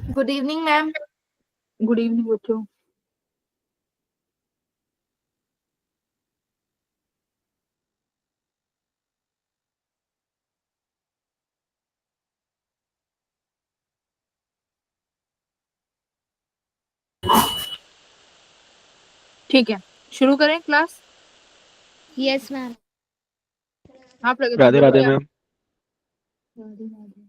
Good evening ma'am. Good evening बच्चों। ठीक है, शुरू करें क्लास। Yes ma'am. आप लगे Radhe Radhe ma'am. Radhe Radhe.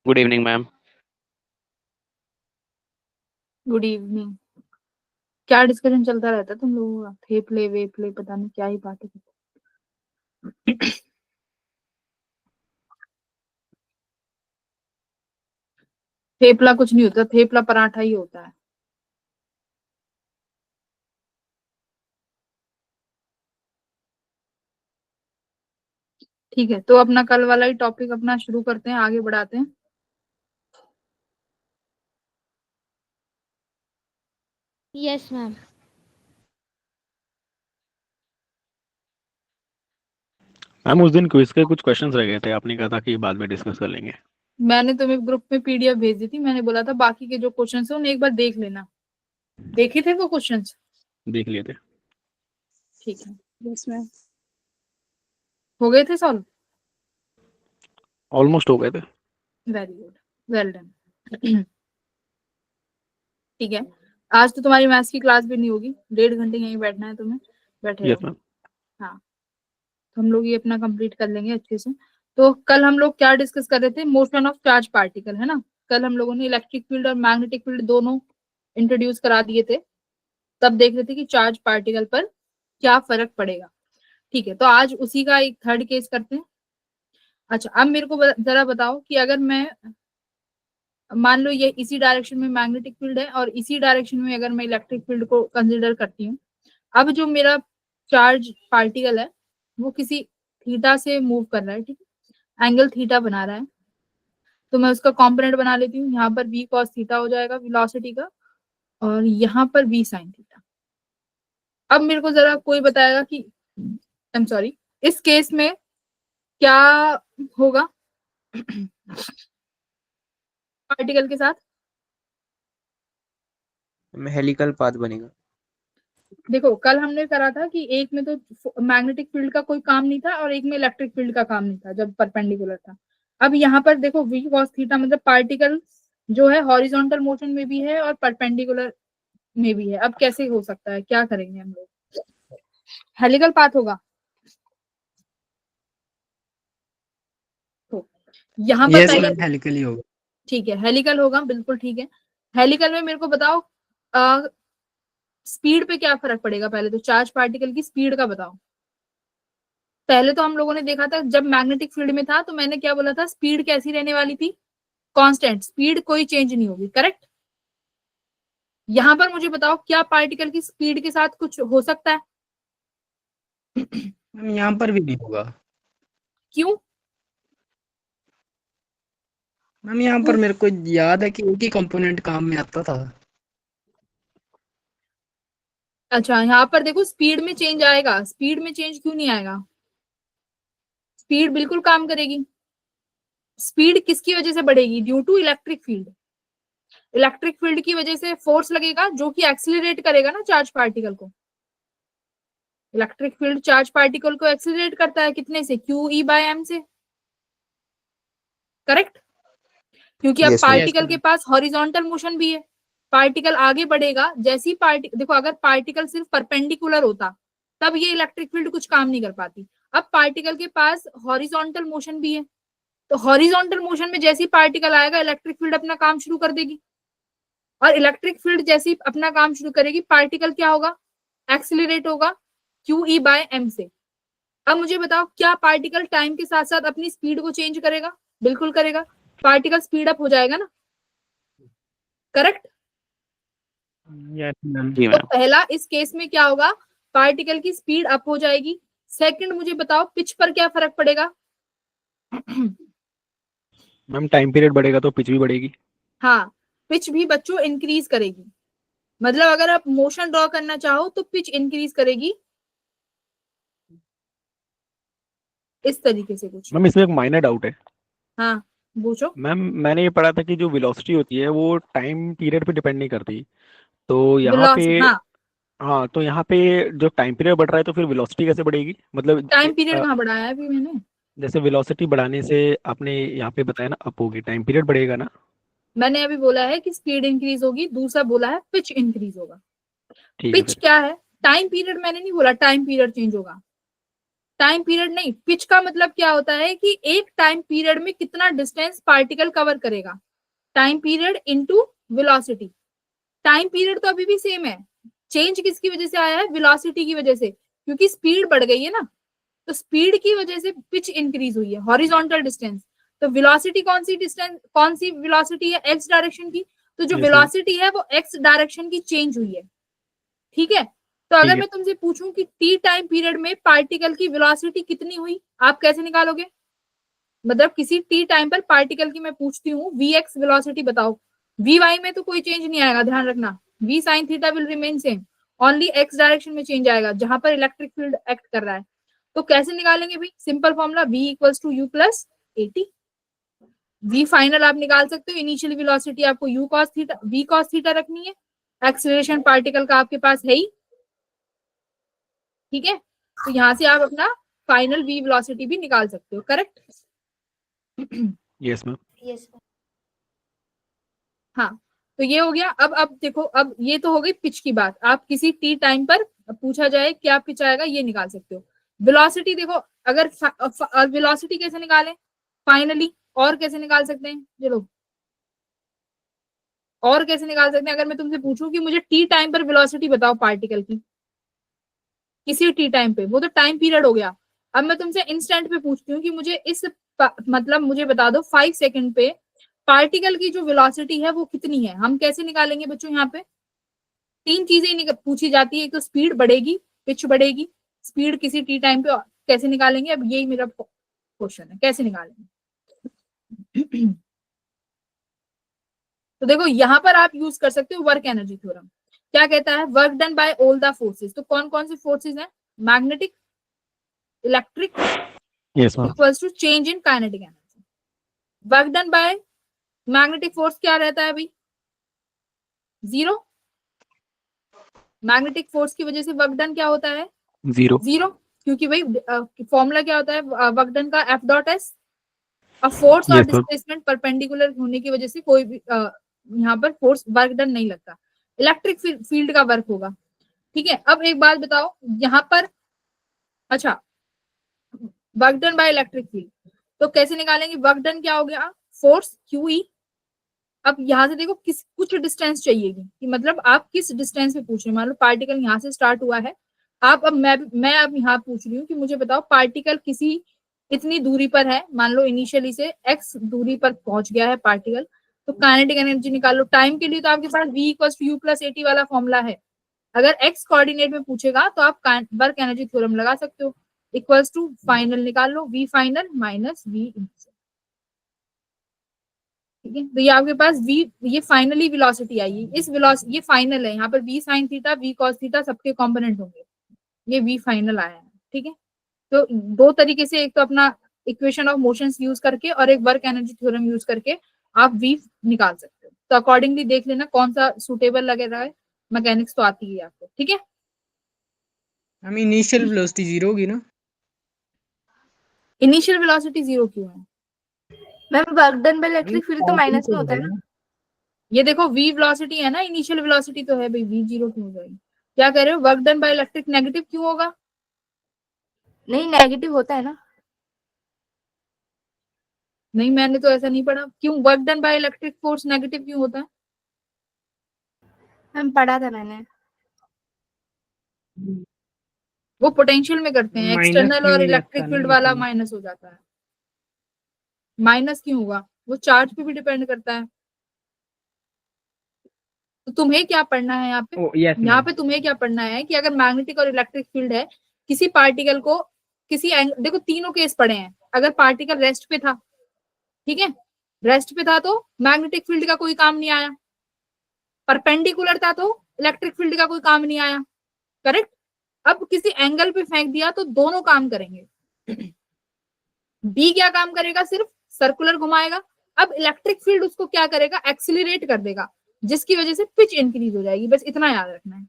Good evening ma'am. Good evening. क्या डिस्कशन चलता रहता है तुम लोगों का? थेपले वेपले पता नहीं क्या ही बातें करते। थेपला कुछ नहीं होता, थेपला पराठा ही होता है। ठीक है, तो अपना कल वाला ही टॉपिक अपना शुरू करते हैं, आगे बढ़ाते हैं। Yes ma'am. मैम उस दिन क्विज के कुछ क्वेश्चंस रह गए थे, आपने कहा था कि बाद में डिस्कस कर लेंगे। मैंने तुम्हें ग्रुप में पीडीएफ भेज दी थी, मैंने बोला था बाकी के जो क्वेश्चंस है उन्हें एक बार देख लेना। देखे थे वो क्वेश्चंस? देख लिए थे। ठीक है। Yes ma'am. हो गए थे सॉल्व? ऑलमोस्ट हो गए थे। Very good, well done. ठीक है, आज तो तुम्हारी मैथ्स की क्लास भी नहीं होगी, 1.5 घंटे यहीं बैठना है तुम्हें, बैठे यस रहो। मैम। हाँ, तो हम लोग ये अपना कंप्लीट कर लेंगे अच्छे से। तो कल हम लोग क्या डिस्कस कर रहे थे? मोशन ऑफ चार्ज पार्टिकल, है ना। कल हम लोगों ने इलेक्ट्रिक फील्ड और मैग्नेटिक फील्ड दोनों इंट्रोड्यूस करा दिए थे। तब देख रहे थे कि चार्ज पार्टिकल पर क्या फर्क पड़ेगा। ठीक है, तो आज उसी का एक थर्ड केस करते हैं। अच्छा, अब मेरे को जरा बताओ कि अगर मैं मान लो ये इसी डायरेक्शन में मैग्नेटिक फील्ड है और इसी डायरेक्शन में अगर मैं इलेक्ट्रिक फील्ड को कंसिडर करती हूँ, अब जो मेरा चार्ज पार्टिकल है वो किसी थीटा से मूव कर रहा है, ठीक है, एंगल थीटा बना रहा है। तो मैं उसका कंपोनेंट बना लेती हूँ, यहाँ पर v cos थीटा हो जाएगा वेलोसिटी का, और यहाँ पर v sin थीटा। अब मेरे को जरा कोई बताएगा कि आई एम सॉरी, इस केस में क्या होगा पार्टिकल के साथ? हेलिकल पाथ बनेगा। देखो, कल हमने करा था कि एक में तो मैग्नेटिक फील्ड का कोई काम नहीं था और एक में इलेक्ट्रिक फील्ड का काम नहीं था जब परपेंडिकुलर था। अब यहाँ पर देखो v cos थीटा मतलब पार्टिकल जो है हॉरिजॉन्टल मोशन में भी है और परपेंडिकुलर में भी है। अब कैसे हो सकता है, क्या करेंगे हम लोग? हेलिकल पाथ होगा। तो यहाँ पर यस पहले, मैम, हेलिकल ही होगा। ठीक है, हेलिकल होगा, बिल्कुल ठीक है। हेलिकल में मेरे को बताओ स्पीड पे क्या फर्क पड़ेगा? पहले तो चार्ज पार्टिकल की स्पीड का बताओ। पहले तो हम लोगों ने देखा था जब मैग्नेटिक फील्ड में था तो मैंने क्या बोला था, स्पीड कैसी रहने वाली थी? कांस्टेंट स्पीड, कोई चेंज नहीं होगी, करेक्ट। यहां पर मुझे बताओ क्या पार्टिकल की स्पीड के साथ कुछ हो सकता है? मैम यहाँ पर भी नहीं होगा। क्यों? मैम यहाँ पर मेरे को याद है कि एक ही कंपोनेंट काम में आता था। अच्छा, यहाँ पर देखो स्पीड में चेंज आएगा, स्पीड में चेंज क्यों नहीं आएगा? स्पीड बिल्कुल काम करेगी। स्पीड किसकी वजह से बढ़ेगी? Due to electric field. Electric field की वजह से फोर्स लगेगा जो कि एक्सिलरेट करेगा ना चार्ज पार्टिकल को। इलेक्ट्रिक फील्ड चार्ज पार्टिकल को एक्सिलरेट करता है कितने से? क्यू ई बाय एम से, करेक्ट। क्योंकि अब Yes, ma'am. पार्टिकल के पास हॉरिजॉन्टल मोशन भी है। पार्टिकल आगे बढ़ेगा, जैसी पार्टिकल, देखो अगर पार्टिकल सिर्फ परपेंडिकुलर होता तब ये इलेक्ट्रिक फील्ड कुछ काम नहीं कर पाती। अब पार्टिकल के पास हॉरिजॉन्टल मोशन भी है, तो हॉरिजॉन्टल मोशन में जैसी पार्टिकल आएगा इलेक्ट्रिक फील्ड अपना काम शुरू कर देगी, और इलेक्ट्रिक फील्ड जैसी अपना काम शुरू करेगी पार्टिकल क्या होगा, एक्सिलरेट होगा QE/m से। अब मुझे बताओ क्या पार्टिकल टाइम के साथ साथ अपनी स्पीड को चेंज करेगा? बिल्कुल करेगा, पार्टिकल स्पीड अप हो जाएगा ना, करेक्ट? Yes ma'am. जी तो मैम। पहला इस केस में क्या होगा, पार्टिकल की स्पीड अप हो जाएगी। सेकंड मुझे बताओ पिच पर क्या फर्क पड़ेगा? मैम टाइम पीरियड बढ़ेगा तो पिच भी बढ़ेगी। हाँ, पिच भी बच्चों इंक्रीज करेगी। मतलब अगर आप मोशन ड्रॉ करना चाहो तो पिच इंक्रीज करेगी, इस तरीके से कुछ। मैम इसमें एक माइनर डाउट है। हाँ पूछो। मैम मैंने ये पढ़ा था कि जो वेलोसिटी होती है वो टाइम पीरियड पे डिपेंड नहीं करती, तो यहाँ पे हाँ, हाँ तो यहाँ पे जो टाइम पीरियड बढ़ रहा है तो फिर वेलोसिटी कैसे बढ़ेगी? मतलब टाइम पीरियड कहाँ बढ़ाया है अभी मैंने? जैसे वेलोसिटी बढ़ाने से आपने यहाँ पे बताया ना अप होगी, टाइम पीरियड बढ़ेगा ना? मैंने अभी बोला है कि स्पीड इंक्रीज होगी, दूसरा बोला है पिच इंक्रीज होगा। ठीक है पिच फिर। क्या है? टाइम पीरियड मैंने नहीं बोला टाइम पीरियड चेंज होगा, टाइम पीरियड नहीं। पिच का मतलब क्या होता है कि एक टाइम पीरियड में कितना डिस्टेंस पार्टिकल कवर करेगा, time period into velocity. Time period तो अभी भी सेम है, चेंज किसकी वजह से आया है? वेलोसिटी की वजह से, क्योंकि स्पीड बढ़ गई है ना, तो स्पीड की वजह से पिच इंक्रीज हुई है, हॉरिजॉन्टल डिस्टेंस। तो वेलोसिटी कौन सी डिस्टेंस, कौन सी वेलोसिटी है? एक्स डायरेक्शन की। तो जो Yes, ma'am. वेलोसिटी है वो एक्स डायरेक्शन की चेंज हुई है, ठीक है? तो ठीक अगर है। मैं तुमसे पूछूं कि टी टाइम पीरियड में पार्टिकल की वेलोसिटी कितनी हुई, आप कैसे निकालोगे? मतलब किसी टी टाइम पर पार्टिकल की मैं पूछती हूँ vx वेलोसिटी बताओ, vy में तो कोई चेंज नहीं आएगा, ध्यान रखना, v sin theta will remain same, only x direction में चेंज आएगा जहां पर इलेक्ट्रिक फील्ड एक्ट कर रहा है। तो कैसे निकालेंगे भाई? Simple formula v equals to u plus at। v final आप निकाल सकते हो, इनिशियल वेलोसिटी आपको u cos theta v cos theta रखनी है, एक्सीलरेशन पार्टिकल का आपके पास है ही, ठीक है? तो यहां से आप अपना फाइनल v वेलोसिटी भी निकाल सकते हो, correct? Yes ma'am. Yes ma'am. हाँ, तो ये हो गया। अब देखो, अब ये तो हो गई पिच की बात। आप किसी टी टाइम पर पूछा जाए क्या पिच आएगा, ये निकाल सकते हो। वेलोसिटी देखो, अगर वेलोसिटी कैसे निकालें फाइनली, और कैसे निकाल सकते हैं चलो, और कैसे निकाल सकते हैं? अगर मैं तुमसे पूछूं कि मुझे टी टाइम पर वेलोसिटी बताओ पार्टिकल की, किसी टी टाइम पे, वो तो टाइम पीरियड हो गया। अब मैं तुमसे इंस्टेंट पे पूछती हूँ कि मुझे मतलब मुझे बता दो 5 सेकंड पे पार्टिकल की जो वेलोसिटी है वो कितनी है। हम कैसे निकालेंगे बच्चों? यहाँ पे तीन चीजें पूछी जाती है, एक तो स्पीड बढ़ेगी, पिच बढ़ेगी, स्पीड किसी टी टाइम पे कैसे निकालेंगे? अब यही मेरा क्वेश्चन है, कैसे निकालेंगे? तो देखो यहाँ पर आप यूज कर सकते हो वर्क एनर्जी थ्योरम। क्या कहता है? Work done by all the forces. तो कौन कौन सी फोर्सेस हैं? Magnetic, electric, yes ma'am. Equals to change in kinetic energy. Work done by magnetic force क्या रहता है भाई? जीरो। मैग्नेटिक फोर्स की वजह से वर्क डन क्या होता है? जीरो। जीरो, क्योंकि भाई फॉर्मूला क्या होता है वर्क डन का? F dot S. अब फोर्स और यस मैम। डिस्प्लेसमेंट परपेंडिकुलर होने की वजह से कोई भी यहाँ पर फोर्स वर्क डन नहीं लगता, इलेक्ट्रिक फील्ड का वर्क होगा, ठीक है? अब एक बात बताओ यहाँ पर, अच्छा, work done by electric field, तो कैसे निकालेंगे? वर्क डन क्या हो गया? Force QE। अब यहाँ से देखो कुछ डिस्टेंस चाहिएगी, कि मतलब आप किस डिस्टेंस पे पूछ रहे हैं। मान लो पार्टिकल यहाँ से स्टार्ट हुआ है, आप अब मैं अब यहाँ पूछ रही हूँ कि मुझे बताओ पार्टिकल किसी इतनी दूरी पर है, मान लो इनिशियली से x दूरी पर पहुंच गया है पार्टिकल, तो काइनेटिक एनर्जी निकाल लो। टाइम के लिए तो आपके पास v equals to u plus at वाला फॉर्मूला है। अगर x कोऑर्डिनेट में पूछेगा तो आप वर्क एनर्जी थ्योरम लगा सकते हो, इक्वल्स टू फाइनल निकाल लो, v final minus v initial, ठीक है? तो ये आपके पास v, ये फाइनली वेलोसिटी आई है, इस वेलोसिटी, ये फाइनल है, यहाँ पर v sin theta v cos theta सबके कंपोनेंट होंगे, ये v फाइनल आया है, ठीक है? तो दो तरीके से, एक तो अपना इक्वेशन ऑफ मोशंस यूज करके और एक वर्क एनर्जी थ्योरम यूज करके आप v निकाल सकते हो। तो अकॉर्डिंगली देख लेना कौन सा सुटेबल लगे रहा है, मैकेनिक्स तो आती है आपको, ठीक है? हम इनिशियल वेलोसिटी जीरो होगी ना? इनिशियल वेलोसिटी जीरो क्यों है? Ma'am work done by electric field तो माइनस में होता है ना। ये देखो v वेलोसिटी है ना, इनिशियल वेलोसिटी तो है भाई, v जीरो क्यों हो जाएगी? क्या कह रहे हो? Work done by electric negative क्यों होगा? नहीं नेगेटिव होता है ना। नहीं, मैंने तो ऐसा नहीं पढ़ा। क्यों work done by electric force negative क्यों होता है? मैम पढ़ा था मैंने। वो पोटेंशियल में करते हैं, माइनस एक्सटर्नल में और भी लगता इलेक्ट्रिक है ना फील्ड वाला लेकिन। माइनस हो जाता है। माइनस क्यों होगा? वो चार्ज पे भी डिपेंड करता है। तो तुम्हें क्या पढ़ना है यहाँ पे? ओ यस यहाँ मैम। पे तुम्हें क्या पढ़ना है कि अगर मैग्नेटिक और इलेक्ट्रिक फील्ड है, किसी पार्टिकल को किसी देखो तीनों केस पढ़े हैं। अगर पार्टिकल रेस्ट पे था, ठीक है, रेस्ट पे था तो मैग्नेटिक फील्ड का कोई काम नहीं आया। परपेंडिकुलर था तो इलेक्ट्रिक फील्ड का कोई काम नहीं आया। करेक्ट। अब किसी एंगल पे फेंक दिया तो दोनों काम करेंगे। बी क्या काम करेगा? सिर्फ सर्कुलर घुमाएगा। अब इलेक्ट्रिक फील्ड उसको क्या करेगा? एक्सिलरेट कर देगा, जिसकी वजह से पिच इंक्रीज हो जाएगी। बस इतना याद रखना है।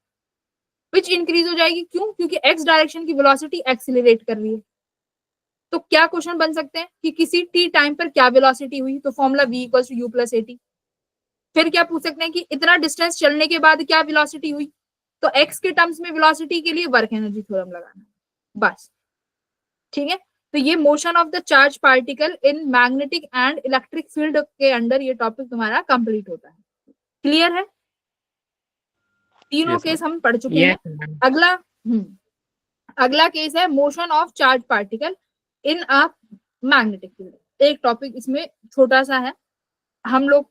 पिच इंक्रीज हो जाएगी क्यों? क्योंकि एक्स डायरेक्शन की वेलोसिटी एक्सिलरेट कर रही है। तो क्या क्वेश्चन बन सकते हैं कि किसी टी टाइम पर क्या वेलोसिटी हुई? तो formula v equals to u plus a t. फिर क्या पूछ सकते हैं कि इतना डिस्टेंस चलने के बाद क्या वेलोसिटी हुई? तो x के टर्म्स में वेलोसिटी के लिए वर्क एनर्जी थ्योरम लगाना है बस। ठीक है, तो ये motion of the charge particle in magnetic and electric field के अंडर ये टॉपिक तुम्हारा कंप्लीट होता है। क्लियर है? तीनों यस केस मैम। हम पढ़ चुके हैं। Yes ma'am. अगला केस है motion of charge particle in a magnetic field. एक टॉपिक इसमें छोटा सा है, हम लोग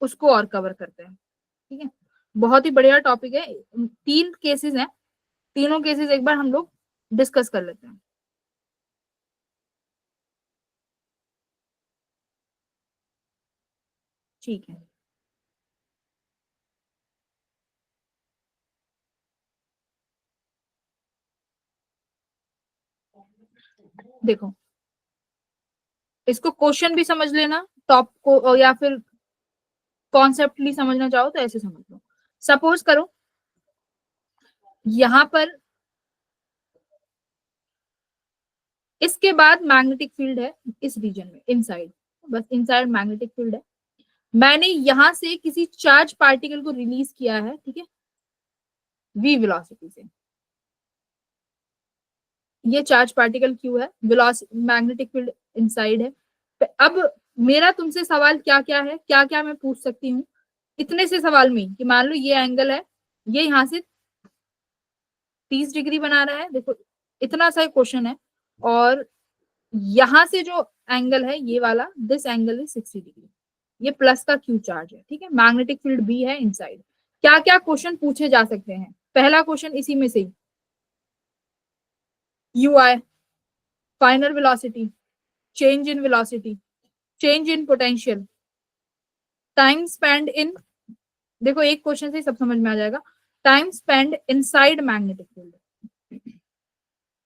उसको और कवर करते हैं। ठीक है, बहुत ही बढ़िया टॉपिक है। 3 केसेस हैं, तीनों केसेस एक बार हम लोग डिस्कस कर लेते हैं। ठीक है, देखो इसको क्वेश्चन भी समझ लेना, टॉप को, या फिर कॉन्सेप्टली समझना चाहो तो ऐसे समझ लो। सपोज करो यहां पर इसके बाद मैग्नेटिक फील्ड है इस रीजन में, इनसाइड, बस इनसाइड मैग्नेटिक फील्ड है। मैंने यहां से किसी चार्ज पार्टिकल को रिलीज किया है, ठीक है, v वेलोसिटी से। ये चार्ज पार्टिकल क्यू है, वेलोसिटी मैग्नेटिक फील्ड इनसाइड है। अब मेरा तुमसे सवाल क्या क्या है, क्या क्या मैं पूछ सकती हूँ इतने से सवाल में कि मान लो ये एंगल है, ये यहां से 30 डिग्री बना रहा है, देखो इतना सा क्वेश्चन है। और यहां से जो एंगल है ये वाला, दिस एंगल इज 60 डिग्री। ये प्लस का क्यू चार्ज है, ठीक है, मैग्नेटिक फील्ड भी है इनसाइड। क्या क्या क्वेश्चन पूछे जा सकते हैं? पहला क्वेश्चन इसी में से ही, u i, final velocity, change in velocity, change in potential, time spend in, देखो एक क्वेश्चन से सब समझ में आ जाएगा। Time spend inside magnetic field,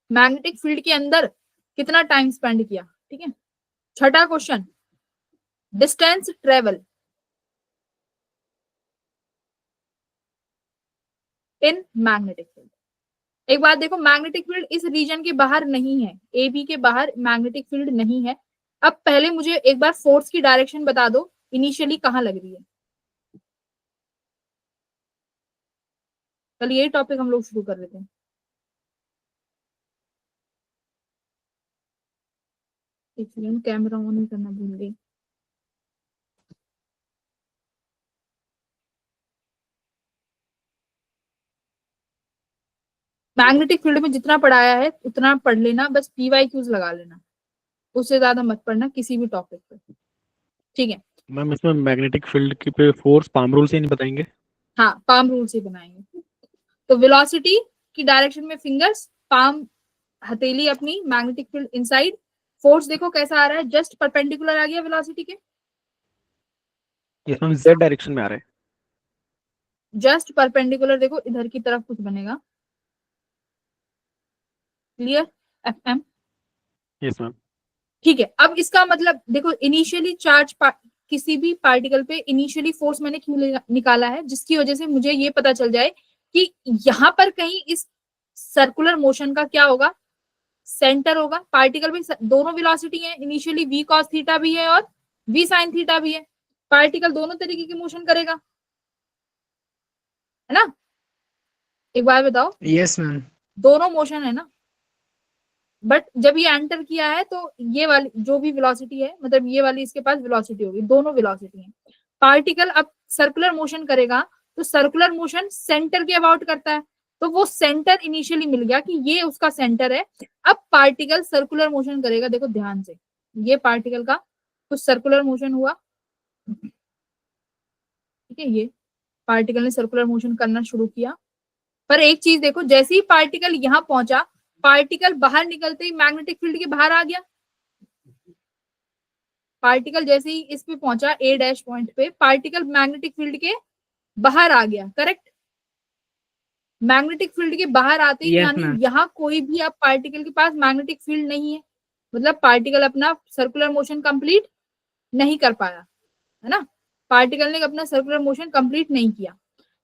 magnetic field के अंदर कितना टाइम स्पेंड किया, ठीक है। छठा question, distance travel in magnetic field. एक बात देखो, मैग्नेटिक फील्ड इस रीजन के बाहर नहीं है, ए बी के बाहर मैग्नेटिक फील्ड नहीं है। अब पहले मुझे एक बार फोर्स की डायरेक्शन बता दो, इनिशियली कहाँ लग रही है। चलिए यही टॉपिक हम लोग शुरू कर लेते हैं। एक सेकंड, कैमरा ऑन नहीं करना भूल गई। मैग्नेटिक फील्ड में जितना पढ़ाया है उतना पढ़ लेना, बस PYQs लगा लेना, उससे ज्यादा मत पढ़ना किसी भी टॉपिक पे, ठीक है। मैम इसमें मैग्नेटिक फील्ड की पे फोर्स पाम रूल से नहीं बताएंगे? हाँ, पाम रूल से बनाएंगे। तो वेलोसिटी की डायरेक्शन में फिंगर्स, पाम हथेली अपनी, मैग्नेटिक फील्ड इनसाइड। फोर्स देखो कैसा आ रहा है, जस्ट परपेंडिकुलर आ गया वेलोसिटी के, इसमें जेड डायरेक्शन में आ रहा है। Just perpendicular. देखो इधर की तरफ कुछ बनेगा, क्लियर, FM। Yes ma'am. ठीक है, अब इसका मतलब देखो इनिशियली चार्ज किसी भी पार्टिकल पे इनिशियली फोर्स मैंने क्यों निकाला है, जिसकी वजह से मुझे ये पता चल जाए कि यहां पर कहीं इस सर्कुलर मोशन का क्या होगा, सेंटर होगा। पार्टिकल में दोनों वेलोसिटी है, इनिशियली v cos थीटा भी है और v sin थीटा भी है। पार्टिकल दोनों तरीके की मोशन करेगा, है ना? एक बार बताओ, यस मैम। दोनों मोशन है ना। बट जब ये एंटर किया है तो ये वाली जो भी वेलोसिटी है, मतलब ये वाली इसके पास वेलोसिटी होगी, दोनों वेलोसिटी है। पार्टिकल अब सर्कुलर मोशन करेगा तो सर्कुलर मोशन सेंटर के अबाउट करता है, तो वो सेंटर इनिशियली मिल गया कि ये उसका सेंटर है। अब पार्टिकल सर्कुलर मोशन करेगा, देखो ध्यान से, ये पार्टिकल का कुछ सर्कुलर मोशन हुआ, ठीक है, ये पार्टिकल ने सर्कुलर मोशन करना शुरू किया। पर एक चीज देखो, जैसे ही पार्टिकल यहां पहुंचा, पार्टिकल बाहर निकलते ही मैग्नेटिक फील्ड के बाहर आ गया। पार्टिकल जैसे ही इस पे पहुंचा ए डैश पॉइंट पे, पार्टिकल मैग्नेटिक फील्ड के बाहर आ गया, करेक्ट? मैग्नेटिक फील्ड के बाहर आते ही यस यानी मैम। यहाँ कोई भी अब पार्टिकल के पास मैग्नेटिक फील्ड नहीं है, मतलब पार्टिकल अपना सर्कुलर मोशन कंप्लीट नहीं कर पाया, है ना? पार्टिकल ने अपना सर्कुलर मोशन कंप्लीट नहीं किया।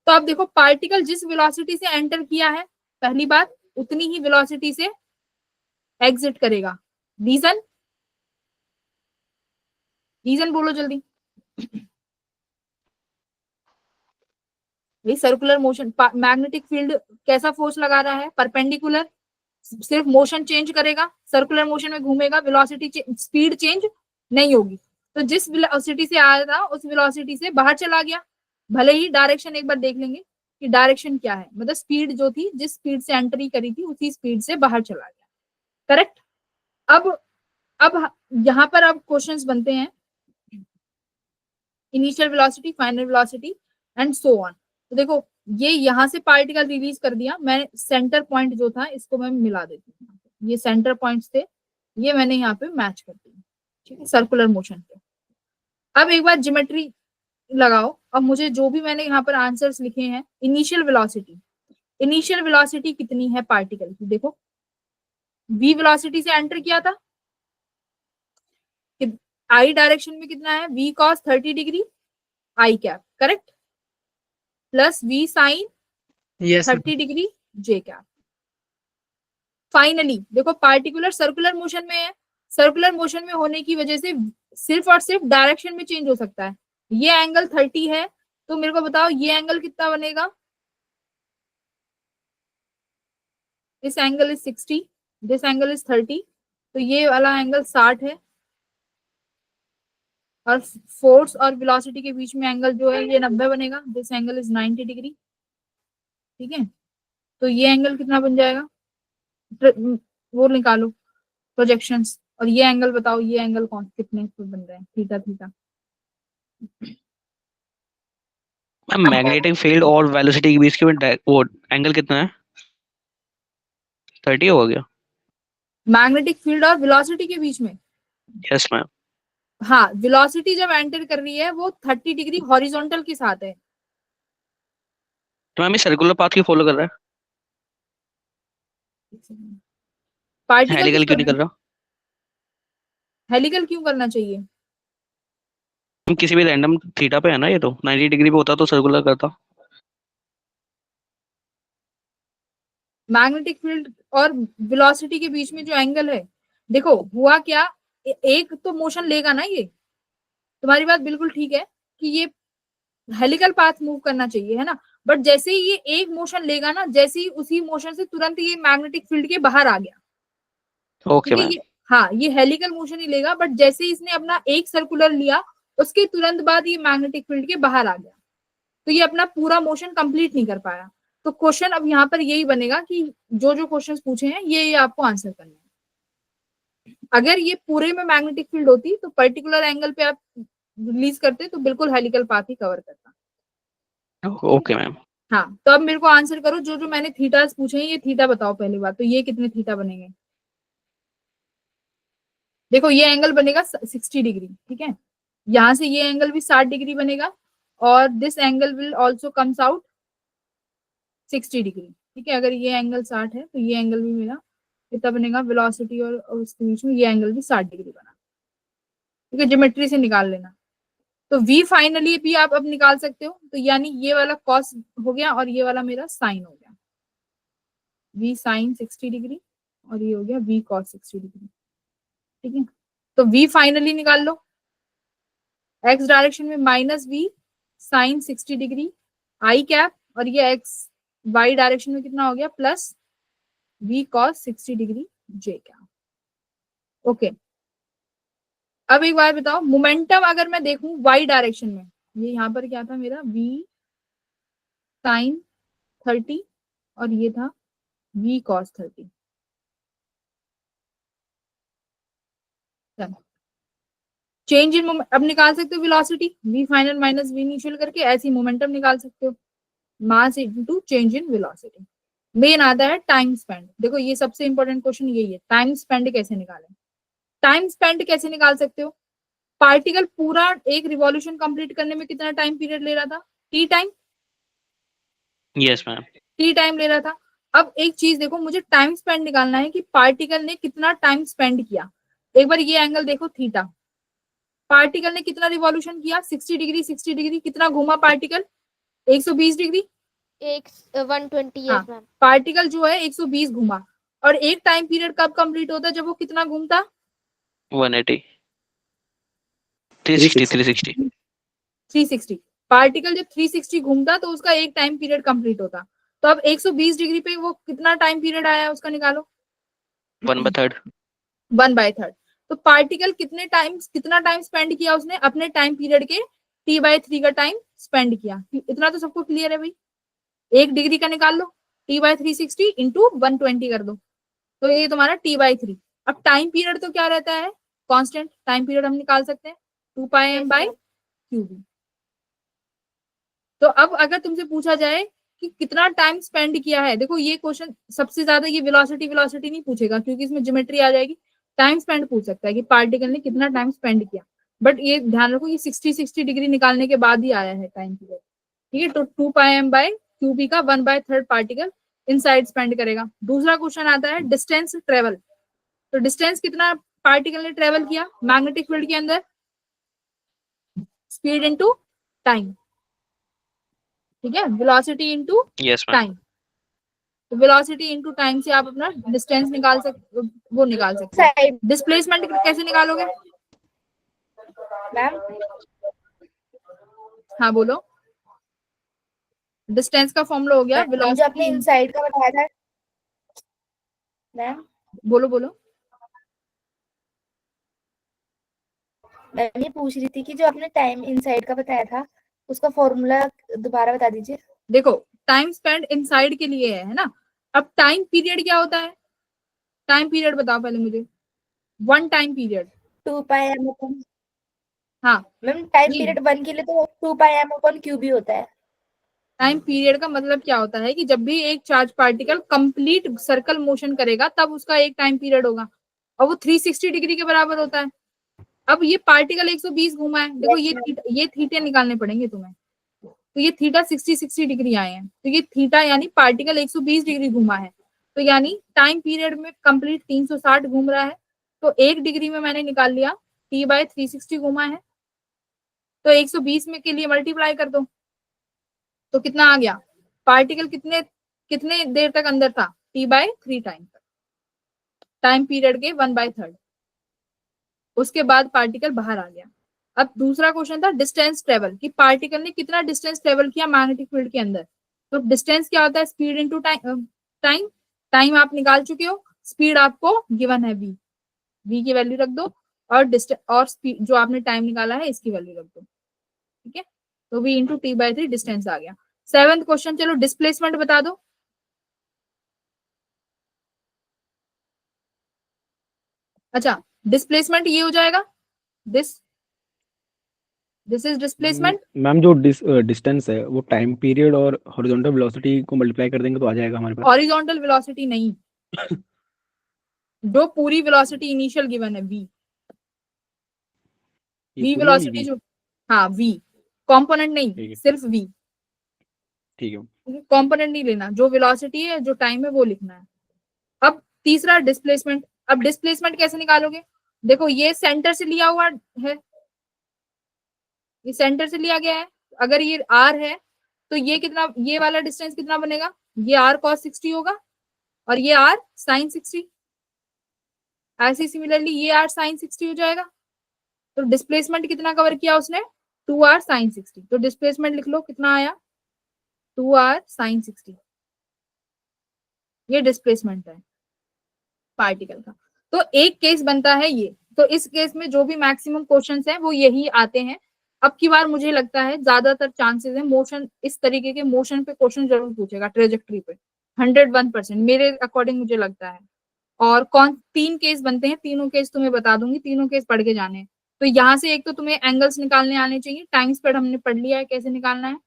तो अब देखो, पार्टिकल जिस वेलोसिटी से एंटर किया है, पहली बात, उतनी ही वेलोसिटी से एग्जिट करेगा। रीजन, रीजन बोलो जल्दी। ये सर्कुलर मोशन, मैग्नेटिक फील्ड कैसा फोर्स लगा रहा है? परपेंडिकुलर। सिर्फ मोशन चेंज करेगा, सर्कुलर मोशन में घूमेगा, वेलोसिटी स्पीड चेंज नहीं होगी। तो जिस वेलोसिटी से आया था उस वेलोसिटी से बाहर चला गया। भले ही डायरेक्शन एक बार देख लेंगे कि डायरेक्शन क्या है, मतलब स्पीड जो थी, जिस स्पीड से एंट्री करी थी उसी स्पीड से बाहर चला गया, करेक्ट? अब यहाँ पर अब क्वेश्चंस बनते हैं, initial velocity, final velocity and so on. तो देखो, ये यहाँ से पार्टिकल रिलीज कर दिया, मैं सेंटर पॉइंट जो था इसको मैं मिला देती हूँ, ये सेंटर पॉइंट्स थे, ये मैंने यहाँ पे मैच कर दी, ठीक है, सर्कुलर मोशन पे। अब एक बार ज्योमेट्री लगाओ, अब मुझे जो भी मैंने यहाँ पर आंसर्स लिखे हैं, इनिशियल वेलोसिटी, इनिशियल वेलोसिटी कितनी है पार्टिकल की? देखो, v वेलोसिटी से एंटर किया था, आई डायरेक्शन में कितना है? v cos 30 degree i cap, correct, plus v sine yes 30 degree j cap. Finally देखो, पार्टिकुलर सर्कुलर मोशन में है, सर्कुलर मोशन में होने की वजह से सिर्फ और सिर्फ डायरेक्शन में चेंज हो सकता है। ये एंगल 30 है, तो मेरे को बताओ ये एंगल कितना बनेगा? This angle is 60, this angle is 30, तो ये वाला एंगल 60 है, और फोर्स और वेलोसिटी के बीच में एंगल जो है ये 90 बनेगा, दिस एंगल इज 90 डिग्री, ठीक है। तो ये एंगल कितना बन जाएगा? वो निकालो प्रोजेक्शंस, और ये एंगल बताओ, ये एंगल कौन कितने बन रहे हैं? Theta theta. मैग्नेटिक फील्ड और वेलोसिटी के बीच के में वो एंगल कितना है? 30 हो गया। मैग्नेटिक फील्ड और वेलोसिटी के बीच में, यस मैम। हाँ, वेलोसिटी जब एंटर कर रही है वो 30 डिग्री हॉरिजॉन्टल के साथ है। तो मैम ये सर्कुलर पाथ क्यों फॉलो कर रहा है? पार्टिकल हेलिकल क्यों नहीं कर रहा? हेलिकल क्यों करना चाहिए? हम किसी भी रैंडम थीटा पे है ना, ये तो 90 डिग्री पे होता तो सर्कुलर करता। मैग्नेटिक फील्ड और वेलोसिटी के बीच में जो एंगल है, देखो हुआ क्या, एक तो मोशन लेगा ना, ये तुम्हारी बात बिल्कुल ठीक है कि ये हेलिकल पाथ मूव करना चाहिए, है ना? बट जैसे ही ये एक मोशन लेगा ना, जैसे ही उसी मोशन से तुरंत ये मैग्नेटिक फील्ड के बाहर आ गया, ओके ठीक है। मैम। ये, हाँ, ये हेलिकल मोशन ही लेगा, बट जैसे ही इसने अपना एक सर्कुलर लिया, उसके तुरंत बाद ये मैग्नेटिक फील्ड के बाहर आ गया, तो ये अपना पूरा मोशन कंप्लीट नहीं कर पाया। तो क्वेश्चन अब यहाँ पर यही बनेगा कि जो जो क्वेश्चंस पूछे हैं ये आपको आंसर करना है। अगर ये पूरे में मैग्नेटिक फील्ड होती तो पर्टिकुलर एंगल पे आप रिलीज करते तो बिल्कुल हेलिकल पाथ ही कवर करता। Okay ma'am. हाँ, तो अब मेरे को आंसर करो, जो जो मैंने थीटास पूछे हैं, ये थीटा बताओ पहली बात, तो ये कितने थीटा बनेंगे? देखो, ये एंगल बनेगा 60 डिग्री, ठीक है, यहां से ये एंगल भी 60 डिग्री बनेगा, और this angle will also comes out 60 degree, ठीक है। अगर ये एंगल 60 है तो ये एंगल भी मेरा कितना बनेगा? वेलोसिटी और उसके बीच में ये एंगल भी 60 डिग्री बना, ठीक है, ज्योमेट्री से निकाल लेना। तो v फाइनली भी आप अब निकाल सकते हो, तो यानी ये वाला कॉस हो गया और ये वाला मेरा साइन हो गया, v साइन 60 डिग्री, और ये हो गया v cos 60 डिग्री, ठीक है। तो v फाइनली निकाल लो, एक्स डायरेक्शन में minus v sine 60 degree i cap, और ये एक्स वाई डायरेक्शन में कितना हो गया plus v cos 60 degree j cap. Okay, अब एक बार बताओ, मोमेंटम अगर मैं देखूं वाई डायरेक्शन में, ये यहाँ पर क्या था मेरा वी साइन 30 और ये था वी कॉस 30। चेंज इन अब निकाल सकते हो velocity v final minus v initial करके, ऐसी मोमेंटम निकाल सकते हो, mass into change in velocity. मेन आता है टाइम स्पेंड। देखो ये सबसे इंपॉर्टेंट क्वेश्चन यही है, टाइम स्पेंड कैसे निकालें। टाइम स्पेंड कैसे निकाल सकते हो, पार्टिकल पूरा एक रिवॉल्यूशन कंप्लीट करने में कितना टाइम पीरियड ले रहा था, T time, yes ma'am. T time ले रहा था। अब एक चीज देखो, मुझे टाइम स्पेंड निकालना है कि पार्टिकल ने कितना टाइम स्पेंड किया। एक बार ये एंगल देखो थीटा, पार्टिकल ने कितना रिवॉल्यूशन किया 60 डिग्री, 60 डिग्री कितना घूमा पार्टिकल 120 डिग्री, 120 हाँ, यस मैम। पार्टिकल जो है 120 घुमा, और एक टाइम पीरियड कब कंप्लीट होता है जब वो कितना घूमता 180 360 360। पार्टिकल जब 360 घूमता तो उसका एक टाइम पीरियड कंप्लीट होता। तो अब 120 डिग्री पे वो कितना टाइम पीरियड आया उसका निकालो, 1/3 1/3। तो पार्टिकल कितना टाइम स्पेंड किया उसने अपने टाइम पीरियड के t/3 का टाइम स्पेंड किया। इतना तो सबको क्लियर है भाई। 1 डिग्री का निकाल लो, t/360 इंटू 120 कर दो, तो ये तुम्हारा t/3। अब टाइम पीरियड तो क्या रहता है, कांस्टेंट टाइम पीरियड हम निकाल सकते हैं 2πm/qb। तो अब अगर तुमसे पूछा जाए कि कितना टाइम स्पेंड किया है, देखो ये क्वेश्चन सबसे ज्यादा ये वेलोसिटी नहीं पूछेगा क्योंकि इसमें ज्योमेट्री आ जाएगी। टाइम स्पेंड पूछ सकता है कि पार्टिकल ने कितना टाइम स्पेंड किया, बट ये ध्यान रखो ये 60 डिग्री निकालने के बाद ही आया है टाइम पीरियड, ठीक है। तो 2πm/qb का 1/3 पार्टिकल इनसाइड स्पेंड करेगा। दूसरा क्वेश्चन आता है डिस्टेंस ट्रेवल। तो डिस्टेंस कितना पार्टिकल ने ट्रेवल किया मैग्नेटिक फील्ड के अंदर, स्पीड इनटू टाइम, ठीक है, velocity into yes ma'am. Time. तो वेलोसिटी इनटू टाइम से आप अपना डिस्टेंस निकाल सकते, वो निकाल सकते हो। साइड डिस्प्लेसमेंट कैसे निकालोगे, मैम, हाँ बोलो। डिस्टेंस का फॉर्मूला हो गया जो आपने वेलोसिटी, इनसाइड का बताया था मैम, बोलो बोलो। मैं ये पूछ रही थी कि जो आपने टाइम इनसाइड का बताया था उसका फॉर्मूला दोबारा बता दीजिए। देखो टाइम स्पेंड इनसाइड के लिए है ना, अब टाइम पीरियड क्या होता है, टाइम पीरियड बताओ पहले मुझे, वन टाइम पीरियड। 2πm, हाँ मैम टाइम जी, पीरियड 1 के लिए तो 2πm/qb होता है। टाइम पीरियड का मतलब क्या होता है कि जब भी एक charge particle complete circle motion करेगा तब उसका एक टाइम पीरियड होगा, और वो 360 डिग्री के बराबर होता है। अब ये पार्टिकल 120 घूमा है, देखो ये थीटे निकालने पड़ेंगे तुम्हें। तो ये थीटा 60 डिग्री आए हैं, तो ये थीटा यानी पार्टिकल 120 डिग्री घूमा है, तो यानी टाइम पीरियड में कंप्लीट 360 घूम रहा है। तो 1 डिग्री में मैंने निकाल लिया t/360 घूमा है, तो 120 में के लिए मल्टीप्लाई कर दो, तो कितना आ गया, पार्टिकल कितने कितने देर तक अंदर था t/3 टाइम तक, टाइम पीरियड के 1/3। उसके बाद पार्टिकल बाहर आ गया। अब दूसरा क्वेश्चन था डिस्टेंस ट्रेवल, कि पार्टिकल ने कितना डिस्टेंस ट्रेवल किया मैग्नेटिक फील्ड के अंदर। तो डिस्टेंस क्या होता है, स्पीड इनटू टाइम। टाइम आप निकाल चुके हो, स्पीड आपको गिवन है v की वैल्यू रख दो, और स्पीड जो आपने टाइम निकाला है इसकी वैल्यू रख दो, ठीक है। तो v इंटू t/3 डिस्टेंस आ गया। 7th क्वेश्चन, चलो डिस्प्लेसमेंट बता दो। अच्छा, डिस्प्लेसमेंट ये हो जाएगा, दिस इज डिस्प्लेसमेंट। मैम जो डिस्टेंस है वो टाइम पीरियड और हॉरिजॉन्टल वेलोसिटी को मल्टीप्लाई कर देंगे तो आ जाएगा हमारे पास। हॉरिजॉन्टल वेलोसिटी नहीं, जो पूरी वेलोसिटी इनिशियल गिवन है v वेलोसिटी जो, हाँ v कंपोनेंट नहीं, सिर्फ v, ठीक है, कंपोनेंट नहीं लेना, जो वेलोसिटी है जो टाइम है वो लिखना है। अब तीसरा डिस्प्लेसमेंट। अब डिस्प्लेसमेंट कैसे निकालोगे, देखो ये सेंटर से लिया हुआ है, ये सेंटर से लिया गया है, अगर ये r है तो ये कितना, ये वाला डिस्टेंस कितना बनेगा, ये r cos 60 होगा और ये r sin 60, ऐसे सिमिलरली ये r sin 60 हो जाएगा। तो डिस्प्लेसमेंट कितना कवर किया उसने, 2r sin 60। तो डिस्प्लेसमेंट लिख लो कितना आया, 2r sin 60, ये डिस्प्लेसमेंट है पार्टिकल का। तो एक केस बनता है ये। तो इस केस में जो भी मैक्सिमम क्वेश्चंस हैं वो यही आते हैं। अब की बार मुझे लगता है ज्यादातर चांसेस है मोशन, इस तरीके के मोशन पे क्वेश्चन जरूर पूछेगा, ट्रेजेक्ट्री पे 101% मेरे अकॉर्डिंग मुझे लगता है। और कौन 3 केस बनते हैं, तीनों केस तुम्हें बता दूंगी, तीनों केस पढ़ के जाने हैं। तो यहाँ से एक तो तुम्हें एंगल्स निकालने आने चाहिए, टाइम स्पीड हमने पढ़ लिया है कैसे निकालना है,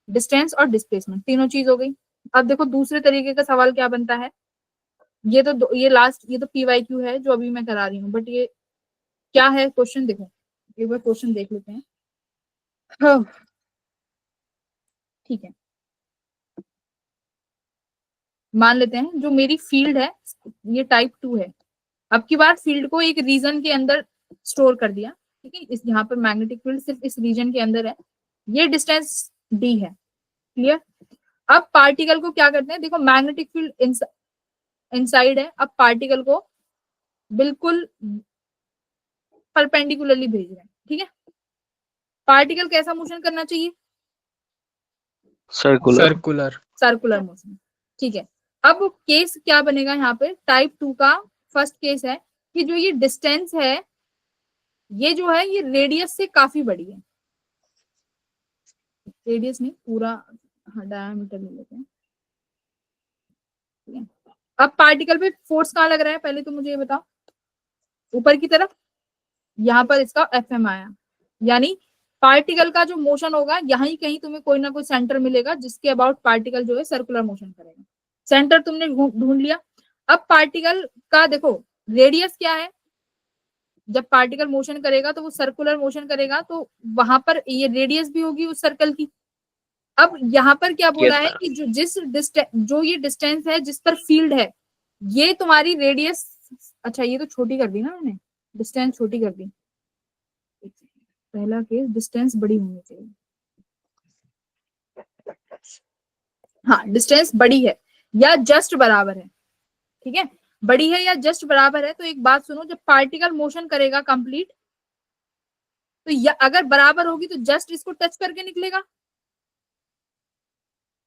डिस्टेंस और डिस्प्लेसमेंट, तीनों चीज हो गई। अब देखो दूसरे तरीके का सवाल क्या बनता है, ये तो ये लास्ट, ये तो PYQ है जो अभी मैं करा रही हूँ, बट ये क्या है क्वेश्चन, देखो एक बार क्वेश्चन देख लेते हैं। हाँ, ठीक है, मान लेते हैं जो मेरी फील्ड है ये टाइप 2 है। अब की बार फील्ड को एक रीजन के अंदर स्टोर कर दिया, ठीक है, इस यहाँ पर मैग्नेटिक फील्ड सिर्फ इस रीजन के अंदर है, ये डिस्टेंस d है, क्लियर। अब पार्टिकल को क्या करते हैं, देखो मैग्नेटिक फील्ड इनसाइड है, अब पार्टिकल को बिल्कुल परपेंडिकुलरली भेज रहे हैं, ठीक है। पार्टिकल कैसा मोशन करना चाहिए, सर्कुलर। सर्कुलर मोशन, ठीक है। अब केस क्या बनेगा यहाँ पे, टाइप 2 का फर्स्ट केस है कि जो ये डिस्टेंस है ये जो है ये रेडियस से काफी बड़ी है, रेडियस नहीं पूरा, हाँ डायमीटर ले लेते हैं, ठीक है। अब पार्टिकल पे फोर्स कहाँ लग रहा है, पहले तो मुझे ये बताओ, ऊपर की तरफ, यहाँ पर इसका FM आया, यानी पार्टिकल का जो मोशन होगा यहाँ ही कहीं तुम्हें कोई ना कोई सेंटर मिलेगा जिसके अबाउट पार्टिकल जो है सर्कुलर मोशन करेगा। सेंटर तुमने ढूंढ लिया। अब पार्टिकल का देखो रेडियस क्या है, जब पार्टिकल मोशन करेगा तो वो सर्कुलर मोशन करेगा, तो वहां पर ये रेडियस भी होगी उस सर्कल की। अब यहाँ पर क्या बोला है कि जो ये डिस्टेंस है जिस पर फील्ड है ये तुम्हारी रेडियस, अच्छा ये तो छोटी कर दी ना मैंने, डिस्टेंस छोटी कर दी, पहला केस डिस्टेंस बड़ी होनी चाहिए, हाँ डिस्टेंस बड़ी है या जस्ट बराबर है, ठीक है, बड़ी है या जस्ट बराबर है। तो एक बात सुनो, जब पार्टिकल मोशन करेगा कंप्लीट, तो अगर बराबर होगी तो जस्ट इसको टच करके निकलेगा,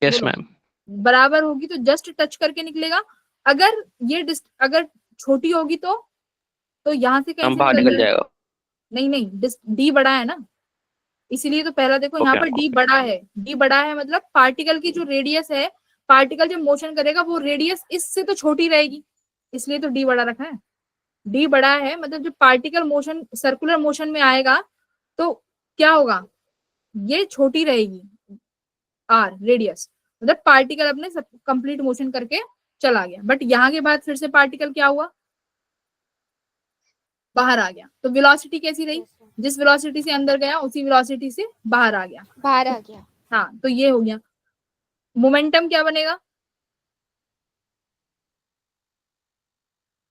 यस मैम। बराबर होगी तो जस्ट टच करके निकलेगा। अगर ये अगर छोटी होगी तो यहाँ से कैसे बाहर निकल जाएगा। नहीं डी बड़ा है ना, इसीलिए तो पहला देखो यहाँ पर डी बड़ा है, डी बड़ा है मतलब पार्टिकल की जो रेडियस है, पार्टिकल जब मोशन करेगा वो रेडियस इससे तो छोटी रहेगी, इसलिए तो डी बड़ा रखा है। डी बड़ा है मतलब जब पार्टिकल मोशन सर्कुलर मोशन में आएगा तो क्या होगा, ये छोटी रहेगी आर रेडियस, मतलब पार्टिकल अपने सब कंप्लीट मोशन करके चला गया। बट यहाँ के बाद फिर से पार्टिकल क्या हुआ, बाहर आ गया। तो वेलोसिटी कैसी रही, जिस वेलोसिटी से अंदर गया उसी वेलोसिटी से बाहर आ गया, बाहर आ गया। हाँ तो ये हो गया। मोमेंटम क्या बनेगा,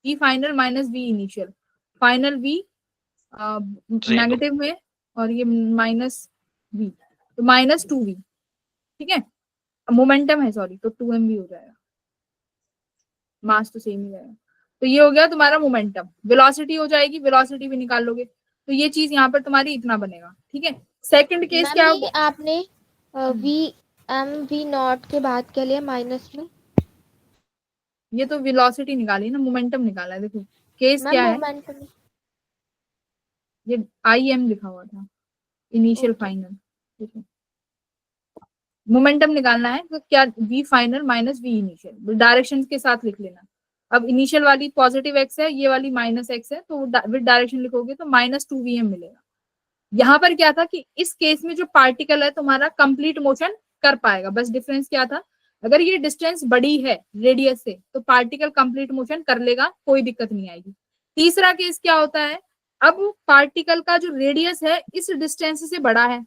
V final minus V initial, final V negative में और ये माइनस V, तो माइनस 2V, ठीक है। मोमेंटम है सॉरी, तो 2mv हो जाएगा, मास तो सेम ही रहेगा। तो ये हो गया तुम्हारा मोमेंटम। वेलोसिटी हो जाएगी, वेलोसिटी भी निकाल लोगे, तो ये चीज यहाँ पर तुम्हारी इतना बनेगा, ठीक है। सेकंड केस क्या होगा, आपने v नॉट के बाद क्या लिया माइनस में, ये तो वेलोसिटी निकाली ना, मोमेंटम निकाला है। देखो केस क्या है, ये IM लिखा हुआ था, इनिशियल फाइनल, ठीक है। मोमेंटम निकालना है तो क्या, V final minus V initial, direction के साथ लिख लेना। अब इनिशियल वाली पॉजिटिव x है, ये वाली माइनस x है, तो विद डायरेक्शन लिखोगे तो माइनस 2vm मिलेगा। यहाँ पर क्या था कि इस केस में जो पार्टिकल है तुम्हारा कंप्लीट मोशन कर पाएगा, बस डिफरेंस क्या था, अगर ये डिस्टेंस बड़ी है रेडियस से तो पार्टिकल कंप्लीट मोशन कर लेगा, कोई दिक्कत नहीं आएगी। तीसरा केस क्या होता है, अब पार्टिकल का जो रेडियस है इस डिस्टेंस से बड़ा है,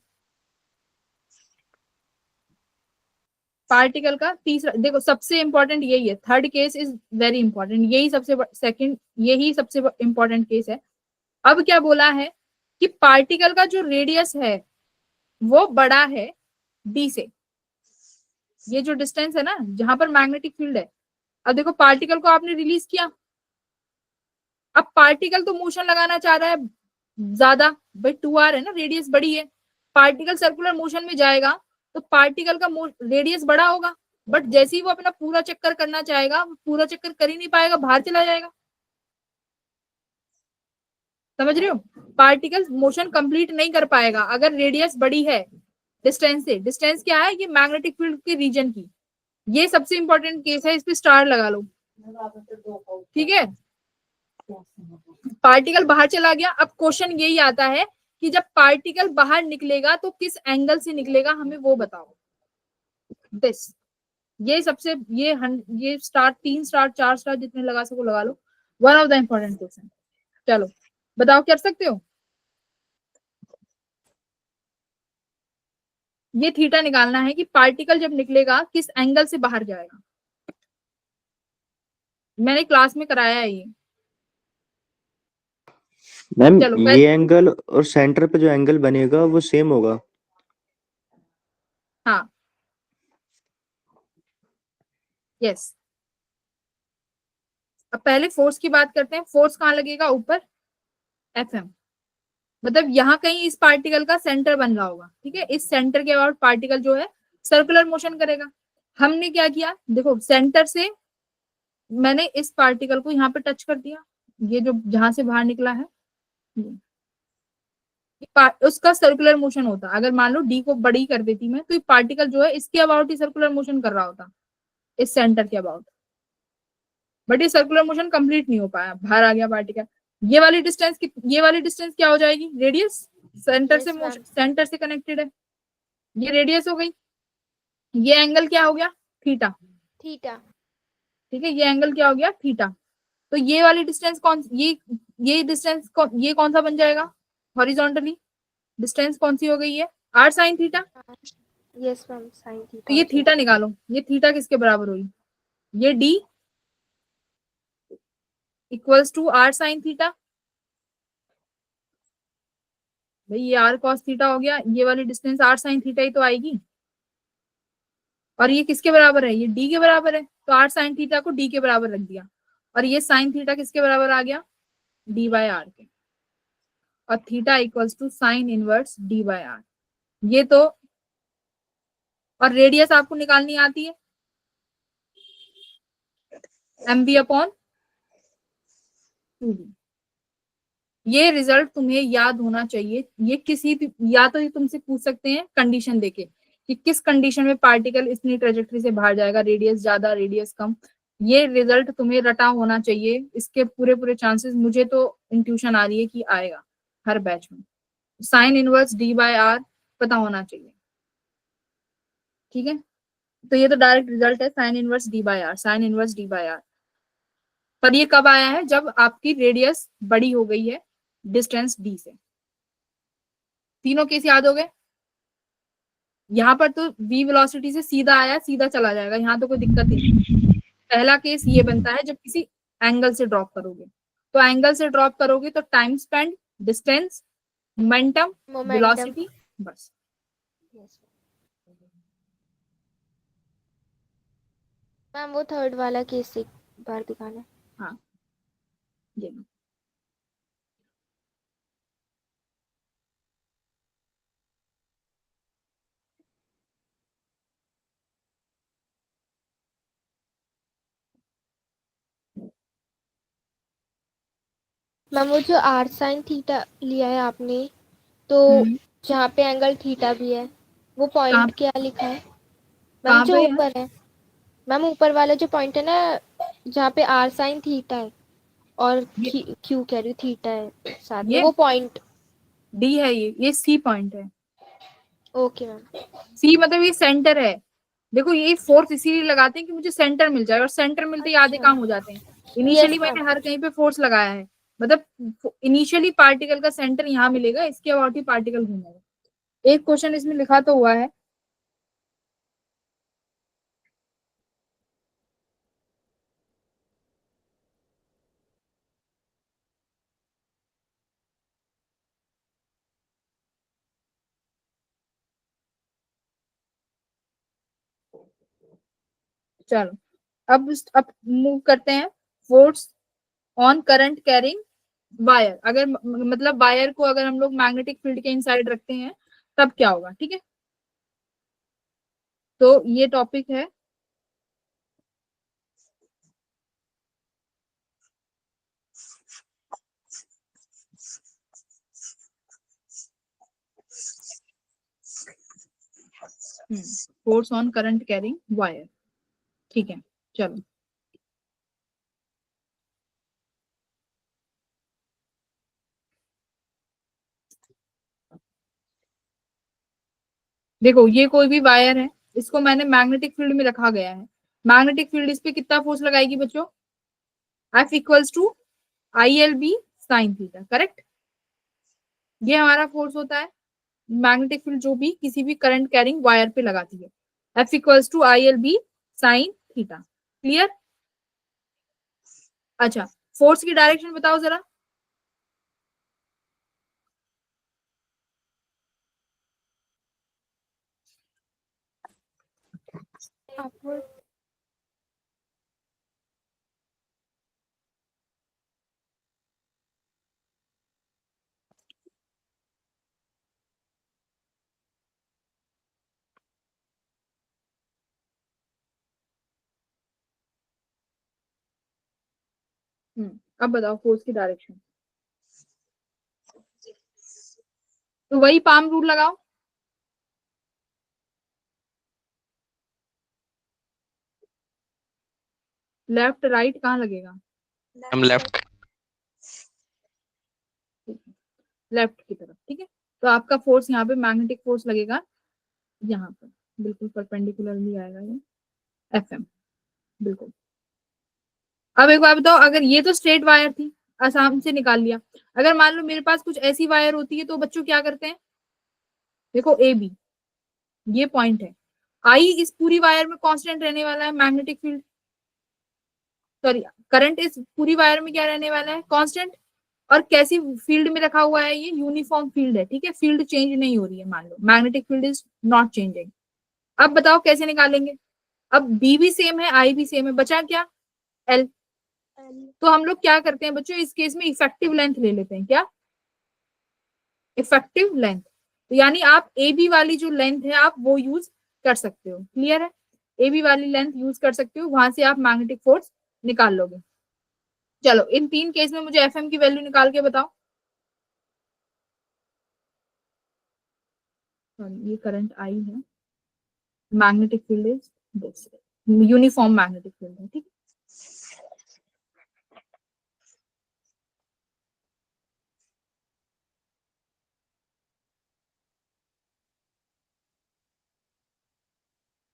पार्टिकल का तीसरा, देखो सबसे इंपॉर्टेंट यही है, third case is very important, यही सबसे इंपॉर्टेंट केस है। अब क्या बोला है कि पार्टिकल का जो रेडियस है वो बड़ा है d से, ये जो डिस्टेंस है ना जहां पर मैग्नेटिक फील्ड है। अब देखो पार्टिकल को आपने रिलीज किया, अब पार्टिकल तो मोशन लगाना चाह रहा है ज्यादा, भाई 2r है ना, रेडियस बड़ी है, पार्टिकल सर्कुलर मोशन में जाएगा तो पार्टिकल का रेडियस बड़ा होगा, बट जैसे ही वो अपना पूरा चक्कर करना चाहेगा वो पूरा चक्कर कर ही नहीं पाएगा, बाहर चला जाएगा। समझ रहे हो, पार्टिकल मोशन कंप्लीट नहीं कर पाएगा अगर रेडियस बड़ी है डिस्टेंस से। डिस्टेंस क्या है, ये मैग्नेटिक फील्ड के रीजन की, ये सबसे इंपॉर्टेंट केस है, इस पे स्टार लगा लो, ठीक है। पार्टिकल बाहर चला गया, अब क्वेश्चन यही आता है कि जब पार्टिकल बाहर निकलेगा तो किस एंगल से निकलेगा, हमें वो बताओ। दिस, ये सबसे ये स्टार, 3 स्टार 4 स्टार जितने लगा सको लगा लो, one of the important question. चलो बताओ, कर सकते हो। ये थीटा निकालना है कि पार्टिकल जब निकलेगा किस एंगल से बाहर जाएगा, मैंने क्लास में कराया है ये। मैम चलो ये एंगल और सेंटर पे जो एंगल बनेगा वो सेम होगा। हाँ, यस। अब पहले फोर्स की बात करते हैं, फोर्स कहाँ लगेगा, ऊपर, Fm, मतलब यहाँ कहीं इस पार्टिकल का सेंटर बन रहा होगा, ठीक है। इस सेंटर के अबाउट पार्टिकल जो है सर्कुलर मोशन करेगा। हमने क्या किया, देखो सेंटर से मैंने इस पार्टिकल को यहाँ पे टच कर दिया, ये जो जहां से बाहर निकला है उसका सर्कुलर मोशन होता। अगर मान लो डी को बड़ी कर देती मैं, तो ये पार्टिकल जो है इसके अबाउट ही सर्कुलर मोशन कर रहा होता, इस सेंटर के अबाउट, बट ये सर्कुलर मोशन कंप्लीट नहीं हो पाया, बाहर आ गया पार्टिकल। ये वाली डिस्टेंस क्या हो जाएगी, रेडियस, सेंटर से Yes, ma'am. सेंटर से कनेक्टेड है, ये रेडियस हो गई। ये एंगल क्या हो गया, थीटा, थीटा। ठीक है, ये एंगल क्या हो गया, थीटा। तो ये वाली डिस्टेंस ये डिस्टेंस ये कौन सा बन जाएगा, हॉरिजॉन्टली डिस्टेंस कौन सी हो गई है, r sin theta. Yes ma'am, sine तो थीटा ये हो थीटा निकालो, ये थीटा किसके बराबर हुई, ये d equals to r sin theta. भाई ये r cos थीटा हो गया, ये वाली डिस्टेंस r sin थीटा ही तो आएगी, और ये किसके बराबर है, ये d के बराबर है, तो r sin थीटा को d के बराबर रख दिया, और ये sin थीटा किसके बराबर आ गया, d बाय r के, और theta equals to sine inverse d by r। ये तो, और रेडियस आपको निकालनी आती है, mv अपॉन 2d। ये रिजल्ट तुम्हें याद होना चाहिए, ये किसी भी, या तो ये तुमसे पूछ सकते हैं कंडीशन देके कि किस कंडीशन में पार्टिकल इतनी ट्रेजेक्टरी से बाहर जाएगा, रेडियस ज्यादा रेडियस कम, ये रिजल्ट तुम्हें रटा होना चाहिए, इसके पूरे पूरे चांसेस मुझे तो इंट्यूशन आ रही है कि आएगा हर बैच में। Sine inverse d by r पता होना चाहिए, ठीक है। तो ये तो डायरेक्ट रिजल्ट है, sine inverse d by r, sine inverse d by r। पर ये कब आया है, जब आपकी रेडियस बड़ी हो गई है डिस्टेंस d से। तीनों केस याद हो गए, यहाँ पर तो v वेलोसिटी से सीधा आया सीधा चला जाएगा, यहाँ तो कोई दिक्कत ही नहीं। पहला केस ये बनता है जब किसी एंगल से ड्रॉप करोगे, तो एंगल से ड्रॉप करोगे तो time spend, distance, momentum, velocity, बस। मैम वो थर्ड वाला केस एक बार दिखाना। हाँ, ये लो। मैम वो जो r sin थीटा लिया है आपने, तो जहाँ पे एंगल थीटा भी है वो कहाँ- पॉइंट क्या लिखा है मैम, कहाँ जो पे है? ऊपर है मैम, ऊपर वाला जो पॉइंट है ना, जहाँ पे r sin थीटा है और क्यू कह रही हूँ थीटा है साथ में, ये? वो पॉइंट डी है, ये सी पॉइंट है। Okay ma'am. सी मतलब ये सेंटर है। देखो ये फोर्स इसीलिए लगाते हैं कि मुझे सेंटर मिल जाए, और सेंटर मिलते ही आधे अच्छा। काम हो जाते हैं। इनिशियली Yes, मैंने ma'am. हर कहीं पे फोर्स लगाया है, मतलब इनिशियली पार्टिकल का सेंटर यहाँ मिलेगा, इसके अबाउट ही पार्टिकल घूमेगा। एक क्वेश्चन इसमें लिखा तो हुआ है, चलो अब मूव करते हैं, force on current carrying wire, अगर मतलब वायर को अगर हम लोग मैग्नेटिक फील्ड के इनसाइड रखते हैं तब क्या होगा, ठीक है। तो ये टॉपिक है force on current carrying wire, ठीक है। चलो देखो, ये कोई भी वायर है, इसको मैंने मैग्नेटिक फील्ड में रखा गया है। मैग्नेटिक फील्ड इस पे कितना फोर्स लगाएगी बच्चों, F equals to ILB sine theta, correct. ये हमारा फोर्स होता है मैग्नेटिक फील्ड जो भी किसी भी करंट कैरिंग वायर पे लगाती है। F equals to ILB sine theta, clear. अच्छा, फोर्स की डायरेक्शन बताओ जरा। अपवर्ड। अब बताओ फोर्स की डायरेक्शन। तो वही पाम रूल लगाओ। लेफ्ट राइट कहाँ लगेगा, हम लेफ्ट। लेफ्ट की तरफ, ठीक है। तो आपका फोर्स यहाँ पे मैग्नेटिक फोर्स लगेगा यहाँ पर, बिल्कुल परपेंडिकुलरली आएगा ये, FM, बिल्कुल। अब एक बात बताओ, अगर ये तो स्ट्रेट वायर थी, आसाम से निकाल लिया। अगर मान लो मेरे पास कुछ ऐसी वायर होती है तो बच्चों क्या करते हैं, देखो AB ये पॉइंट है, I इस पूरी वायर में कांस्टेंट रहने वाला है मैग्नेटिक फील्ड, सॉरी करंट इस पूरी वायर में क्या रहने वाला है, कांस्टेंट। और कैसी फील्ड में रखा हुआ है, ये यूनिफॉर्म फील्ड है, ठीक है, फील्ड चेंज नहीं हो रही है, मान लो magnetic field is not changing. अब बताओ कैसे निकालेंगे। अब B भी सेम है, I भी सेम है, बचा क्या, L। तो हम लोग क्या करते हैं बच्चों, इस केस में इफेक्टिव लेंथ ले लेते हैं, क्या, इफेक्टिव लेंथ। तो यानी आप AB वाली जो लेंथ है आप वो यूज कर सकते हो, क्लियर है। AB वाली लेंथ यूज कर सकते हो, वहां से आप मैग्नेटिक फोर्स निकाल लोगे। चलो इन तीन केस में मुझे FM की वैल्यू निकाल के बताओ। ये करंट I है, magnetic field is this, uniform magnetic field है, ठीक है।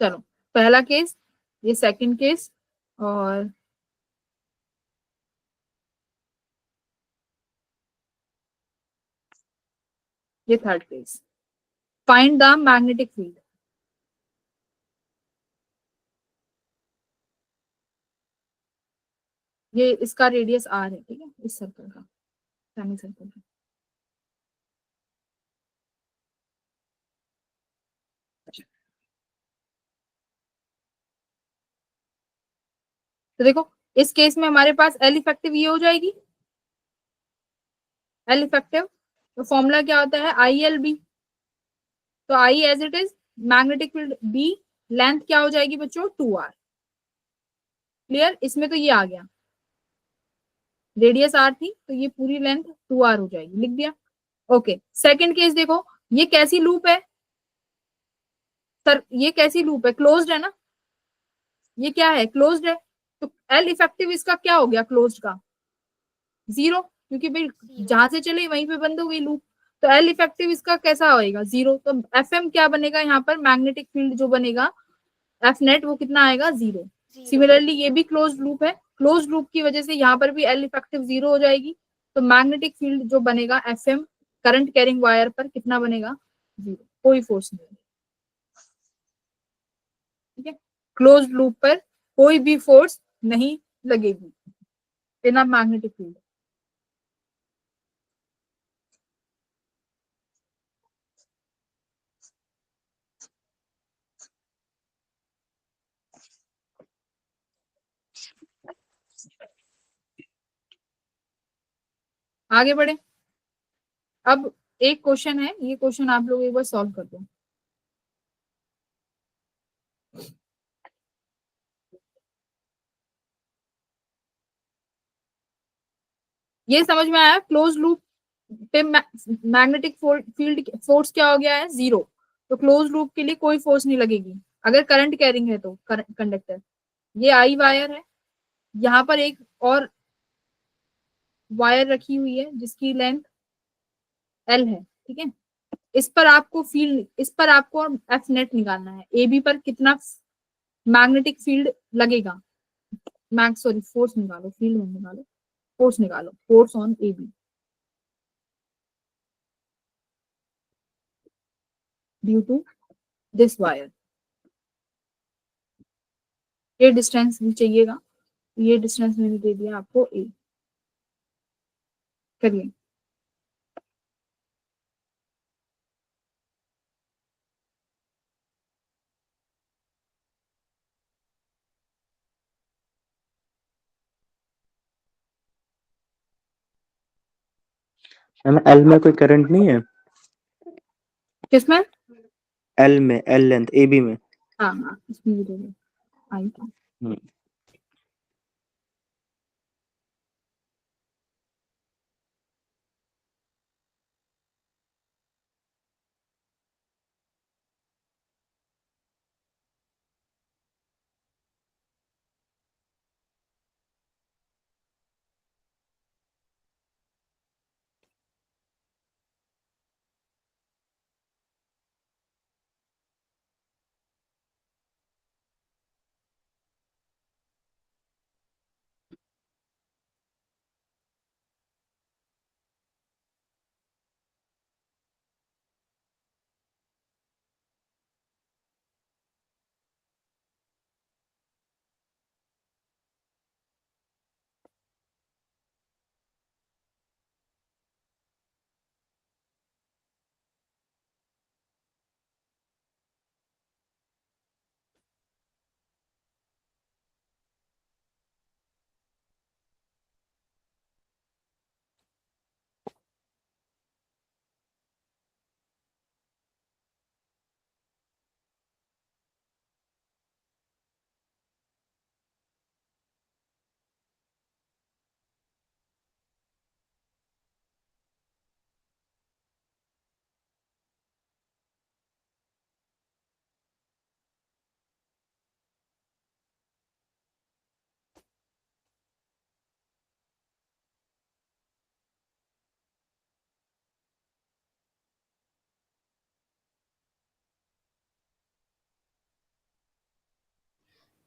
चलो पहला केस, ये सेकंड केस, और ये third case. Find the magnetic field. ये इसका रेडियस R है, ठीक है, इस सर्कल का, सेमी सर्कल का। तो देखो इस केस में हमारे पास L इफेक्टिव ये हो जाएगी, L इफेक्टिव। तो फॉर्मूला क्या होता है, ILB। तो I as it is, magnetic field B, length क्या हो जाएगी बच्चों, 2R, क्लियर। इसमें तो ये आ गया, रेडियस R थी तो ये पूरी लेंथ 2R हो जाएगी, लिख दिया। ओके, सेकंड केस देखो, ये कैसी लूप है सर, ये कैसी लूप है, क्लोज्ड है ना, ये क्या है, क्लोज्ड है। तो L इफेक्टिव इसका क्या हो गया, क्लोज्ड का 0, क्योंकि भाई जहां से चले वहीं पे बंद हो गई लूप। तो L इफेक्टिव इसका कैसा होएगा, 0। तो FM क्या बनेगा यहाँ पर, मैग्नेटिक फील्ड जो बनेगा F नेट वो कितना आएगा, 0। सिमिलरली ये भी क्लोज लूप है, क्लोज लूप की वजह से यहाँ पर भी L इफेक्टिव 0 हो जाएगी। तो मैग्नेटिक फील्ड जो बनेगा FM करंट कैरिंग वायर पर कितना बनेगा, 0, कोई फोर्स नहीं, ठीक है। क्लोज लूप पर कोई भी फोर्स नहीं लगेगी बिना मैग्नेटिक फील्ड। आगे बढ़े। अब एक क्वेश्चन है, ये क्वेश्चन आप लोग एक बार सॉल्व कर दो। ये समझ में आया, क्लोज लूप पे मैग्नेटिक फील्ड फोर्स क्या हो गया है, 0। तो क्लोज लूप के लिए कोई फोर्स नहीं लगेगी अगर करंट कैरिंग है तो कंडक्टर। ये आई वायर है, यहाँ पर एक और वायर रखी हुई है जिसकी लेंथ एल है, ठीक है। इस पर आपको एफ नेट निकालना है, ए बी पर कितना मैग्नेटिक फील्ड लगेगा, फोर्स निकालो, फील्ड में निकालो, फोर्स निकालो, force on A B due to this wire. ये डिस्टेंस भी चाहिएगा, ये डिस्टेंस मैंने दे दिया आपको ए। करिए। मैम एल में कोई करंट नहीं है? किसमें? एल में, एल लेंथ ए बी में। हाँ हाँ, इसमें भी दे दिया, आई था। हम्म।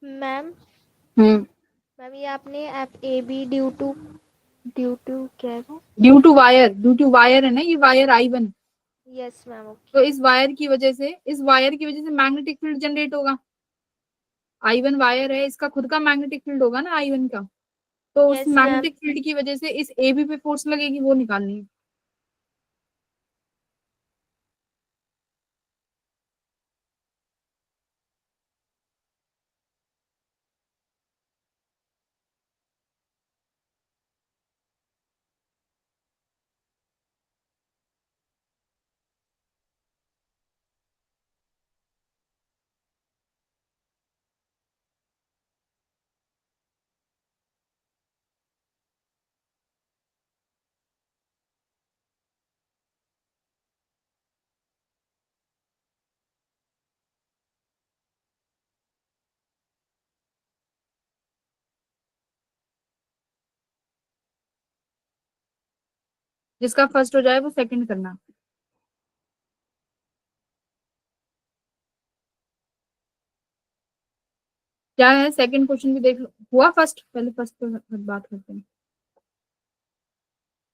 मैम हम्म। मैम ये आपने F A B due to क्या है? ड्यू टू वायर है ना, ये वायर I1। यस मैम, तो ओके। इस वायर की वजह से मैग्नेटिक फील्ड जनरेट होगा। I1 वायर है, इसका खुद का मैग्नेटिक फील्ड होगा ना I1 का। तो उस यस मैम, मैग्नेटिक फील्ड की वजह से इस AB पे फोर्स लगेगी, वो निकालनी है। जिसका फर्स्ट हो जाए वो सेकंड करना। क्या है सेकंड क्वेश्चन भी देख लो, हुआ फर्स्ट, पहले फर्स्ट पे बात करते हैं।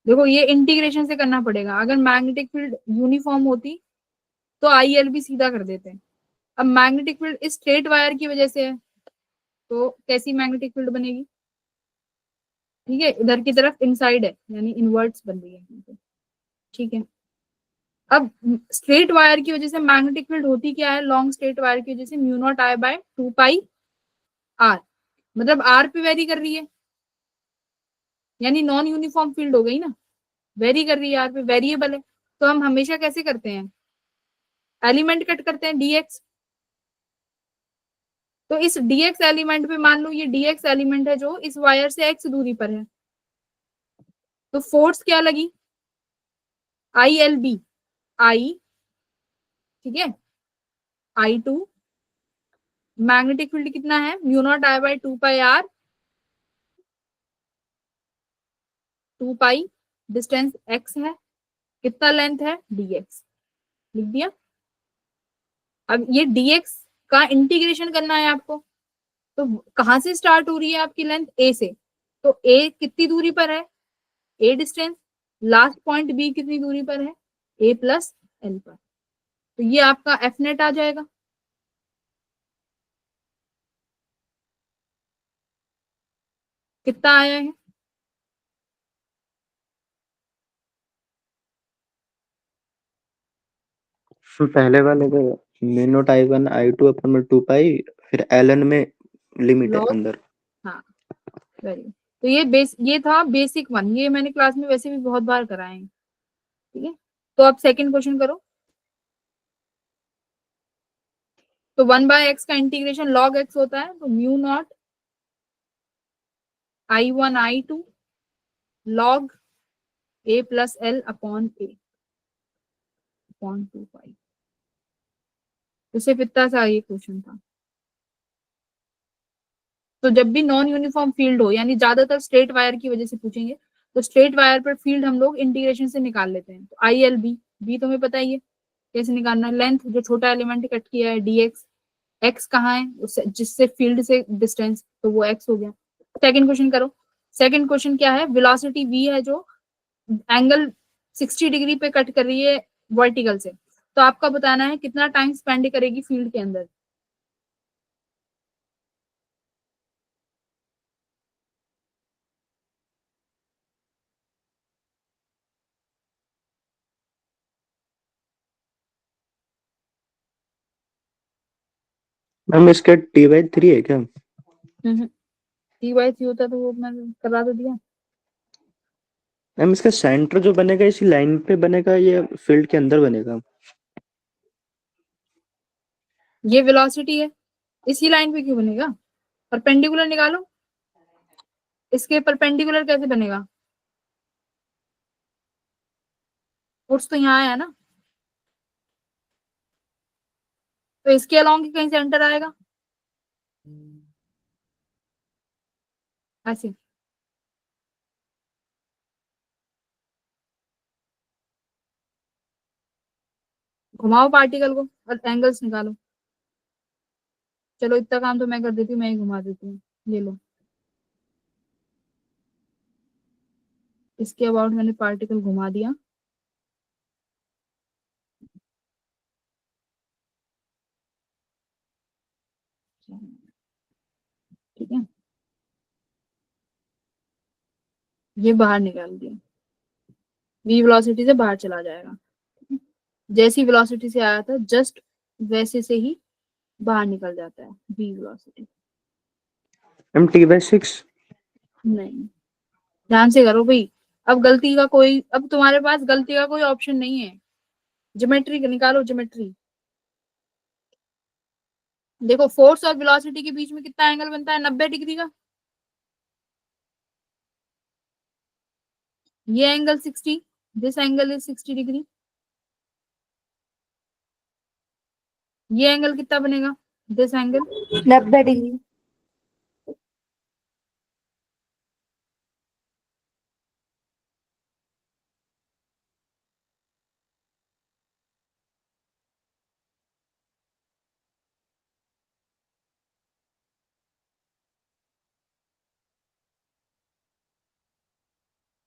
देखो ये इंटीग्रेशन से करना पड़ेगा, अगर मैग्नेटिक फील्ड यूनिफॉर्म होती तो IL भी सीधा कर देते हैं। अब मैग्नेटिक फील्ड इस स्ट्रेट वायर की वजह से है, तो कैसी मैग्नेटिक फील्ड बनेगी, ठीक है, इधर की तरफ इनसाइड है, यानी इनवर्ट्स बन रही है, ठीक है। अब स्ट्रेट वायर की वजह से मैग्नेटिक फील्ड होती क्या है, लॉन्ग स्ट्रेट वायर की वजह से μ0I/2πr, मतलब R पे वेरी कर रही है, यानी नॉन यूनिफॉर्म फील्ड हो गई ना। वेरी कर रही है यहाँ पे, वेरिएबल है, तो हम हमेशा कैसे करते हैं, एलिमेंट कट करते हैं dx। तो इस dx एलिमेंट पे मान लो ये dx एलिमेंट है जो इस वायर से x दूरी पर है, तो फोर्स क्या लगी, ILB, आई, ठीक है, I2, मैग्नेटिक फील्ड कितना है, μ0I/2πr, 2π, डिस्टेंस x है, कितना लेंथ है dx, लिख दिया। अब ये dx का इंटीग्रेशन करना है आपको, तो कहां से स्टार्ट हो रही है आपकी लेंथ, a से, तो a कितनी दूरी पर है, a distance, last point b कितनी दूरी पर है, a प्लस l पर, तो ये आपका एफ नेट आ जाएगा। कितना आया है, पहले वाले में μ0I1/2 फिर ln में लिमिट है लॉग, अंदर। हाँ वेरी गुड। तो ये था बेसिक वन, ये मैंने क्लास में वैसे भी बहुत बार कराए हैं, ठीक है। तो अब सेकंड क्वेश्चन करो। तो 1/x का इंटीग्रेशन log x होता है, तो μ0I1/2 log a plus l upon a upon 2π। तो सिर्फ इतना सा ये क्वेश्चन था। तो जब भी नॉन यूनिफॉर्म फील्ड हो, यानी ज्यादातर स्ट्रेट वायर की वजह से पूछेंगे, तो स्ट्रेट वायर पर फील्ड हम लोग इंटीग्रेशन से निकाल लेते हैं। तो ILB, बी तुम्हें पता ही है कैसे निकालना है, लेंथ जो छोटा एलिमेंट कट किया है dx, x कहाँ है उससे, जिससे फील्ड से डिस्टेंस, तो वो x हो गया। सेकंड क्वेश्चन करो। सेकंड क्वेश्चन क्या है, वेलोसिटी v है जो एंगल 60 डिग्री पे कट कर रही है वर्टिकल से, तो आपका बताना है कितना टाइम स्पेंड करेगी फील्ड के अंदर। मैम इसका T/3 है क्या? T/3 होता तो वो मैं करा तो दिया। मैम इसका सेंटर जो बनेगा इसी लाइन पे बनेगा या फील्ड के अंदर बनेगा? ये वेलोसिटी है, इसी लाइन पे क्यों बनेगा, परपेंडिकुलर निकालो, इसके परपेंडिकुलर कैसे बनेगा, फोर्स तो यहाँ है ना, तो इसके अलोंग ही कहीं सेंटर आएगा ऐसे। घुमाओ पार्टिकल को और एंगल्स निकालो। चलो इतना काम तो मैं कर देती हूँ, मैं ही घुमा देती हूँ, ये लो, इसके अबाउट मैंने पार्टिकल घुमा दिया, ठीक है, ये बाहर निकाल दिया, v वेलोसिटी से बाहर चला जाएगा, जैसी वेलोसिटी से आया था जस्ट वैसे से ही बाहर निकल जाता है v वेलोसिटी। Ma'am T/6। नहीं, ध्यान से करो भाई, अब गलती का कोई, अब तुम्हारे पास गलती का कोई ऑप्शन नहीं है, ज्योमेट्री निकालो, ज्योमेट्री। देखो फोर्स और वेलोसिटी के बीच में कितना एंगल बनता है, 90 डिग्री का, ये angle 60, this angle is 60 degree, ये एंगल कितना बनेगा, दिस एंगल 90 डिग्री।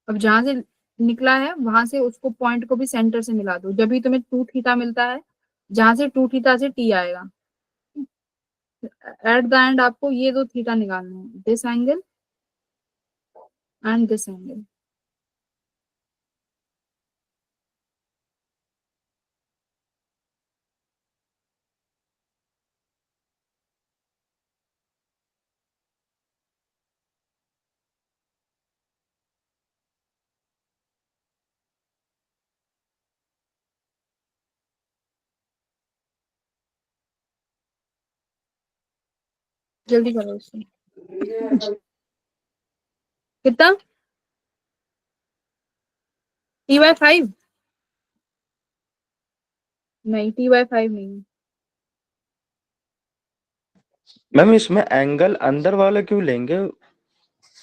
अब जहां से निकला है वहां से उसको पॉइंट को भी सेंटर से मिला दो, जब भी तुम्हें 2 थीटा मिलता है, जहां से 2 थीटा से t आएगा, एट द एंड आपको ये 2 थीटा निकालने हैं, this angle and this angle. जल्दी करो इससे। कितना? T/5? नहीं, T/5 नहीं है। मैम इसमें एंगल अंदर वाला क्यों लेंगे?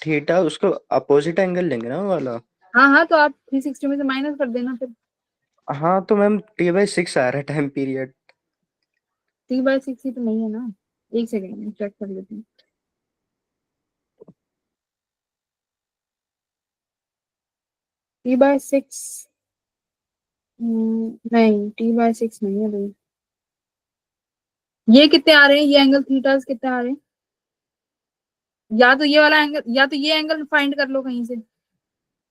थीटा उसको अपोजिट एंगल लेंगे ना वो वाला। हाँ हाँ, तो आप 360 में से माइनस कर देना फिर। हाँ तो मैम T/6 आ रहा है टाइम पीरियड। T/6 ही तो नहीं है ना। एक सेकेंड में चेक कर लेते हैं। T/6 नहीं, T/6 नहीं है भाई। ये कितने आ रहे हैं, ये एंगल थीटास कितने आ रहे हैं? या तो ये वाला एंगल, या तो ये एंगल फाइंड कर लो कहीं से,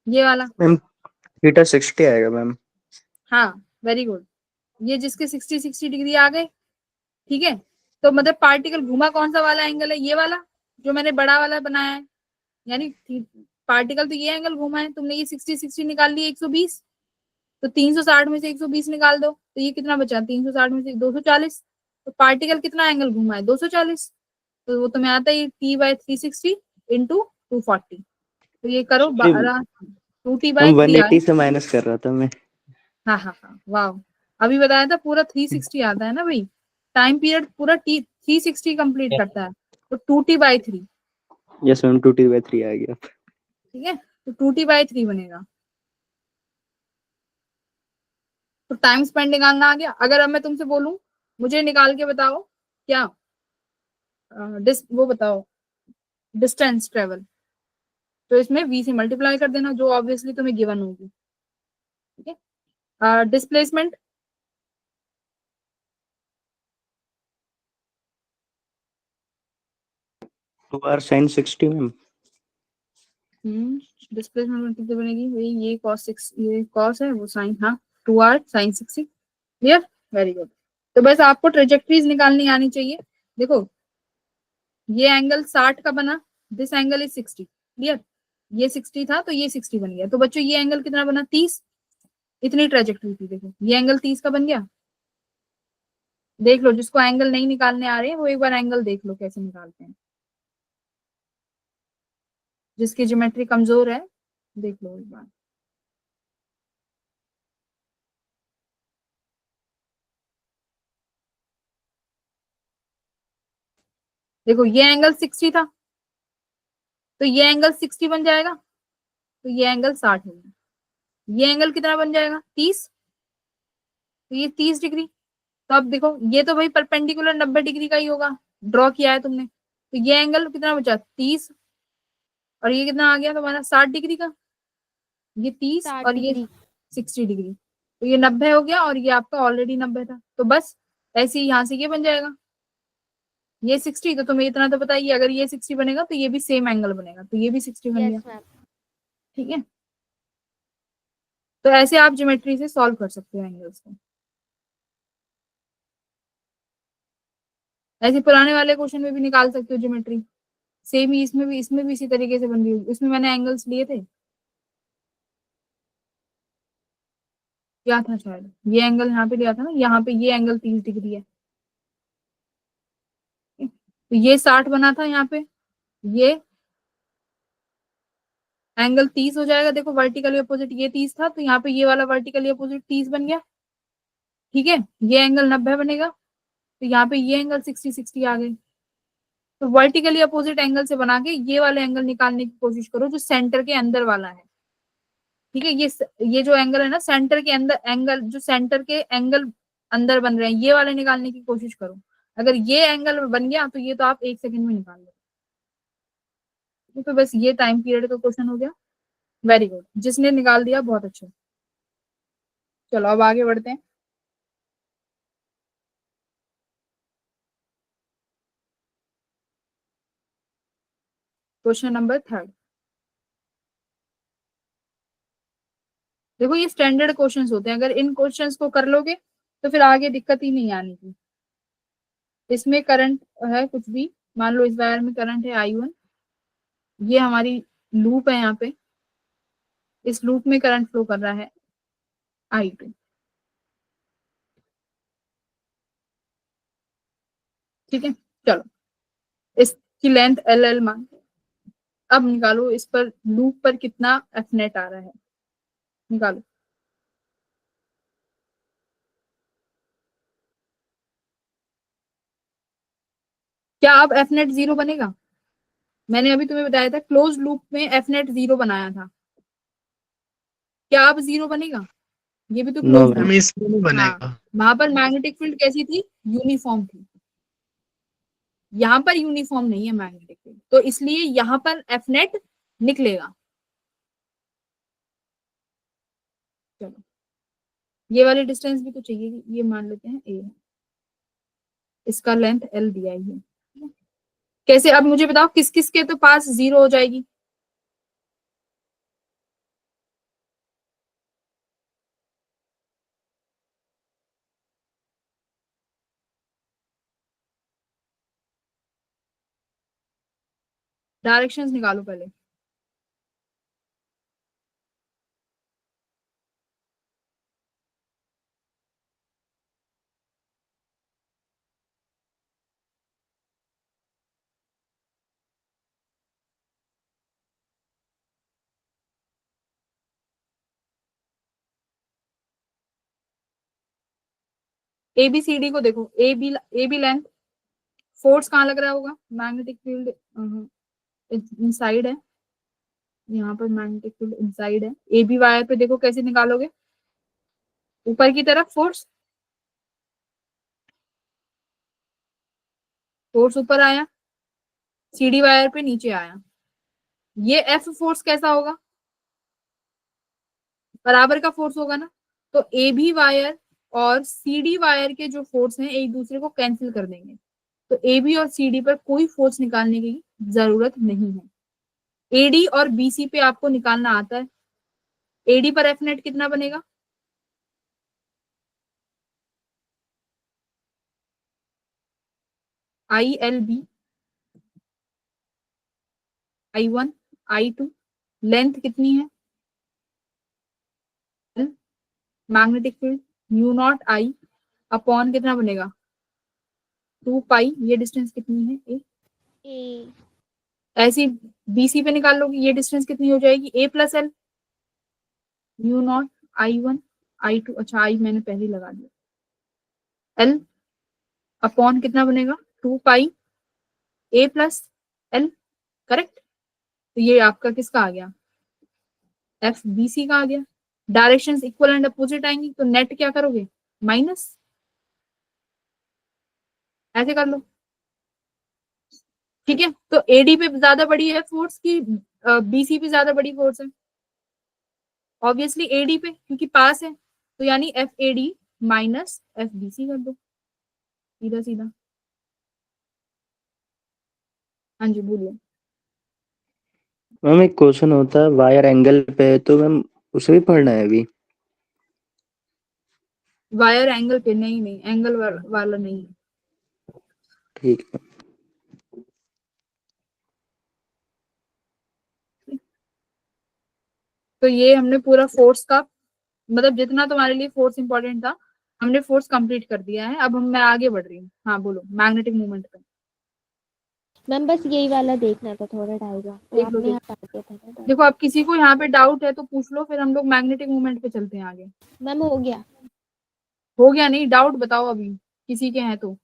ये वाला। मैम थीटा 60 आएगा मैम। हाँ, वेरी गुड। ये जिसके 60 डिग्री आ गए, ठीक है। तो मतलब पार्टिकल घुमा कौन सा वाला एंगल है? ये वाला जो मैंने बड़ा वाला बनाया है, यानी पार्टिकल तो ये एंगल घुमा है। तुमने ये 60 निकाल लिया, 120। तो 360 में से 120 निकाल दो, तो ये कितना बचा? 360 में से 240। तो पार्टिकल कितना एंगल घुमा है? 240। तो वो तुम्हें आता है T/360 इंटू 240। तो ये करो, 12 हम 2T/3 आए। 180 से माइनस कर रहा था मैं। हाँ हाँ हाँ, वाह। अभी बताया था पूरा 360 आता है ना भाई। टाइम पीरियड पूरा 360 कंप्लीट करता है। तो 2T/3, यस मैम 2T/3 आ गया। ठीक है। तो 2T/3 बनेगा। तो टाइम स्पेंड निकालना आ गया। अगर अब मैं तुमसे बोलूं, मुझे निकाल के बताओ क्या, वो बताओ डिस्टेंस ट्रेवल, तो इसमें v से मल्टीप्लाई कर देना, जो ऑब्वियसली तुम्हें गिवन होगी, ठीक है। Displacement, 2r sin 60 ma'am. Displacement कितनी बनेगी भाई? ये cos 6, ये cos है, वो साइन, हाँ, 2r sin 60। Clear, very good. तो बस आपको ट्रेजेक्टरीज निकालनी आनी चाहिए। देखो, ये एंगल 60 का बना, दिस एंगल इज 60। क्लियर, ये 60 था तो ये 60 बन गया। तो बच्चों ये एंगल कितना बना? 30। इतनी ट्रेजेक्टरी थी। देखो ये एंगल 30 का बन गया। देख लो, जिसको एंगल नहीं निकालने आ रहे हैं वो एक बार एंगल देख लो कैसे निकालते हैं। जिसकी ज्योमेट्री कमजोर है, देख लो एक बार। देखो ये एंगल 60 था, तो ये एंगल 60 बन जाएगा। तो ये एंगल 60 हो गया। ये एंगल कितना बन जाएगा? 30। तो ये 30 डिग्री। तो अब देखो, ये तो भाई परपेंडिकुलर 90 डिग्री का ही होगा, ड्रॉ किया है तुमने। तो ये एंगल कितना बचा? 30। और ये कितना आ गया तुम्हारा? 60 डिग्री का। ये 30 60 और ये डिग्री। 60 डिग्री। तो ये 90 हो गया, और ये आपका ऑलरेडी 90 था। तो बस ऐसे ही यहाँ से ये बन जाएगा। ये 60, तो तुम्हें इतना तो पता ही है, अगर ये 60 बनेगा तो ये भी सेम एंगल बनेगा, तो ये भी 60 बन गया। Yes ma'am. ठीक है। तो ऐसे आप ज्योमेट्री से सॉल्व कर सकते हो एंगल्स को। ऐसे पुराने वाले क्वेश्चन में भी निकाल सकते हो ज्योमेट्री। सेम ही इसमें भी इसी तरीके से बन रही होगी। इसमें मैंने एंगल्स लिए थे, क्या था शायद, ये एंगल यहाँ पे लिया था ना, यहाँ पे ये एंगल 30 डिग्री है। तो ये 60 बना था यहाँ पे, ये एंगल 30 हो जाएगा। देखो वर्टिकली अपोजिट ये 30 था, तो यहाँ पे ये वाला वर्टिकली अपोजिट 30 बन गया। ठीक है, ये एंगल 90 बनेगा। तो यहाँ पे ये एंगल 60 आ गए। तो वर्टिकली अपोजिट एंगल से बना के ये वाले एंगल निकालने की कोशिश करो, जो सेंटर के अंदर वाला है। ठीक है, ये जो एंगल है ना सेंटर के अंदर, एंगल जो सेंटर के एंगल अंदर बन रहे हैं, ये वाले निकालने की कोशिश करो। अगर ये एंगल बन गया तो ये तो आप 1 सेकंड में निकाल लो। तो बस ये टाइम पीरियड का क्वेश्चन हो गया। वेरी गुड, जिसने निकाल दिया बहुत अच्छा। चलो अब आगे बढ़ते हैं। Question number 3। देखो ये स्टैंडर्ड क्वेश्चंस होते हैं, अगर इन क्वेश्चंस को कर लोगे तो फिर आगे दिक्कत ही नहीं आनी थी। इसमें करंट है कुछ भी, मान लो इस वायर में करंट है I1, ये हमारी लूप है यहाँ पे, इस लूप में करंट फ्लो कर रहा है I2। ठीक है, चलो इस की लेंथ एल एल मान। अब निकालो इस पर लूप पर कितना एफ नेट आ रहा है, निकालो। क्या अब एफ नेट 0 बनेगा? मैंने अभी तुम्हें बताया था क्लोज लूप में एफ नेट 0 बनाया था, क्या अब 0 बनेगा? ये भी तो नो क्लोज मैम। मैम इसमें नहीं हाँ, बनेगा। वहां पर मैग्नेटिक फील्ड कैसी थी? यूनिफॉर्म थी। यहाँ पर यूनिफॉर्म नहीं है मैग्नेटिक फील्ड, तो इसलिए यहाँ पर एफ नेट निकलेगा। चलो ये वाली डिस्टेंस भी तो चाहिए, ये मान लेते हैं ए है, इसका लेंथ एल दिया ही है। कैसे? अब मुझे बताओ किस किस के तो पास 0 हो जाएगी? डायरेक्शंस निकालो पहले। ए बी सी डी को देखो, ए बी लेंथ, फोर्स कहाँ लग रहा होगा? मैग्नेटिक फील्ड इनसाइड है, यहाँ पर मैग्नेटिक फील्ड इनसाइड है। ए बी वायर पे देखो कैसे निकालोगे, ऊपर की तरफ फोर्स, फोर्स ऊपर आया, सी डी वायर पे नीचे आया। ये एफ फोर्स कैसा होगा? बराबर का फोर्स होगा ना, तो ए बी वायर और सी डी वायर के जो फोर्स हैं एक दूसरे को कैंसिल कर देंगे, तो ए बी और सी डी पर कोई फोर्स निकालने की जरूरत नहीं है। एडी और बीसी पे आपको निकालना आता है। एडी पर एफ नेट कितना बनेगा? आई L B, I1 I2, length कितनी है? Magnetic field mu not I upon कितना बनेगा? 2 पाई। ये डिस्टेंस कितनी है? ए। ए ऐसी बीसी पे निकाल लोगे, ये डिस्टेंस कितनी हो जाएगी? A plus l, mu naught I1 I2, अच्छा आई मैंने पहले लगा दिया, एल अपॉन कितना बनेगा? 2 पाई ए प्लस एल, करेक्ट। तो ये आपका किसका आ गया? एफ बी सी का आ गया। डायरेक्शंस इक्वल एंड अपोजिट आएंगी, तो नेट क्या करोगे? माइनस, ऐसे कर लो, ठीक है। तो एडी पे ज्यादा बड़ी है फोर्स की बीसी पे ज्यादा बड़ी फोर्स है? ऑब्वियसली एडी पे, क्योंकि पास है, तो यानी F AD minus F BC कर दो, सीधा सीधा। हाँ जी बोलिए। मैम एक क्वेश्चन होता है वायर एंगल पे, तो मैम उसे भी पढ़ना है अभी? वायर एंगल पे नहीं, नहीं एंगल वाला नहीं है। ठीक है। तो ये हमने पूरा फोर्स का, मतलब जितना तुम्हारे लिए फोर्स इंपॉर्टेंट था हमने फोर्स कंप्लीट कर दिया है। अब मैं आगे बढ़ रही हूँ। हाँ बोलो, मैग्नेटिक मूवमेंट पे। मैम बस यही वाला देखना था, थोड़ा डायग्राम तो देख लो, आपने देख हटा दिया था ना। देखो, अब किसी को यहाँ पे डाउट है तो पूछ लो, फिर हम लोग मैग्नेटिक मूवमेंट पे चलते हैं आगे। मैम हो गया। हो गया? नहीं डाउट बताओ अभी किसी के हैं तो।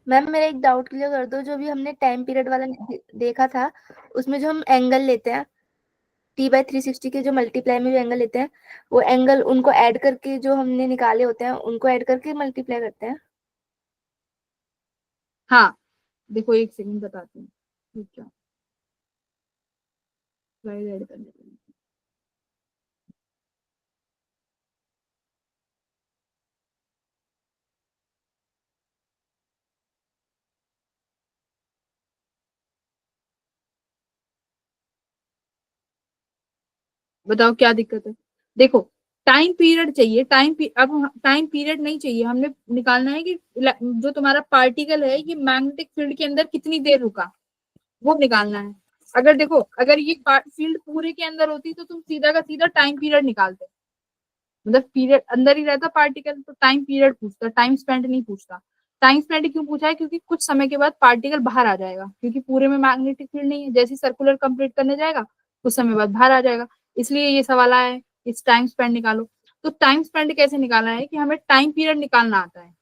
मैम मेरा एक डाउट क्लियर कर दो, जो भी हमने टाइम पीरियड वाला देखा था, उसमें जो हम एंगल लेते हैं T/360 के जो मल्टीप्लाई में जो एंगल लेते हैं, वो एंगल उनको ऐड करके जो हमने निकाले होते हैं उनको ऐड करके मल्टीप्लाई करते हैं। हाँ देखो, एक सेकंड बताती हूँ, ठीक है, स्लाइड ऐड करने के लिए। बताओ क्या दिक्कत है? देखो टाइम पीरियड चाहिए, अब टाइम पीरियड नहीं चाहिए, हमने निकालना है कि जो तुम्हारा पार्टिकल है ये मैग्नेटिक फील्ड के अंदर कितनी देर रुका, वो निकालना है। अगर देखो, अगर ये फील्ड पूरे के अंदर होती तो तुम सीधा का सीधा टाइम पीरियड निकालते, मतलब पीरियड अंदर ही रहता पार्टिकल तो टाइम पीरियड पूछता, टाइम स्पेंड नहीं पूछता। टाइम स्पेंड क्यों पूछा है, क्योंकि कुछ समय के बाद पार्टिकल बाहर आ जाएगा, क्योंकि पूरे में मैग्नेटिक फील्ड नहीं है, जैसे सर्कुलर कंप्लीट करने जाएगा कुछ समय बाद बाहर आ जाएगा, इसलिए ये सवाल आया है इस टाइम स्पेंड निकालो। तो टाइम स्पेंड कैसे निकालना है कि हमें टाइम पीरियड निकालना आता है,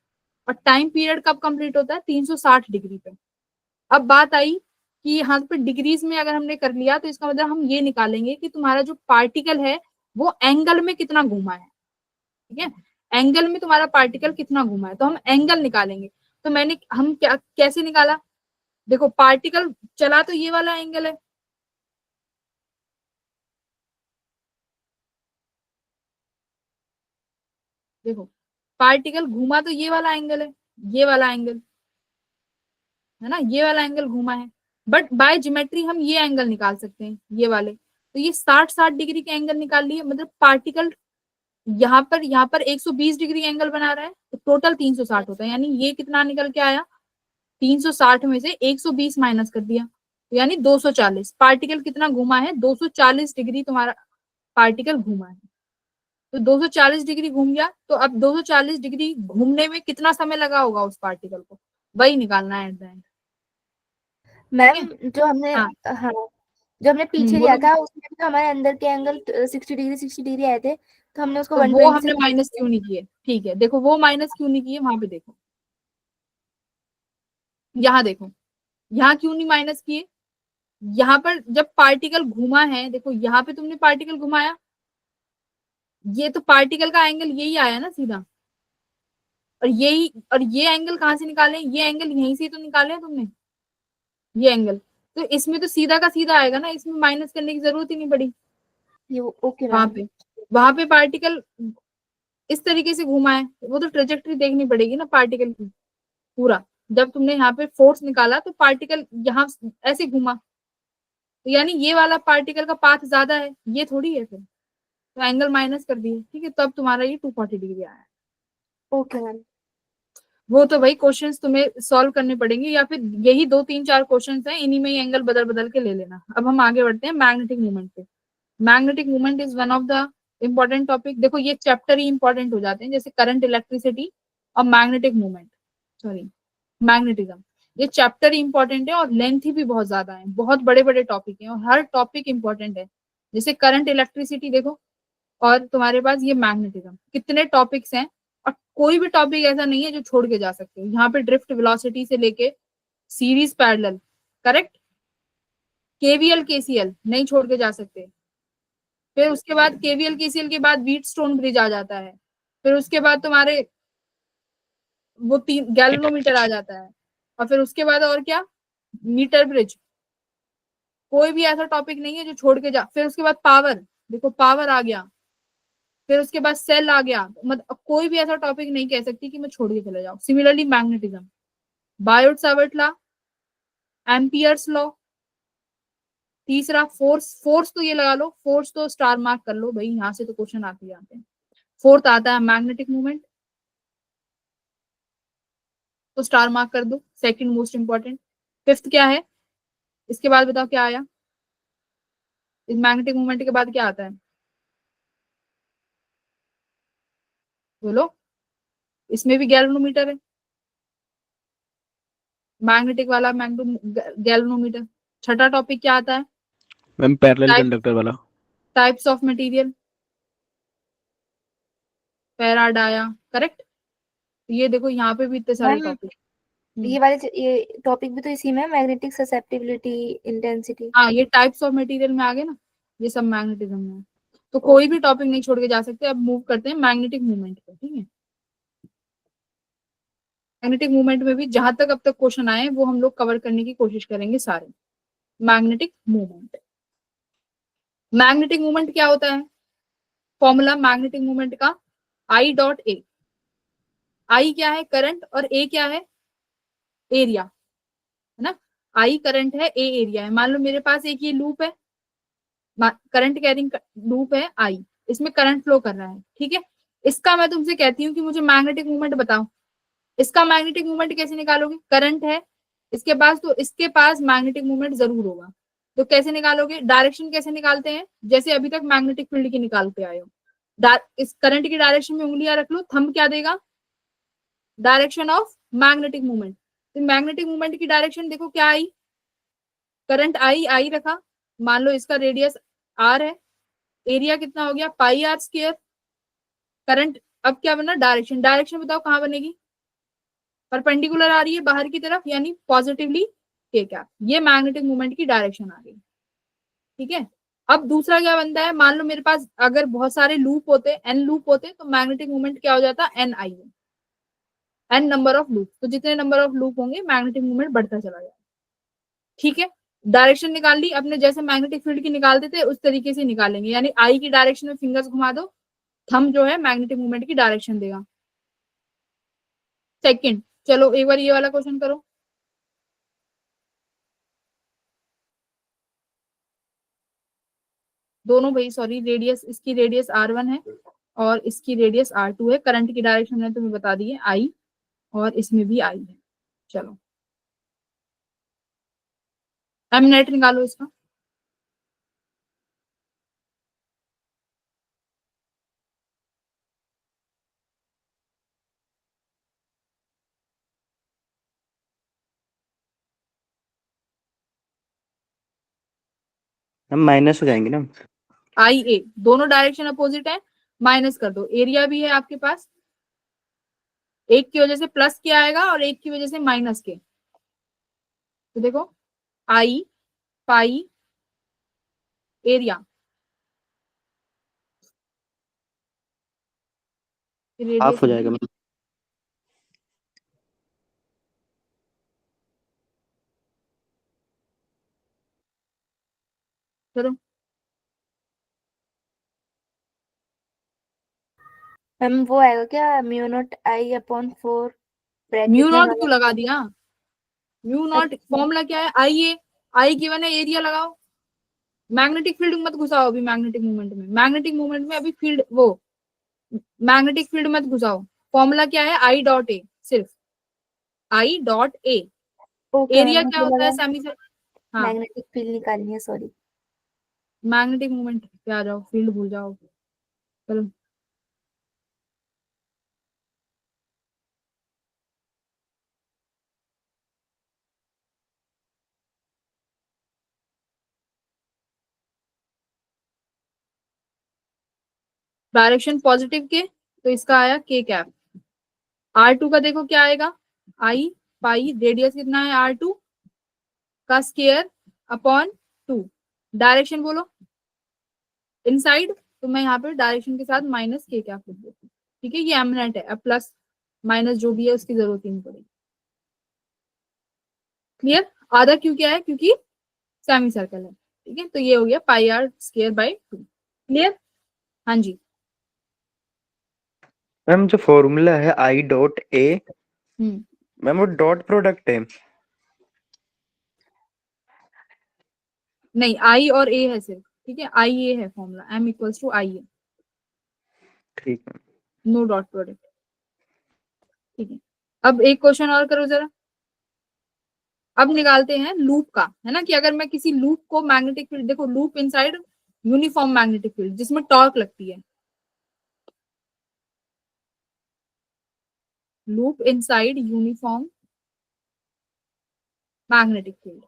और टाइम पीरियड कब कंप्लीट होता है 360 डिग्री पे। अब बात आई कि यहाँ पे डिग्रीज में अगर हमने कर लिया तो इसका मतलब हम ये निकालेंगे कि तुम्हारा जो पार्टिकल है वो एंगल में कितना घूमा है, ठीक है, एंगल में तुम्हारा पार्टिकल कितना घूमा है, तो हम एंगल निकालेंगे। तो हम क्या कैसे निकाला, देखो पार्टिकल चला तो ये वाला एंगल है, देखो पार्टिकल घूमा तो ये वाला एंगल है, ये वाला एंगल है ना, ये वाला एंगल घूमा है, बट बाय ज्योमेट्री हम ये एंगल निकाल सकते हैं ये वाले, तो ये 60 डिग्री के एंगल निकाल लिए, मतलब पार्टिकल यहाँ पर 120 डिग्री एंगल बना रहा है, तो टोटल 360 होता है, यानी ये कितना निकल के आया, 360 में से 120 माइनस कर दिया, तो यानी 240। पार्टिकल कितना घूमा है, 240 डिग्री तुम्हारा पार्टिकल घूमा है, तो 240 डिग्री घूम गया, तो अब 240 डिग्री घूमने में कितना समय लगा होगा उस पार्टिकल को, वही निकालना है एट द एंड। मैम जो हमने हाँ। हाँ जो हमने पीछे लिया बोलो। था उसमें भी तो हमारे अंदर के एंगल 60 डिग्री आए थे, तो हमने उसको तो वो 120 हमने से माइनस क्यों नहीं किए, ठीक है, देखो वो माइनस क्यों नहीं किए, वहां पे देखो, यहाँ देखो, यहाँ क्यों नहीं माइनस किए, यहाँ पर जब पार्टिकल घुमा है, देखो यहाँ पे तुमने पार्टिकल घुमाया, ये तो पार्टिकल का एंगल यही आया ना सीधा, और ये एंगल कहाँ से निकाले, ये एंगल यहीं से तो निकाले हैं तुमने, ये एंगल, तो इसमें तो सीधा का सीधा आएगा ना, इसमें माइनस करने की जरूरत ही नहीं पड़ी। ओके वहां मैम। पे वहां पे पार्टिकल इस तरीके से घुमा है, वो तो ट्रेजेक्टरी देखनी पड़ेगी ना पार्टिकल की पूरा, जब तुमने यहाँ पे फोर्स निकाला तो पार्टिकल यहाँ ऐसे घुमा, तो यानी ये वाला पार्टिकल का पाथ ज्यादा है, ये थोड़ी है फिर, तो एंगल माइनस कर दिए, ठीक है, तब तुम्हारा ये 240 डिग्री आया है। Okay ma'am. वो तो भाई क्वेश्चंस तुम्हें सॉल्व करने पड़ेंगे, या फिर यही 2 3 4 क्वेश्चंस हैं, इन्हीं में ही एंगल बदल बदल के ले लेना। अब हम आगे बढ़ते हैं मैग्नेटिक मूवमेंट पे। Magnetic movement is one of the important topic, देखो ये चैप्टर ही इंपॉर्टेंट हो जाते हैं, जैसे करंट इलेक्ट्रिसिटी और मैग्नेटिक मूवमेंट, सॉरी मैग्नेटिज्म, ये चैप्टर ही इंपॉर्टेंट है और लेंथ भी बहुत ज्यादा है, बहुत बड़े बड़े टॉपिक हैं और हर टॉपिक इंपॉर्टेंट है। जैसे करंट इलेक्ट्रिसिटी देखो, और तुम्हारे पास ये मैग्नेटिज्म, कितने टॉपिक्स हैं, और कोई भी टॉपिक ऐसा नहीं है जो छोड़ के जा सकते हो। यहाँ पे ड्रिफ्ट वेलोसिटी से लेके series parallel, correct, KVL KCL नहीं छोड़ के जा सकते, फिर उसके बाद केवीएल केसीएल के बाद व्हीटस्टोन ब्रिज आ जाता है, फिर उसके बाद तुम्हारे वो 3 गैल्वेनोमीटर आ जाता है, और फिर उसके बाद और क्या, मीटर ब्रिज, कोई भी ऐसा टॉपिक नहीं है जो छोड़ के जा, फिर उसके बाद पावर, देखो पावर आ गया, फिर उसके बाद सेल आ गया, मतलब कोई भी ऐसा टॉपिक नहीं कह सकती कि मैं छोड़ के चले जाऊं। Similarly magnetism, Biot Savart law, Ampere's law, तीसरा फोर्स, फोर्स तो ये लगा लो, फोर्स तो स्टार मार्क कर लो भाई, यहाँ से तो क्वेश्चन आते हैं। फोर्थ आता है मैग्नेटिक मूवमेंट, तो स्टार मार्क कर दो, सेकंड मोस्ट इंपॉर्टेंट। फिफ्थ क्या है, इसके बाद बताओ क्या आया, इस मैग्नेटिक मूवमेंट के बाद क्या आता है, बोलो, इसमें भी गैल्वेनोमीटर है, मैग्नेटिक वाला गैल्वेनोमीटर। छठा टॉपिक क्या आता है, मैम पैरेलल टाइप कंडक्टर वाला। टाइप्स ऑफ मटेरियल, पैराड आया, करेक्ट। ये देखो यहाँ पे भी इतने सारे मैम टॉपिक, ये टॉपिक भी तो इसी में, मैग्नेटिक ससेप्टिबिलिटी, इंटेंसिटी। हाँ ये टाइप्स ऑफ मटेरियल में आ गए ना, ये सब मैग्नेटिज्म में है। तो कोई भी टॉपिक नहीं छोड़ के जा सकते। अब मूव करते हैं मैग्नेटिक मूवमेंट पे, ठीक है। मैग्नेटिक मूवमेंट में भी जहां तक अब तक क्वेश्चन आए वो हम लोग कवर करने की कोशिश करेंगे सारे। मैग्नेटिक मूवमेंट, मैग्नेटिक मूवमेंट क्या होता है, फॉर्मूला मैग्नेटिक मूवमेंट का, आई डॉट ए, आई क्या है करंट और ए क्या है एरिया, है ना। आई करंट है, ए एरिया है। मान लो मेरे पास एक ये लूप है, करंट कैरिंग लूप है आई, इसमें करंट फ्लो कर रहा है, ठीक है। इसका मैं तुमसे कहती हूँ कि मुझे मैग्नेटिक मूवमेंट बताओ, इसका मैग्नेटिक मूवमेंट कैसे निकालोगे, करंट है इसके पास, तो इसके पास मैग्नेटिक मूवमेंट जरूर होगा। तो कैसे निकालोगे, डायरेक्शन कैसे निकालते हैं, जैसे अभी तक मैग्नेटिक फील्ड की निकालते आए हो, इस करंट की डायरेक्शन में उंगलियां रख लो, थंब क्या देगा, डायरेक्शन ऑफ मैग्नेटिक मूवमेंट। तो मैग्नेटिक मूवमेंट की डायरेक्शन देखो क्या आई, करंट आई रखा, मान लो इसका रेडियस आर है, एरिया कितना हो गया पाई आर स्क्वायर, करंट अब क्या बना डायरेक्शन, डायरेक्शन बताओ कहाँ बनेगी, परपेंडिकुलर आ रही है बाहर की तरफ यानी पॉजिटिवली के कैप, ये मैग्नेटिक मूवमेंट की डायरेक्शन आ गई। ठीक है, अब दूसरा क्या बनता है, मान लो मेरे पास अगर बहुत सारे लूप होते, एन लूप होते, तो मैग्नेटिक मूवमेंट क्या हो जाता n I, n number of loop, तो जितने नंबर ऑफ लूप होंगे मैग्नेटिक मूवमेंट बढ़ता चला जाएगा। ठीक है, डायरेक्शन निकाल ली अपने, जैसे मैग्नेटिक फील्ड की निकालते थे उस तरीके से निकालेंगे, यानी आई की डायरेक्शन में फिंगर्स घुमा दो, थंब जो है मैग्नेटिक मूवमेंट की डायरेक्शन देगा। सेकंड, चलो एक बार ये वाला क्वेश्चन करो। दोनों भाई सॉरी, रेडियस इसकी रेडियस r1 है और इसकी रेडियस r2 है, करंट की डायरेक्शन मैंने तुम्हें बता दी है आई, और इसमें भी आई है। चलो एम नेट निकालो इसका। हम माइनस हो जाएंगे ना। आई ए, दोनों डायरेक्शन अपोजिट है, माइनस कर दो, एरिया भी है आपके पास, एक की वजह से प्लस के आएगा और एक की वजह से माइनस के, तो देखो आई पाई एरिया, हाफ हो रेडियस जाएगा मैम। चलो मैम वो आएगा क्या mu not I upon 4 bracket mu में नॉट हमारा। क्यों लगा दिया, म्यू नॉट अच्छा फॉर्मूला क्या है, आई ए, आई गिवन है, एरिया लगाओ, मैग्नेटिक फील्ड मत घुसाओ अभी मैग्नेटिक मूवमेंट में, मैग्नेटिक मूवमेंट में अभी फील्ड वो मैग्नेटिक फील्ड मत घुसाओ, फॉर्मूला क्या है आई डॉट ए, सिर्फ I dot A, okay ma'am, area क्या मुझे होता है लगा सेमी सर्कल, हाँ मैग्नेटिक फील्ड निकालनी है, सॉरी। मैग्नेटिक मूवमेंट पे आ जाओ, फील्ड भूल जाओ। चलो डायरेक्शन पॉजिटिव के, तो इसका आया के कैप, R2 का देखो क्या आएगा, आई पाई, रेडियस कितना है R2 का स्क्वायर अपॉन 2, डायरेक्शन बोलो इनसाइड, तो मैं यहाँ पे डायरेक्शन के साथ माइनस के कैप लिख देती हूँ। ठीक है, ये एमिनेंट है, अब प्लस माइनस जो भी है उसकी जरूरत ही नहीं पड़ेगी। क्लियर, आधा क्यों क्या है, क्योंकि सेमी सर्कल है। ठीक है, तो ये हो गया पाई आर स्क्वायर बाई 2। क्लियर, हाँ जी। मैम जो फॉर्मूला है I dot A, hmm, ma'am वो डॉट प्रोडक्ट है। नहीं आई और ए है सिर्फ, ठीक है, आई ए है formula, m equals to I A, ठीक है। No dot product. ठीक है, अब एक क्वेश्चन और करो जरा। अब निकालते हैं लूप का, है ना, कि अगर मैं किसी लूप को मैग्नेटिक फील्ड, देखो loop inside uniform magnetic field जिसमें टॉर्क लगती है, loop inside uniform magnetic field,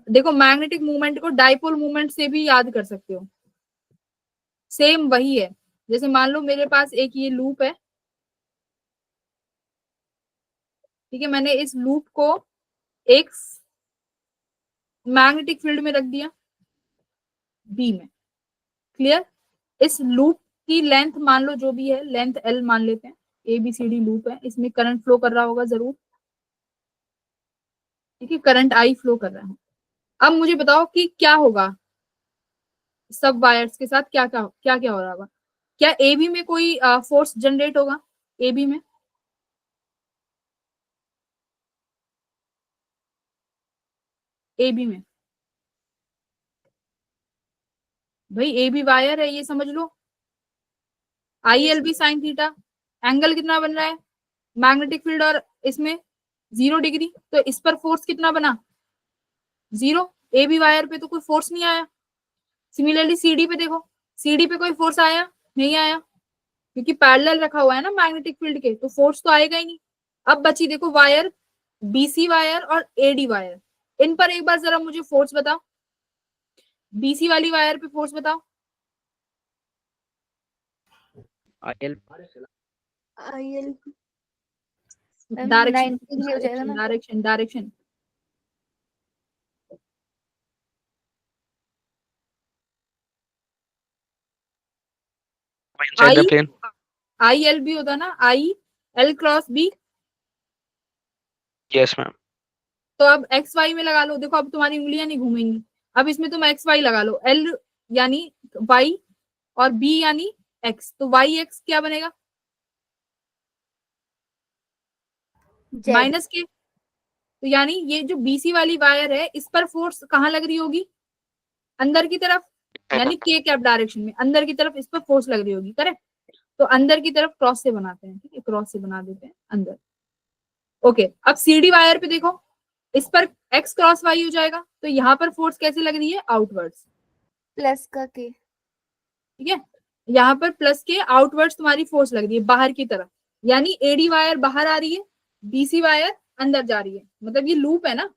देखो मैग्नेटिक मूवमेंट को डाइपोल मूवमेंट से भी याद कर सकते हो, सेम वही है। जैसे मान लो मेरे पास एक ये लूप है, ठीक है, मैंने इस लूप को एक मैग्नेटिक फील्ड में रख दिया बी में। क्लियर, इस लूप की लेंथ मान लो जो भी है, लेंथ एल मान लेते हैं, A B C D loop है, इसमें करंट फ्लो कर रहा होगा जरूर, ठीक है, करंट आई फ्लो कर रहा है। अब मुझे बताओ कि क्या होगा सब वायर्स के साथ, क्या क्या क्या क्या हो रहा होगा, क्या ए बी में कोई फोर्स जनरेट होगा, ए बी में, ए बी में, भाई ए बी वायर है ये समझ लो, I L B sine theta, angle कितना बन रहा है मैग्नेटिक फील्ड और इसमें 0 डिग्री, तो इस पर फोर्स कितना बना 0, ए बी वायर पे तो कोई फोर्स नहीं आया। सिमिलरली सीडी पे देखो, सीडी पे कोई फोर्स आया नहीं आया, क्योंकि पैरेलल रखा हुआ है ना मैग्नेटिक फील्ड के, तो फोर्स तो आएगा ही नहीं। अब बची देखो वायर, बीसी वायर और एडी वायर, इन पर एक बार जरा मुझे फोर्स बताओ। बीसी वाली वायर पे फोर्स बताओ। IL IL ma'am direction 90 degree हो जाएगा ना। Direction direction inside the I plane. I L B होता ना, I L cross B. Yes, ma'am. तो अब एक्स वाई में लगा लो, देखो अब तुम्हारी उंगलियां नहीं घूमेंगी, अब इसमें तुम एक्स वाई लगा लो, एल यानी वाई और बी यानी एक्स, तो वाई एक्स क्या बनेगा, Z माइनस के। तो यानी ये जो बीसी वाली वायर है इस पर फोर्स कहाँ लग रही होगी, अंदर की तरफ, यानी के कैप डायरेक्शन में अंदर की तरफ इस पर फोर्स लग रही होगी, करेक्ट। तो अंदर की तरफ क्रॉस से बनाते हैं, ठीक है, क्रॉस से बना देते हैं अंदर। ओके, अब सीडी वायर पे देखो, इस पर एक्स क्रॉस वाई हो जाएगा, तो यहाँ पर फोर्स कैसे लग रही है, आउटवर्ड्स, प्लस का K। ठीक है। यहाँ पर प्लस के आउटवर्ड्स तुम्हारी फोर्स लग रही है बाहर की तरफ, यानी एडी वायर बाहर आ रही है, बीसी वायर अंदर जा रही है, मतलब ये लूप है ना,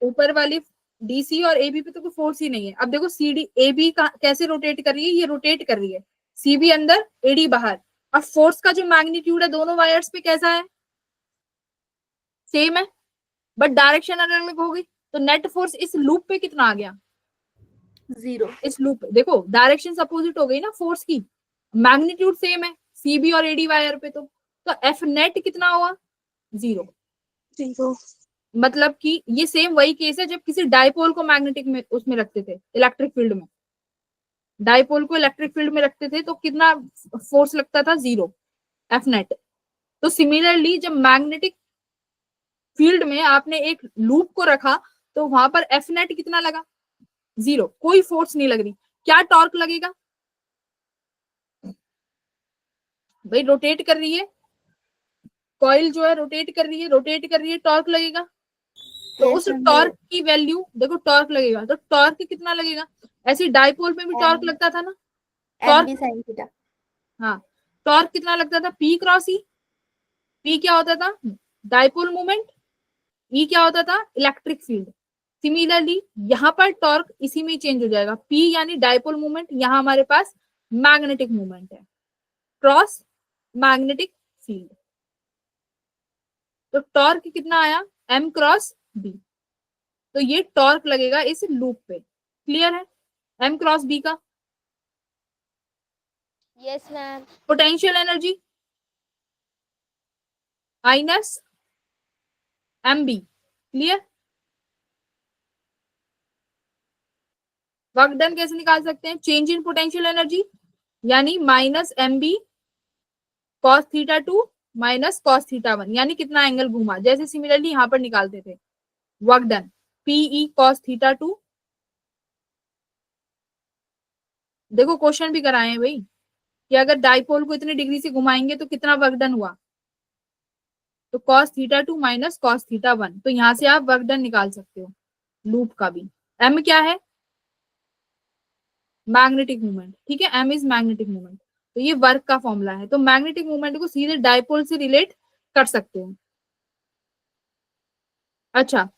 ऊपर वाली डीसी और एबी पे तो कोई फोर्स ही नहीं है। अब देखो सीडी एबी का कैसे रोटेट कर रही है, ये रोटेट कर रही है, सीबी अंदर एडी बाहर। अब फोर्स का जो मैग्नीट्यूड है दोनों वायर्स पे कैसा है, सेम है, बट डायरेक्शन अलग अलग हो गई। तो नेट फोर्स इस लूप पे कितना आ गया, 0। इस लूप पे देखो डायरेक्शन अपोजिट हो गई ना फोर्स की, मैग्नीट्यूड सेम है सीबी और एडी वायर पे, तो एफ नेट कितना हुआ, 0। मतलब कि ये सेम वही केस है जब किसी डाइपोल को मैग्नेटिक में उसमें रखते थे, इलेक्ट्रिक फील्ड में, डाइपोल को इलेक्ट्रिक फील्ड में रखते थे तो कितना फोर्स लगता था, 0 एफ नेट। तो सिमिलरली जब मैग्नेटिक फील्ड में आपने एक लूप को रखा तो वहां पर एफ नेट कितना लगा, 0, कोई फोर्स नहीं लग रही। क्या टॉर्क लगेगा भाई, रोटेट कर रही है कॉइल जो है, रोटेट कर रही है, रोटेट कर रही है, टॉर्क लगेगा। तो Yes, उस ma'am, टॉर्क की वैल्यू देखो, टॉर्क लगेगा, तो टॉर्क कितना लगेगा, ऐसे डाइपोल में भी टॉर्क M लगता था ना, MB टॉर्क, sin थीटा। हाँ, टॉर्क कितना लगता था, पी क्रॉस ई। पी क्या होता था, डाइपोल मोमेंट, ई क्या होता था, इलेक्ट्रिक फील्ड। सिमिलरली यहाँ पर टॉर्क इसी में चेंज हो जाएगा, पी यानी डाइपोल मोमेंट, यहाँ हमारे पास मैग्नेटिक मोमेंट है, क्रॉस मैग्नेटिक फील्ड। तो टॉर्क कितना आया, एम क्रॉस बी। तो ये टॉर्क लगेगा इस लूप पे, क्लियर है, एम क्रॉस बी का। Yes ma'am. Potential energy minus m B, clear. Work done कैसे निकाल सकते हैं, चेंज इन पोटेंशियल एनर्जी यानी minus m B cos theta 2 minus cos theta 1, यानी कितना एंगल घूमा, जैसे सिमिलरली यहां पर निकालते थे। Work done PE cos theta 2, देखो क्वेश्चन भी कराए हैं भाई कि अगर डाइपोल को इतने डिग्री से घुमाएंगे तो कितना वर्क डन हुआ, तो cos theta 2 minus cos theta 1, तो यहां से आप वर्क डन निकाल सकते हो लूप का भी। एम क्या है, मैग्नेटिक मूवमेंट, ठीक है, एम इज मैग्नेटिक मूवमेंट, तो ये वर्क का फॉर्मूला है। तो मैग्नेटिक मूवमेंट को सीधे डाइपोल से रिलेट कर सकते हो। अच्छा,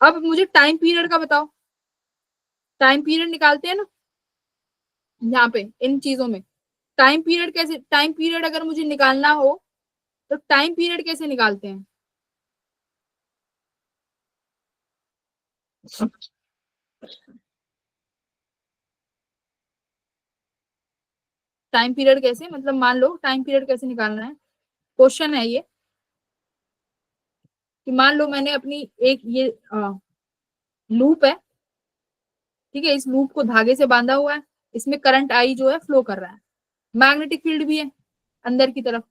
अब मुझे टाइम पीरियड का बताओ, टाइम पीरियड निकालते हैं ना यहाँ पे इन चीजों में, टाइम पीरियड कैसे, टाइम पीरियड अगर मुझे निकालना हो तो टाइम पीरियड कैसे निकालते हैं, टाइम पीरियड कैसे, मतलब मान लो टाइम पीरियड कैसे निकालना है, क्वेश्चन है ये कि मान लो मैंने अपनी एक ये लूप है, ठीक है, इस लूप को धागे से बांधा हुआ है, इसमें करंट आई जो है फ्लो कर रहा है, मैग्नेटिक फील्ड भी है अंदर की तरफ।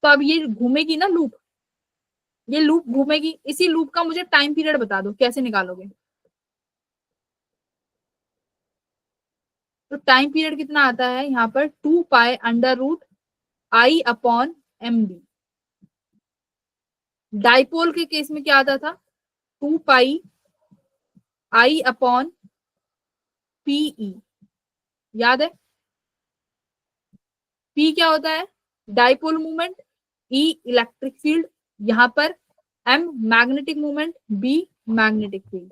तो अब ये घूमेगी ना लूप, ये लूप घूमेगी, इसी लूप का मुझे टाइम पीरियड बता दो कैसे निकालोगे। तो टाइम पीरियड कितना आता है यहाँ पर, 2 pi under root I upon M D. Dipole के केस में क्या आता था, 2 पाई आई अपॉन पीई, याद है, पी क्या होता है, डाइपोल मूवमेंट, ई इलेक्ट्रिक फील्ड, यहाँ पर m magnetic moment, b magnetic field,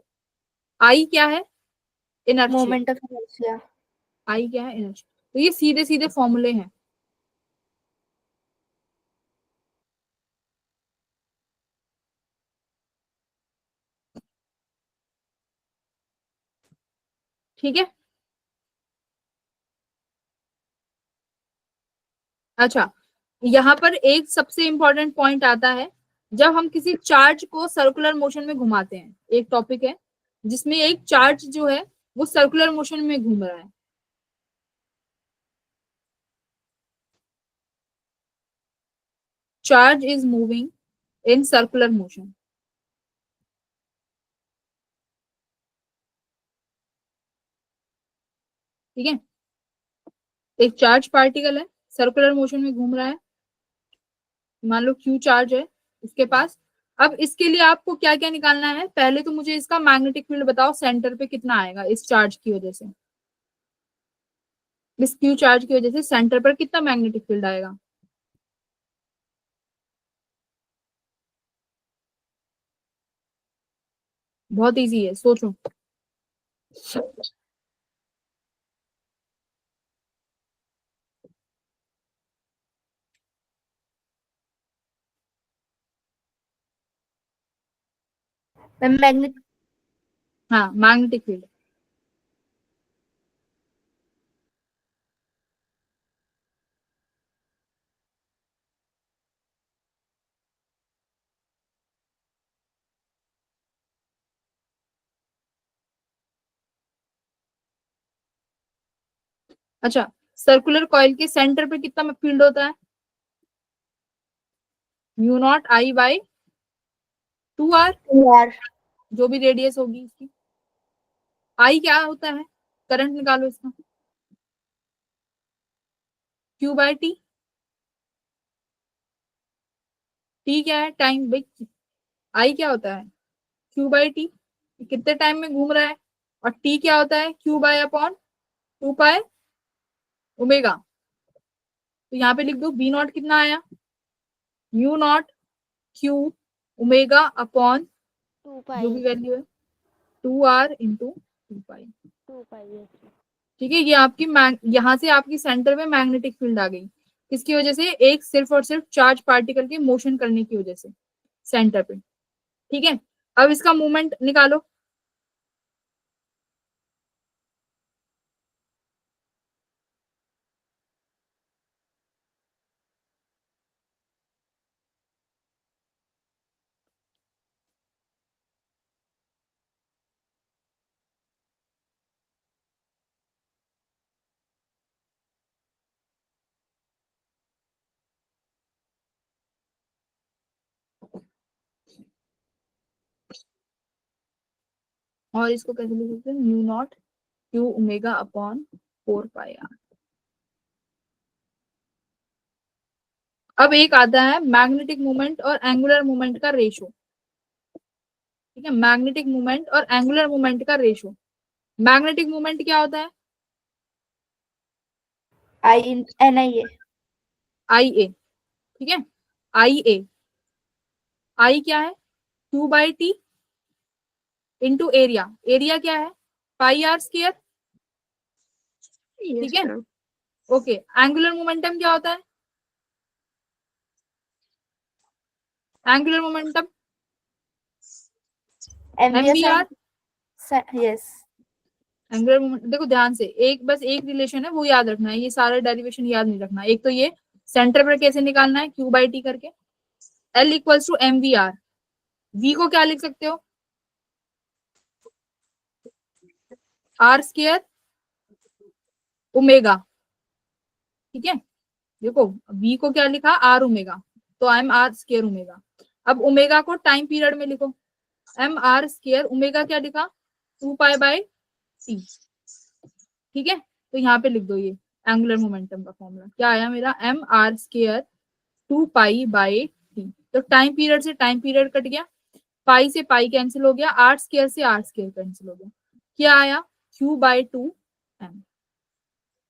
I क्या है, inertia, moment of inertia. I क्या है, इनर्शिया। तो ये सीधे सीधे फॉर्मूले हैं। ठीक है। अच्छा, यहाँ पर एक सबसे इंपॉर्टेंट पॉइंट आता है, जब हम किसी चार्ज को सर्कुलर मोशन में घुमाते हैं। एक टॉपिक है जिसमें एक चार्ज जो है वो सर्कुलर मोशन में घूम रहा है। Charge is moving in circular motion. ठीक है, एक चार्ज पार्टिकल है, सर्कुलर मोशन में घूम रहा है, मान लो क्यू चार्ज है इसके पास। अब इसके लिए आपको क्या क्या निकालना है, पहले तो मुझे इसका मैग्नेटिक फील्ड बताओ, सेंटर पे कितना आएगा इस चार्ज की वजह से, इस क्यू चार्ज की वजह से सेंटर पर कितना मैग्नेटिक फील्ड आएगा। बहुत इजी है, सोचो। मैग्नेट हाँ, मैग्नेटिक फील्ड। अच्छा, सर्कुलर कॉइल के सेंटर पे कितना फील्ड होता है, mu not I by 2r, यार जो भी रेडियस होगी इसकी। आई क्या होता है, करंट निकालो इसका, q बाई टी। टी क्या है, टाइम भाई। आई क्या होता है, q बाई टी, कितने टाइम में घूम रहा है। और टी क्या होता है, q by upon 2 pi omega. तो यहाँ पे लिख दो बी नॉट कितना आया, mu naught q omega upon 2 जो पाई भी वैल्यू है 2r इंटू 2 पाई। 2 पाई yes. ठीक है, ये आपकी यहाँ से आपकी सेंटर में मैग्नेटिक फील्ड आ गई, किसकी वजह से, एक सिर्फ और सिर्फ चार्ज पार्टिकल के मोशन करने की वजह से सेंटर पे। ठीक है, अब इसका मूवमेंट निकालो। और इसको कैसे लिख सकते हैं, mu naught Q omega upon 4 पाई r। अब एक आता है मैग्नेटिक मोमेंट और एंगुलर मोमेंट का रेशो। ठीक है, मैग्नेटिक मोमेंट और एंगुलर मोमेंट का रेशो। मैग्नेटिक मोमेंट क्या होता है, NIA। I A. ठीक है, आई ए, आई क्या है, q by T into area, area क्या है, पाई आर स्क्वायर। ठीक है, ओके। एंगुलर मोमेंटम क्या होता है, angular momentum MVR mvr. Yes. Angular moment देखो ध्यान से, एक बस एक रिलेशन है वो याद रखना है, ये सारा डेरिवेशन याद नहीं रखना। एक तो ये सेंटर पर कैसे निकालना है, क्यू बाई टी करके, L equals to m v r. V को क्या लिख सकते हो, आर स्क्वायर ओमेगा। ठीक है, देखो वी को क्या लिखा, आर ओमेगा, तो I m r square omega. अब ओमेगा को टाइम पीरियड में लिखो, एम आर स्क्वायर ओमेगा क्या लिखा, 2 पाई बाई टी। ठीक है, तो यहाँ पे लिख दो ये एंगुलर मोमेंटम का फॉर्मूला क्या आया मेरा, m r square 2 pi by t. तो टाइम पीरियड से टाइम पीरियड कट गया, पाई से पाई कैंसिल हो गया, आर स्क्वायर से आर स्क्वायर कैंसिल हो गया, क्या आया, Q/2m।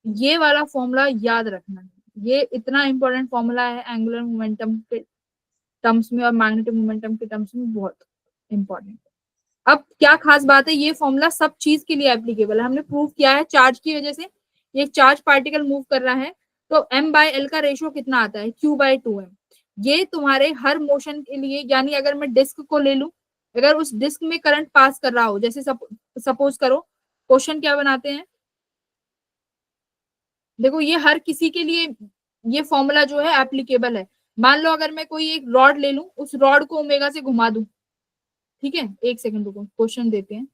ये वाला फॉर्मूला याद रखना है, ये इतना इंपॉर्टेंट फॉर्मूला है एंगुलर मोमेंटम के टर्म्स में और मैग्नेटिक मोमेंटम के टर्म्स में बहुत इंपॉर्टेंट। अब क्या खास बात है, ये फॉर्मूला सब चीज के लिए एप्लीकेबल है। हमने प्रूव किया है चार्ज की वजह से ये चार्ज पार्टिकल मूव कर रहा है तो m/l का रेशियो कितना आता है, q/2m। ये तुम्हारे हर मोशन के लिए, यानी अगर मैं डिस्क को ले लूं, अगर उस डिस्क में करंट पास कर रहा हो, जैसे सपोज करो, क्वेश्चन क्या बनाते हैं, देखो ये हर किसी के लिए ये फॉर्मूला जो है एप्लीकेबल है। मान लो अगर मैं कोई एक रॉड ले लूं, उस रॉड को ओमेगा से घुमा दूं, ठीक है, एक सेकंड रुको, क्वेश्चन देते हैं।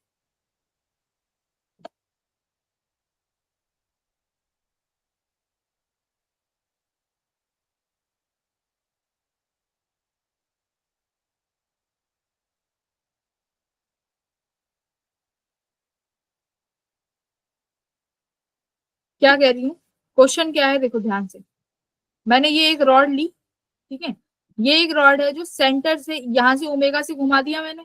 क्या कह रही हूँ, क्वेश्चन क्या है, देखो ध्यान से। मैंने ये एक रॉड ली, ठीक है, ये एक रॉड है जो सेंटर से यहां से ओमेगा से घुमा दिया मैंने।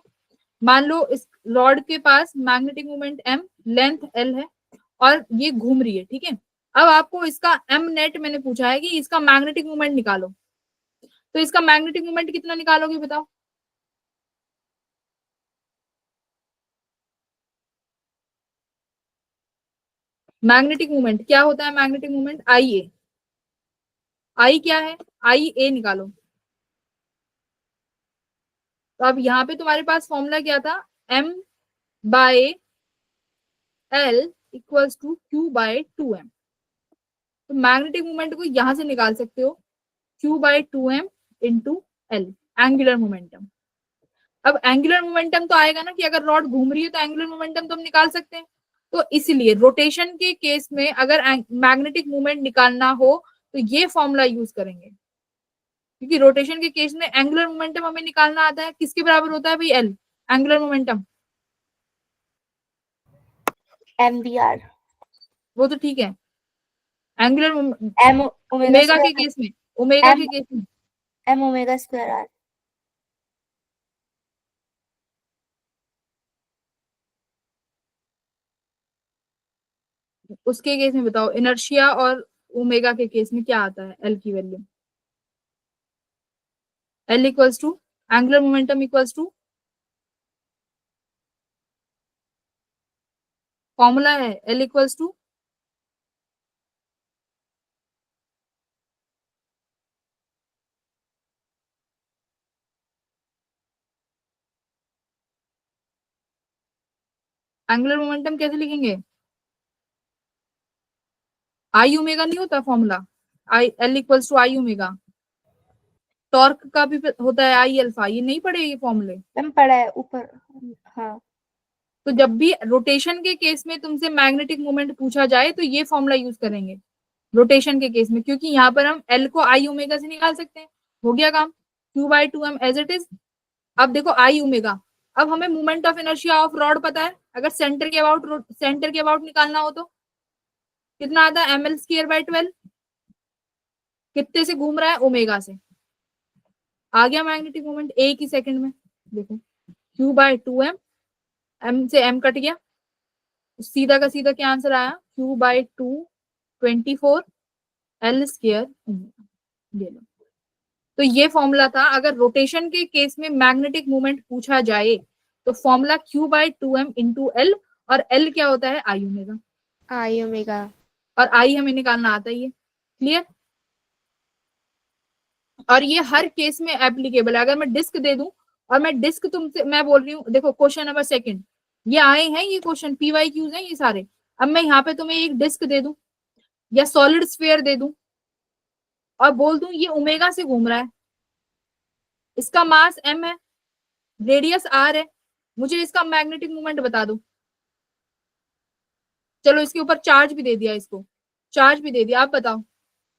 मान लो इस रॉड के पास magnetic moment m, length l है और ये घूम रही है, ठीक है। अब आपको इसका m नेट मैंने पूछा है कि इसका मैग्नेटिक मोमेंट निकालो, तो इसका मैग्नेटिक मोमेंट कितना निकालोगे बताओ। मैग्नेटिक मोमेंट क्या होता है, मैग्नेटिक मोमेंट आई ए, आई क्या है, आई ए निकालो। तो अब यहाँ पे तुम्हारे पास फॉर्मूला क्या था, m/l इक्वल्स टू q/2m। तो मैग्नेटिक मोमेंट को यहां से निकाल सकते हो, q/2m into l, angular momentum. अब एंगुलर मोमेंटम तो आएगा ना कि अगर रॉड घूम रही है तो एंगुलर मोमेंटम तो हम निकाल सकते हैं। तो इसलिए रोटेशन के केस में अगर मैग्नेटिक मोमेंट निकालना हो तो ये फॉर्मूला यूज करेंगे, क्योंकि रोटेशन के केस में एंगुलर मोमेंटम हमें निकालना आता है, किसके बराबर होता है भाई, एल, एंगुलर मोमेंटम। mvr, वो तो ठीक है, एंगुलर m ओमेगा ओमेगा के स्क्वायर, केस में, ओमेगा m के केस में m ओमेगा स्क्वायर r। उसके केस में बताओ, इनर्शिया और ओमेगा के केस में क्या आता है, एल की value, L equals to angular momentum equals to, formula है L equals to angular momentum कैसे लिखेंगे, आई ओमेगा नहीं होता formula, I L equals to I omega. Torque का भी होता है आई अल्फा, ये नहीं पढ़े ये फॉर्मूले। m पड़ा है ऊपर, हाँ। तो जब भी रोटेशन के केस में तुमसे मैग्नेटिक मोमेंट पूछा जाए तो ये फॉर्मूला यूज करेंगे रोटेशन के केस में, क्योंकि यहाँ पर हम एल को आई ओमेगा से निकाल सकते हैं। हो गया काम, q/2m एज इट इज। अब देखो आई ओमेगा, अब हमें moment of inertia of rod पता है, अगर सेंटर के अबाउट निकालना हो तो कितना आता है, ml²/12। कितने से घूम रहा है, ओमेगा से। आ गया मैग्नेटिक मोमेंट एक ही सेकंड में, देखो q/2m, m से m कट गया, सीधा का सीधा क्या आंसर आया, q/2 24 l²। ये लो, तो ये फॉर्मूला था। अगर रोटेशन के केस में मैग्नेटिक मोमेंट पूछा जाए तो फॉर्मूला q/2m इंटू एल, और एल क्या होता है, आई ओमेगा, आई ओमेगा। और आई हमें निकालना आता ही है। क्लियर, और ये हर केस में एप्लीकेबल है। अगर मैं डिस्क दे दूं और मैं डिस्क तुमसे मैं बोल रही हूँ, देखो क्वेश्चन नंबर सेकंड, ये आए हैं, ये क्वेश्चन PYQs हैं ये सारे। अब मैं यहाँ पे तुम्हें एक डिस्क दे दूं या सॉलिड स्फीयर दे दूं और बोल दूं ये ओमेगा से घूम रहा है, इसका मास m है, रेडियस r है, मुझे इसका मैग्नेटिक मोमेंट बता दो। चलो इसके ऊपर चार्ज भी दे दिया, इसको चार्ज भी दे दिया, आप बताओ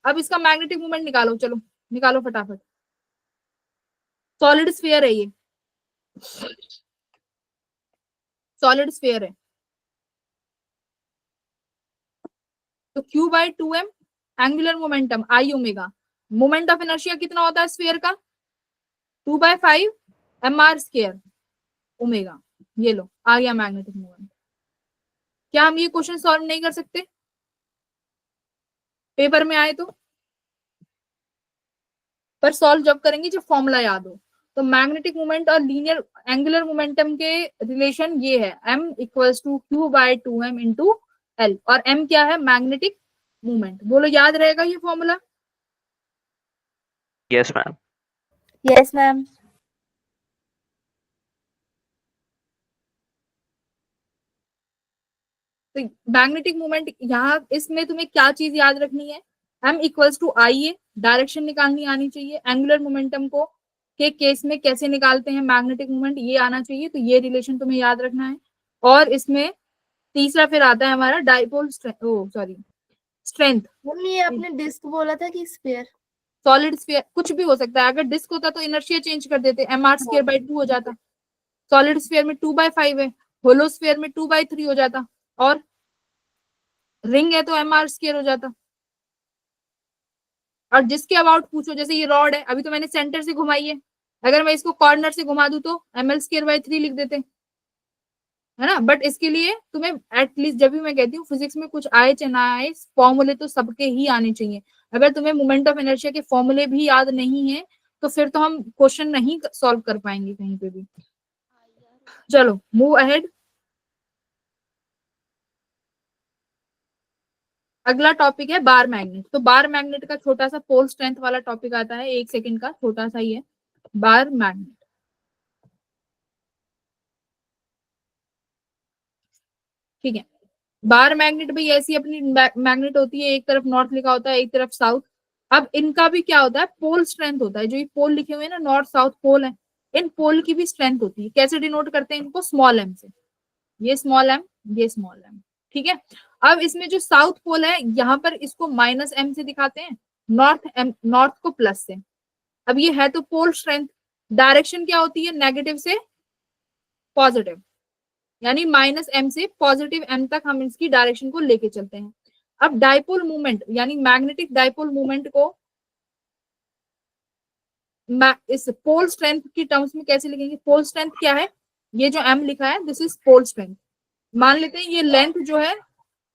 अब इसका मैग्नेटिक मोमेंट निकालो, चलो निकालो फटाफट। सॉलिड स्फीयर है ये, सॉलिड स्फीयर है। तो q/2m angular momentum I omega, moment of inertia कितना होता है स्फीयर का, 2/5 mr² ओमेगा। ये लो आ गया मैग्नेटिक मोमेंट। क्या हम ये क्वेश्चन सॉल्व नहीं कर सकते पेपर में आए तो? पर सॉल्व जब करेंगे जब फॉर्मूला याद हो। तो मैग्नेटिक मोमेंट और लीनियर एंगुलर मोमेंटम के रिलेशन ये है, m equals to q by 2m into l, और m क्या है, मैग्नेटिक मोमेंट। बोलो याद रहेगा ये formula? Yes ma'am. Yes ma'am. तो मैग्नेटिक मोमेंट यहाँ इसमें तुम्हें क्या चीज याद रखनी है, m equals to I A, direction निकालनी आनी चाहिए। एंगुलर मोमेंटम को के केस में कैसे निकालते हैं मैग्नेटिक मोमेंट, ये आना चाहिए। तो ये रिलेशन तुम्हें याद रखना है। और इसमें तीसरा फिर आता है हमारा डाइपोल स्ट्रेंथ। मम्मी ये आपने डिस्क बोला था कि स्फीयर? सॉलिड स्फीयर कुछ भी हो सकता है। अगर डिस्क होता तो इनर्शिया चेंज कर देते, mr² बाई 2 हो जाता। सॉलिड स्फीयर में 2/5 है, होलो स्फीयर में 2/3 हो जाता, और रिंग है तो mr² हो जाता। और जिसके अबाउट पूछो, जैसे ये रॉड है, अभी तो मैंने सेंटर से घुमाई है, अगर मैं इसको कॉर्नर से घुमा दूं तो ml²/3 लिख देते, है ना। बट इसके लिए तुम्हें एटलीस्ट, जब भी मैं कहती हूँ फिजिक्स में कुछ आए चाहे ना आए, फॉर्मूले तो सबके ही आने चाहिए। अगर तुम्हें मोमेंट ऑफ इनर्शिया के फॉर्मूले भी याद नहीं है तो फिर तो हम क्वेश्चन नहीं सॉल्व कर पाएंगे कहीं पे भी। चलो मूव अहेड। अगला टॉपिक है बार मैग्नेट। तो बार मैग्नेट का छोटा सा पोल स्ट्रेंथ वाला टॉपिक आता है, 1 सेकंड का छोटा सा ही है बार मैग्नेट। ठीक है, बार मैग्नेट भी ऐसी अपनी मैग्नेट होती है, एक तरफ नॉर्थ लिखा होता है, एक तरफ साउथ। अब इनका भी क्या होता है, पोल स्ट्रेंथ होता है। जो ये पोल लिखे हुए हैं ना, नॉर्थ साउथ पोल है, इन पोल की भी स्ट्रेंथ होती है। कैसे डिनोट करते हैं इनको, स्मॉल एम से। ये स्मॉल एम, ये स्मॉल एम, ठीक है। अब इसमें जो साउथ पोल है, यहाँ पर इसको -m से दिखाते हैं, नॉर्थ को प्लस से। अब ये है तो पोल स्ट्रेंथ, डायरेक्शन क्या होती है, नेगेटिव से पॉजिटिव, यानी -m से पॉजिटिव m तक हम इसकी डायरेक्शन को लेके चलते हैं। अब डाइपोल मूवमेंट यानी मैग्नेटिक डाइपोल मूवमेंट को इस पोल स्ट्रेंथ की टर्म्स में कैसे लिखेंगे। पोल स्ट्रेंथ क्या है, ये जो m लिखा है दिस इज पोल स्ट्रेंथ। मान लेते हैं ये लेंथ जो है,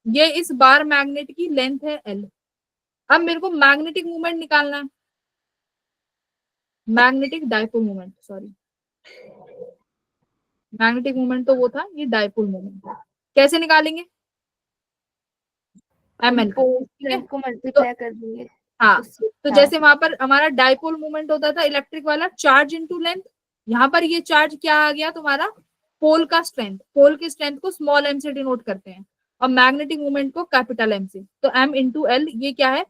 ये इस बार मैग्नेट की लेंथ है l। अब मेरे को मैग्नेटिक मूवमेंट निकालना है, magnetic dipole movement, sorry magnetic movement तो वो था, ये डाइपोल मूवमेंट है। कैसे निकालेंगे, ml पोल स्ट्रेंथ को मल्टीप्लाई कर देंगे। हाँ। तो जैसे वहां पर हमारा डाइपोल मूवमेंट होता था इलेक्ट्रिक वाला, चार्ज इनटू लेंथ, यहाँ पर ये चार्ज क्या आ गया तुम्हारा, पोल का स्ट्रेंथ। पोल के स्ट्रेंथ को स्मॉल m से डिनोट करते हैं और मैग्नेटिक मूवमेंट को कैपिटल M से। तो m इंटू l, ये क्या है,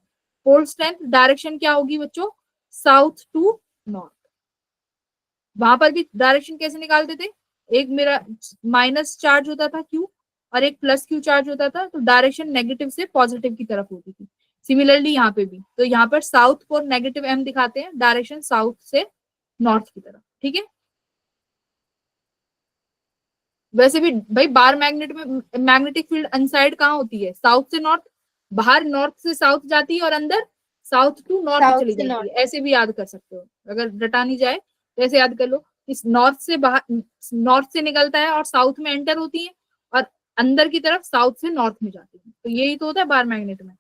पोल स्ट्रेंथ। डायरेक्शन क्या होगी बच्चों, साउथ टू नॉर्थ। वहां पर भी डायरेक्शन कैसे निकालते थे, एक मेरा माइनस चार्ज होता था q और एक प्लस q चार्ज होता था, तो डायरेक्शन नेगेटिव से पॉजिटिव की तरफ होती थी। सिमिलरली यहाँ पे भी, तो यहाँ पर साउथ को नेगेटिव m दिखाते हैं, डायरेक्शन साउथ से नॉर्थ की तरफ, ठीक है। वैसे भी भाई बार मैग्नेट में मैग्नेटिक फील्ड अनसाइड कहाँ होती है, साउथ से नॉर्थ, बाहर नॉर्थ से साउथ जाती है और अंदर साउथ टू नॉर्थ चली जाती है। ऐसे भी याद कर सकते हो, अगर रटा नहीं जाए तो ऐसे याद कर लो, इस नॉर्थ से बाहर, नॉर्थ से निकलता है और साउथ में एंटर होती है, और अंदर की तरफ साउथ से नॉर्थ में जाती है। तो यही तो होता है बार मैग्नेट में,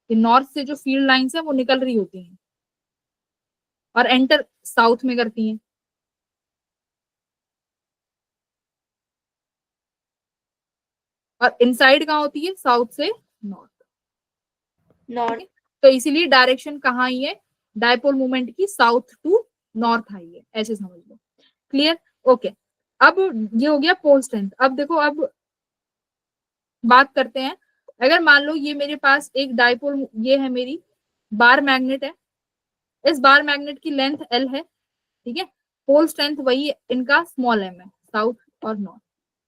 कि नॉर्थ से जो फील्ड लाइंस है वो निकल रही होती हैं और एंटर साउथ में करती हैं। और इनसाइड कहाँ होती है, साउथ से नॉर्थ। तो इसीलिए डायरेक्शन कहाँ आई है, डाइपोल मूवमेंट की साउथ टू नॉर्थ आई है, ऐसे समझ लो। Clear, okay. अब ये हो गया पोल स्ट्रेंथ। अब देखो, अब बात करते हैं, अगर मान लो ये मेरे पास एक डाइपोल, ये है मेरी बार मैग्नेट है, इस बार मैग्नेट की लेंथ l है, ठीक है। पोल स्ट्रेंथ वही इनका स्मॉल m है, साउथ और नॉर्थ।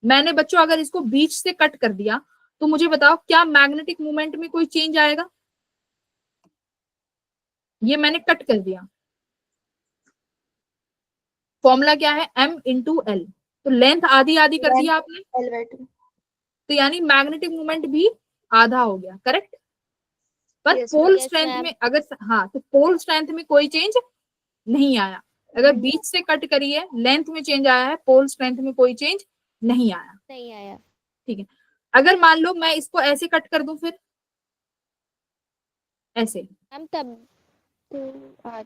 मैंने बच्चों अगर इसको बीच से कट कर दिया तो मुझे बताओ क्या मैग्नेटिक मूवमेंट में कोई चेंज आएगा। ये मैंने कट कर दिया, फॉर्मूला क्या है, m इंटू l, तो लेंथ आधी आधी कर दिया आपने, तो यानी मैग्नेटिक मूवमेंट भी आधा हो गया, करेक्ट। पर पोल स्ट्रेंथ में अगर, हाँ, तो पोल स्ट्रेंथ में कोई चेंज नहीं आया। अगर बीच से कट करी है, लेंथ में चेंज आया है, पोल स्ट्रेंथ में कोई चेंज नहीं आया, ठीक है। अगर मान लो मैं इसको ऐसे कट कर दूं, फिर ऐसे, तो आज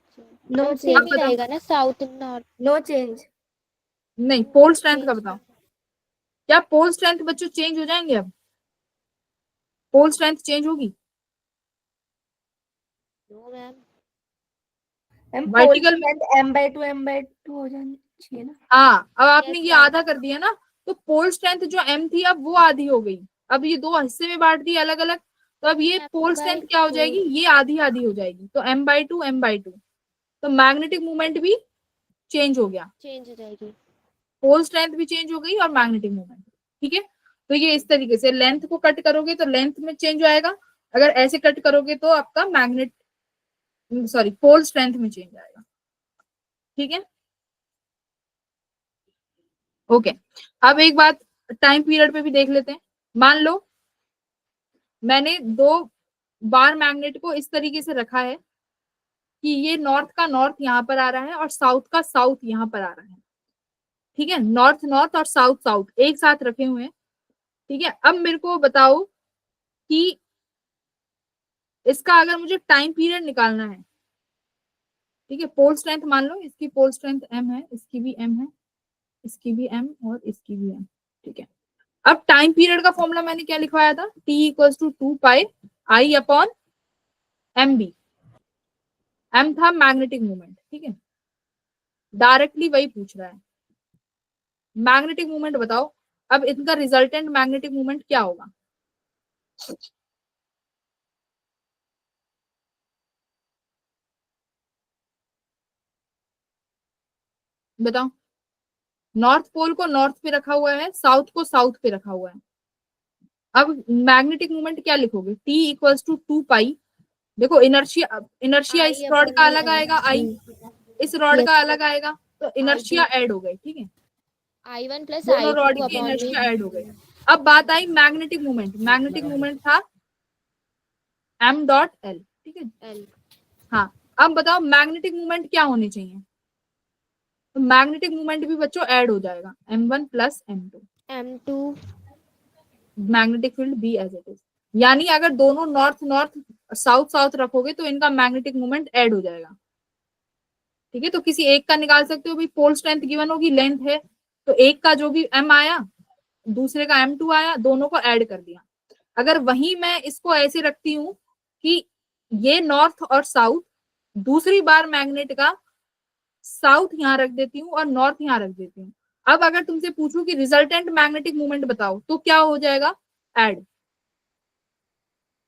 नो तो चेंज, सेम ही बताओ। रहेगा ना, साउथ नॉर्थ। No change. नहीं, पोल स्ट्रेंथ का बताओ। क्या पोल स्ट्रेंथ बच्चों चेंज हो जाएंगे? अब पोल स्ट्रेंथ चेंज होगी? No ma'am. Ma'am pole vertical में स्ट्रेंथ m/2 हो जानी चाहिए ना। हाँ, अब आपने Yes, ये ma'am. आधा कर दिया ना, तो पोल स्ट्रेंथ जो m थी अब वो आधी हो गई। अब ये दो हिस्से में बांट दी अलग अलग, तो अब ये पोल स्ट्रेंथ क्या हो जाएगी? ये आधी आधी हो जाएगी, तो m/2 तो मैग्नेटिक मूवमेंट भी चेंज हो गया, चेंज हो जाएगी। पोल स्ट्रेंथ भी चेंज हो गई और मैग्नेटिक मूवमेंट। ठीक है, तो ये इस तरीके से लेंथ को कट करोगे तो लेंथ में चेंज आएगा, अगर ऐसे कट करोगे तो आपका पोल स्ट्रेंथ में चेंज आएगा। ठीक है, ओके। अब एक बात टाइम पीरियड पे भी देख लेते हैं। मान लो मैंने दो बार मैग्नेट को इस तरीके से रखा है कि ये नॉर्थ का नॉर्थ यहाँ पर आ रहा है और साउथ का साउथ यहाँ पर आ रहा है। ठीक है, नॉर्थ नॉर्थ और साउथ साउथ एक साथ रखे हुए हैं। ठीक है, अब मेरे को बताओ कि इसका अगर मुझे टाइम पीरियड निकालना है, ठीक है, पोल स्ट्रेंथ मान लो इसकी पोल स्ट्रेंथ m है, इसकी भी m है, इसकी भी m और इसकी भी m। ठीक है, अब टाइम पीरियड का फॉर्मूला मैंने क्या लिखवाया था? t equal to 2πi/mb। m था मैग्नेटिक मूवमेंट। ठीक है, डायरेक्टली वही पूछ रहा है। मैग्नेटिक मूवमेंट बताओ, अब इनका रिजल्टेंट मैग्नेटिक मूवमेंट क्या होगा? बताओ। नॉर्थ पोल को नॉर्थ पे रखा हुआ है, साउथ को साउथ पे रखा हुआ है। अब मैग्नेटिक मूवमेंट क्या लिखोगे? t equals to 2π। देखो इनर्शिया, इनर्शिया इस रॉड का अलग आएगा, आई इस रॉड का अलग आएगा, तो इनर्शिया ऐड हो गई। ठीक है, I1 प्लस दोनों रॉड I2 की अपॉन इनर्शिया ऐड हो गई। अब बात आई मैग्नेटिक मूवमेंट। मैग्नेटिक मूवमेंट था m.l। ठीक है, L। हाँ। अब बताओ मैग्नेटिक मूवमेंट क्या होने चाहिए? तो मैग्नेटिक मूवमेंट भी बच्चों ऐड हो जाएगा, m1 plus m2। M2। Magnetic field B as it is, यानी अगर दोनों नॉर्थ नॉर्थ साउथ साउथ रखोगे तो इनका मैग्नेटिक मूवमेंट ऐड हो जाएगा। ठीक है, तो किसी एक का निकाल सकते हो, भाई पोल स्ट्रेंथ गिवन होगी, लेंथ है, तो एक का जो भी m आया दूसरे का m2 आया, दोनों को ऐड कर दिया। अगर वही मैं इसको ऐसे रखती हूँ कि ये नॉर्थ और साउथ, दूसरी बार मैग्नेट का साउथ यहाँ रख देती हूँ और नॉर्थ यहाँ रख देती हूँ। अब अगर तुमसे पूछूं कि रिजल्टेंट मैग्नेटिक मूवमेंट बताओ, तो क्या हो जाएगा? ऐड।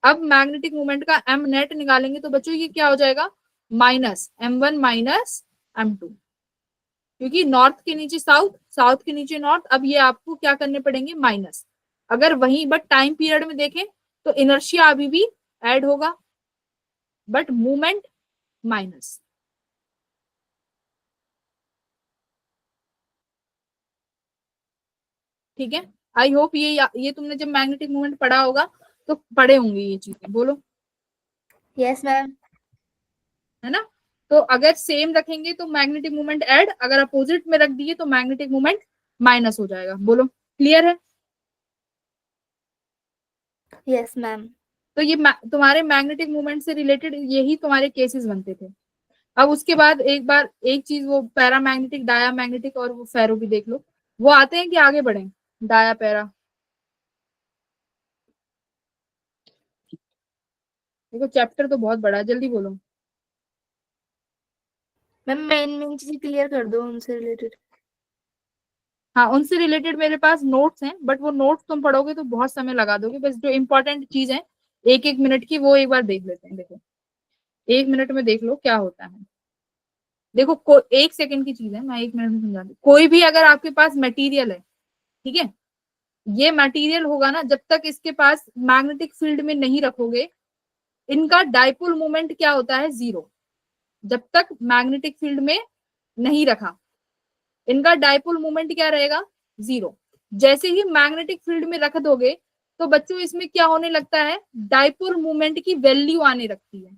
अब मैग्नेटिक मूवमेंट का m नेट निकालेंगे तो बच्चों ये क्या हो जाएगा? माइनस m1 माइनस m2, क्योंकि नॉर्थ के नीचे साउथ, साउथ के नीचे नॉर्थ। अब ये आपको क्या करने पड़ेंगे? माइनस। अगर वही बट टाइम पीरियड में देखें तो इनर्शिया अभी भी ऐड होगा बट मूवमेंट माइनस। ठीक है, आई होप ये तुमने जब मैग्नेटिक मूवमेंट पढ़ा होगा तो पढ़े होंगे ये चीजें। बोलो। Yes ma'am. है ना, तो अगर सेम रखेंगे तो मैग्नेटिक मूवमेंट ऐड, अगर अपोजिट में रख दिए तो मैग्नेटिक मूवमेंट माइनस हो जाएगा। बोलो, क्लियर है? Yes ma'am. तो ये तुम्हारे मैग्नेटिक मूवमेंट से रिलेटेड यही तुम्हारे केसेस बनते थे। अब उसके बाद एक चीज, वो पैरामैग्नेटिक, डायामैग्नेटिक और वो फेरो भी देख लो। वो आते हैं कि आगे बढ़े? डाया पैरा, देखो चैप्टर तो बहुत बड़ा है, जल्दी बोलो। मैम मेन मेन चीजें क्लियर कर दो उनसे रिलेटेड। हाँ, उनसे रिलेटेड मेरे पास नोट्स हैं, बट वो नोट्स तुम पढ़ोगे तो बहुत समय लगा दोगे। बस जो इंपॉर्टेंट चीज है 1-1 मिनट की, वो एक बार देख लेते हैं। देखो 1 मिनट में देख लो क्या होता है। देखो 1 सेकंड की चीज है, मैं 1 मिनट में समझा दूं। कोई भी अगर आपके पास मटेरियल है, ठीक है, ये मटेरियल होगा ना, जब तक इसके पास मैग्नेटिक फील्ड में नहीं रखोगे, इनका डाइपोल मोमेंट क्या होता है? 0। जब तक मैग्नेटिक फील्ड में नहीं रखा, इनका डाइपोल मोमेंट क्या रहेगा? 0। जैसे ही मैग्नेटिक फील्ड में रख दोगे तो बच्चों इसमें क्या होने लगता है? डाइपोल मोमेंट की वैल्यू आने लगती है।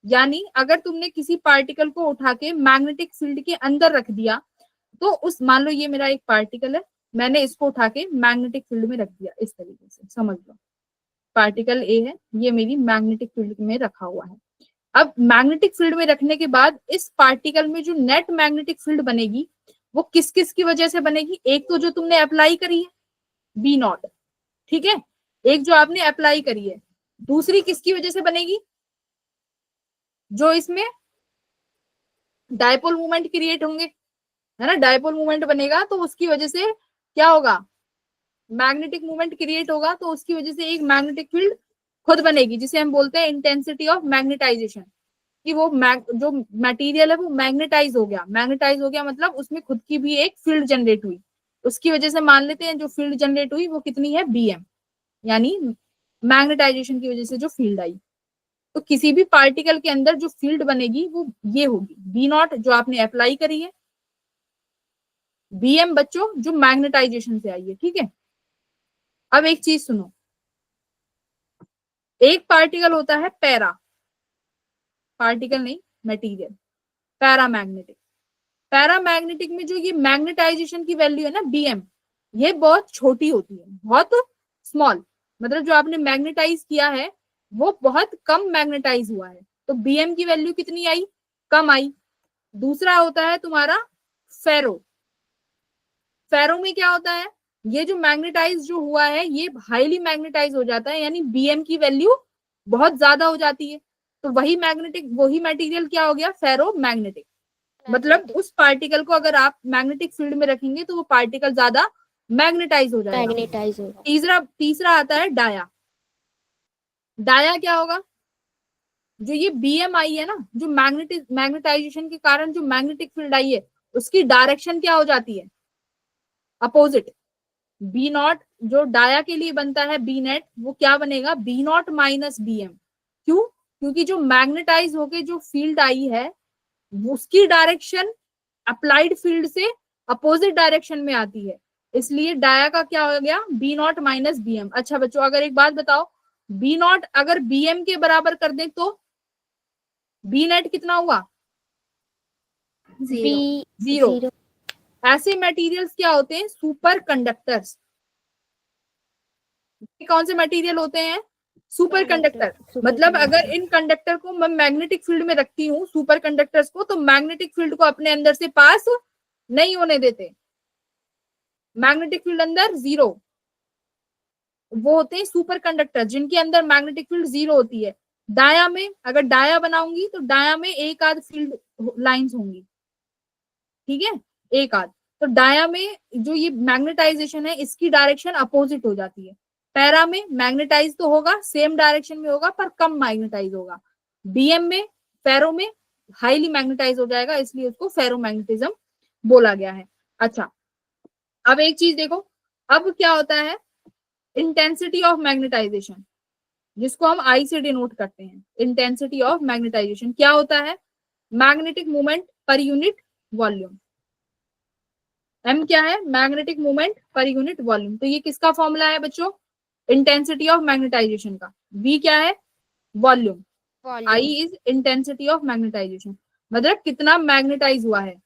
यानी अगर तुमने किसी पार्टिकल को उठा के मैग्नेटिक फील्ड के अंदर रख दिया, तो उस, मान लो ये मेरा एक पार्टिकल है, मैंने इसको उठा के मैग्नेटिक फील्ड में रख दिया, इस तरीके से समझ लो। पार्टिकल ए है, ये मेरी मैग्नेटिक फील्ड में रखा हुआ है। अब मैग्नेटिक फील्ड में रखने के बाद इस पार्टिकल में जो नेट मैग्नेटिक फील्ड बनेगी वो किस किस की वजह से बनेगी? एक तो जो तुमने अप्लाई करी है बी नॉट, ठीक है, एक जो आपने अप्लाई करी है, दूसरी किसकी वजह से बनेगी? जो इसमें डायपोल मूवमेंट क्रिएट होंगे, है ना, डायपोल मूवमेंट बनेगा तो उसकी वजह से क्या होगा? मैग्नेटिक मूवमेंट क्रिएट होगा, तो उसकी वजह से एक मैग्नेटिक फील्ड खुद बनेगी जिसे हम बोलते हैं इंटेंसिटी ऑफ मैग्नेटाइजेशन, कि वो जो मटेरियल है वो मैग्नेटाइज हो गया। मैग्नेटाइज हो गया मतलब उसमें खुद की भी एक फील्ड जनरेट हुई, उसकी वजह से मान लेते हैं जो फील्ड जनरेट हुई वो कितनी है? बीएम, यानी मैग्नेटाइजेशन की वजह से जो फील्ड आई। तो किसी भी पार्टिकल के अंदर जो फील्ड बनेगी वो ये होगी बी नॉट जो आपने अप्लाई करी है, बीएम बच्चों जो मैग्नेटाइजेशन से आई है, ठीक है। अब एक चीज सुनो, एक पार्टिकल होता है पैरा, पार्टिकल नहीं मटेरियल, पैरामैग्नेटिक। पैरामैग्नेटिक में जो ये मैग्नेटाइजेशन की वैल्यू है ना बीएम, ये बहुत छोटी होती है, बहुत स्मॉल, मतलब जो आपने मैग्नेटाइज किया है वो बहुत कम मैग्नेटाइज हुआ है, तो बीएम की वैल्यू कितनी आई? कम आई। दूसरा होता है तुम्हारा फेरो। फेरो में क्या होता है? ये जो मैग्नेटाइज जो हुआ है ये हाईली मैग्नेटाइज हो जाता है, यानी बीएम की वैल्यू बहुत ज्यादा हो जाती है, तो वही मटेरियल क्या हो गया? फेरो मैग्नेटिक। मतलब उस पार्टिकल को अगर आप मैग्नेटिक फील्ड में रखेंगे तो वो पार्टिकल ज्यादा मैग्नेटाइज हो जाएगा। मैग्नेटाइज होगा। तीसरा आता है डाया। डाया क्या होगा? जो ये बीएम आई है ना, जो मैग्नेटाइजेशन के कारण जो मैग्नेटिक फील्ड आई है उसकी डायरेक्शन क्या हो जाती है? अपोजिट। बी नॉट जो डाया के लिए बनता है बी नेट, वो क्या बनेगा? B naught minus BM. क्यों? क्योंकि जो मैग्नेटाइज होके जो फील्ड आई है उसकी डायरेक्शन अप्लाइड फील्ड से अपोजिट डायरेक्शन में आती है, इसलिए डाया का क्या हो गया? B naught minus BM. अच्छा बच्चों अगर एक बात बताओ, बी नॉट अगर बीएम के बराबर कर दें तो बी नेट कितना हुआ? जीरो। ऐसे मटेरियल्स क्या होते हैं? Super conductors. कौन से मटेरियल होते हैं? Super conductor. मतलब अगर इन कंडक्टर को मैं मैग्नेटिक फील्ड में रखती हूँ, सुपर कंडक्टर्स को, तो मैग्नेटिक फील्ड को अपने अंदर से पास नहीं होने देते, मैग्नेटिक फील्ड अंदर जीरो। वो होते हैं सुपर कंडक्टर जिनके अंदर मैग्नेटिक फील्ड जीरो होती है। डाया में अगर डाया बनाऊंगी तो डाया में एक आध फील्ड लाइंस होंगी, ठीक है, एक आध। तो डाया में जो ये मैग्नेटाइजेशन है इसकी डायरेक्शन अपोजिट हो जाती है। पैरा में मैग्नेटाइज तो होगा, सेम डायरेक्शन में होगा पर कम मैग्नेटाइज होगा। बीएम में, फेरो में हाईली मैग्नेटाइज हो जाएगा, इसलिए उसको फेरोमैग्नेटिज्म बोला गया है। अच्छा अब एक चीज देखो, अब क्या होता है? इंटेंसिटी ऑफ मैग्नेटाइजेशन, जिसको हम आई से डिनोट करते हैं। इंटेंसिटी ऑफ मैग्नेटाइजेशन क्या होता है? Magnetic moment per unit volume. M क्या है? Magnetic moment per unit volume. तो ये किसका फॉर्मूला है बच्चों? इंटेंसिटी ऑफ मैग्नेटाइजेशन का। वी क्या है? Volume. I is intensity of magnetisation, मतलब कितना मैग्नेटाइज हुआ है।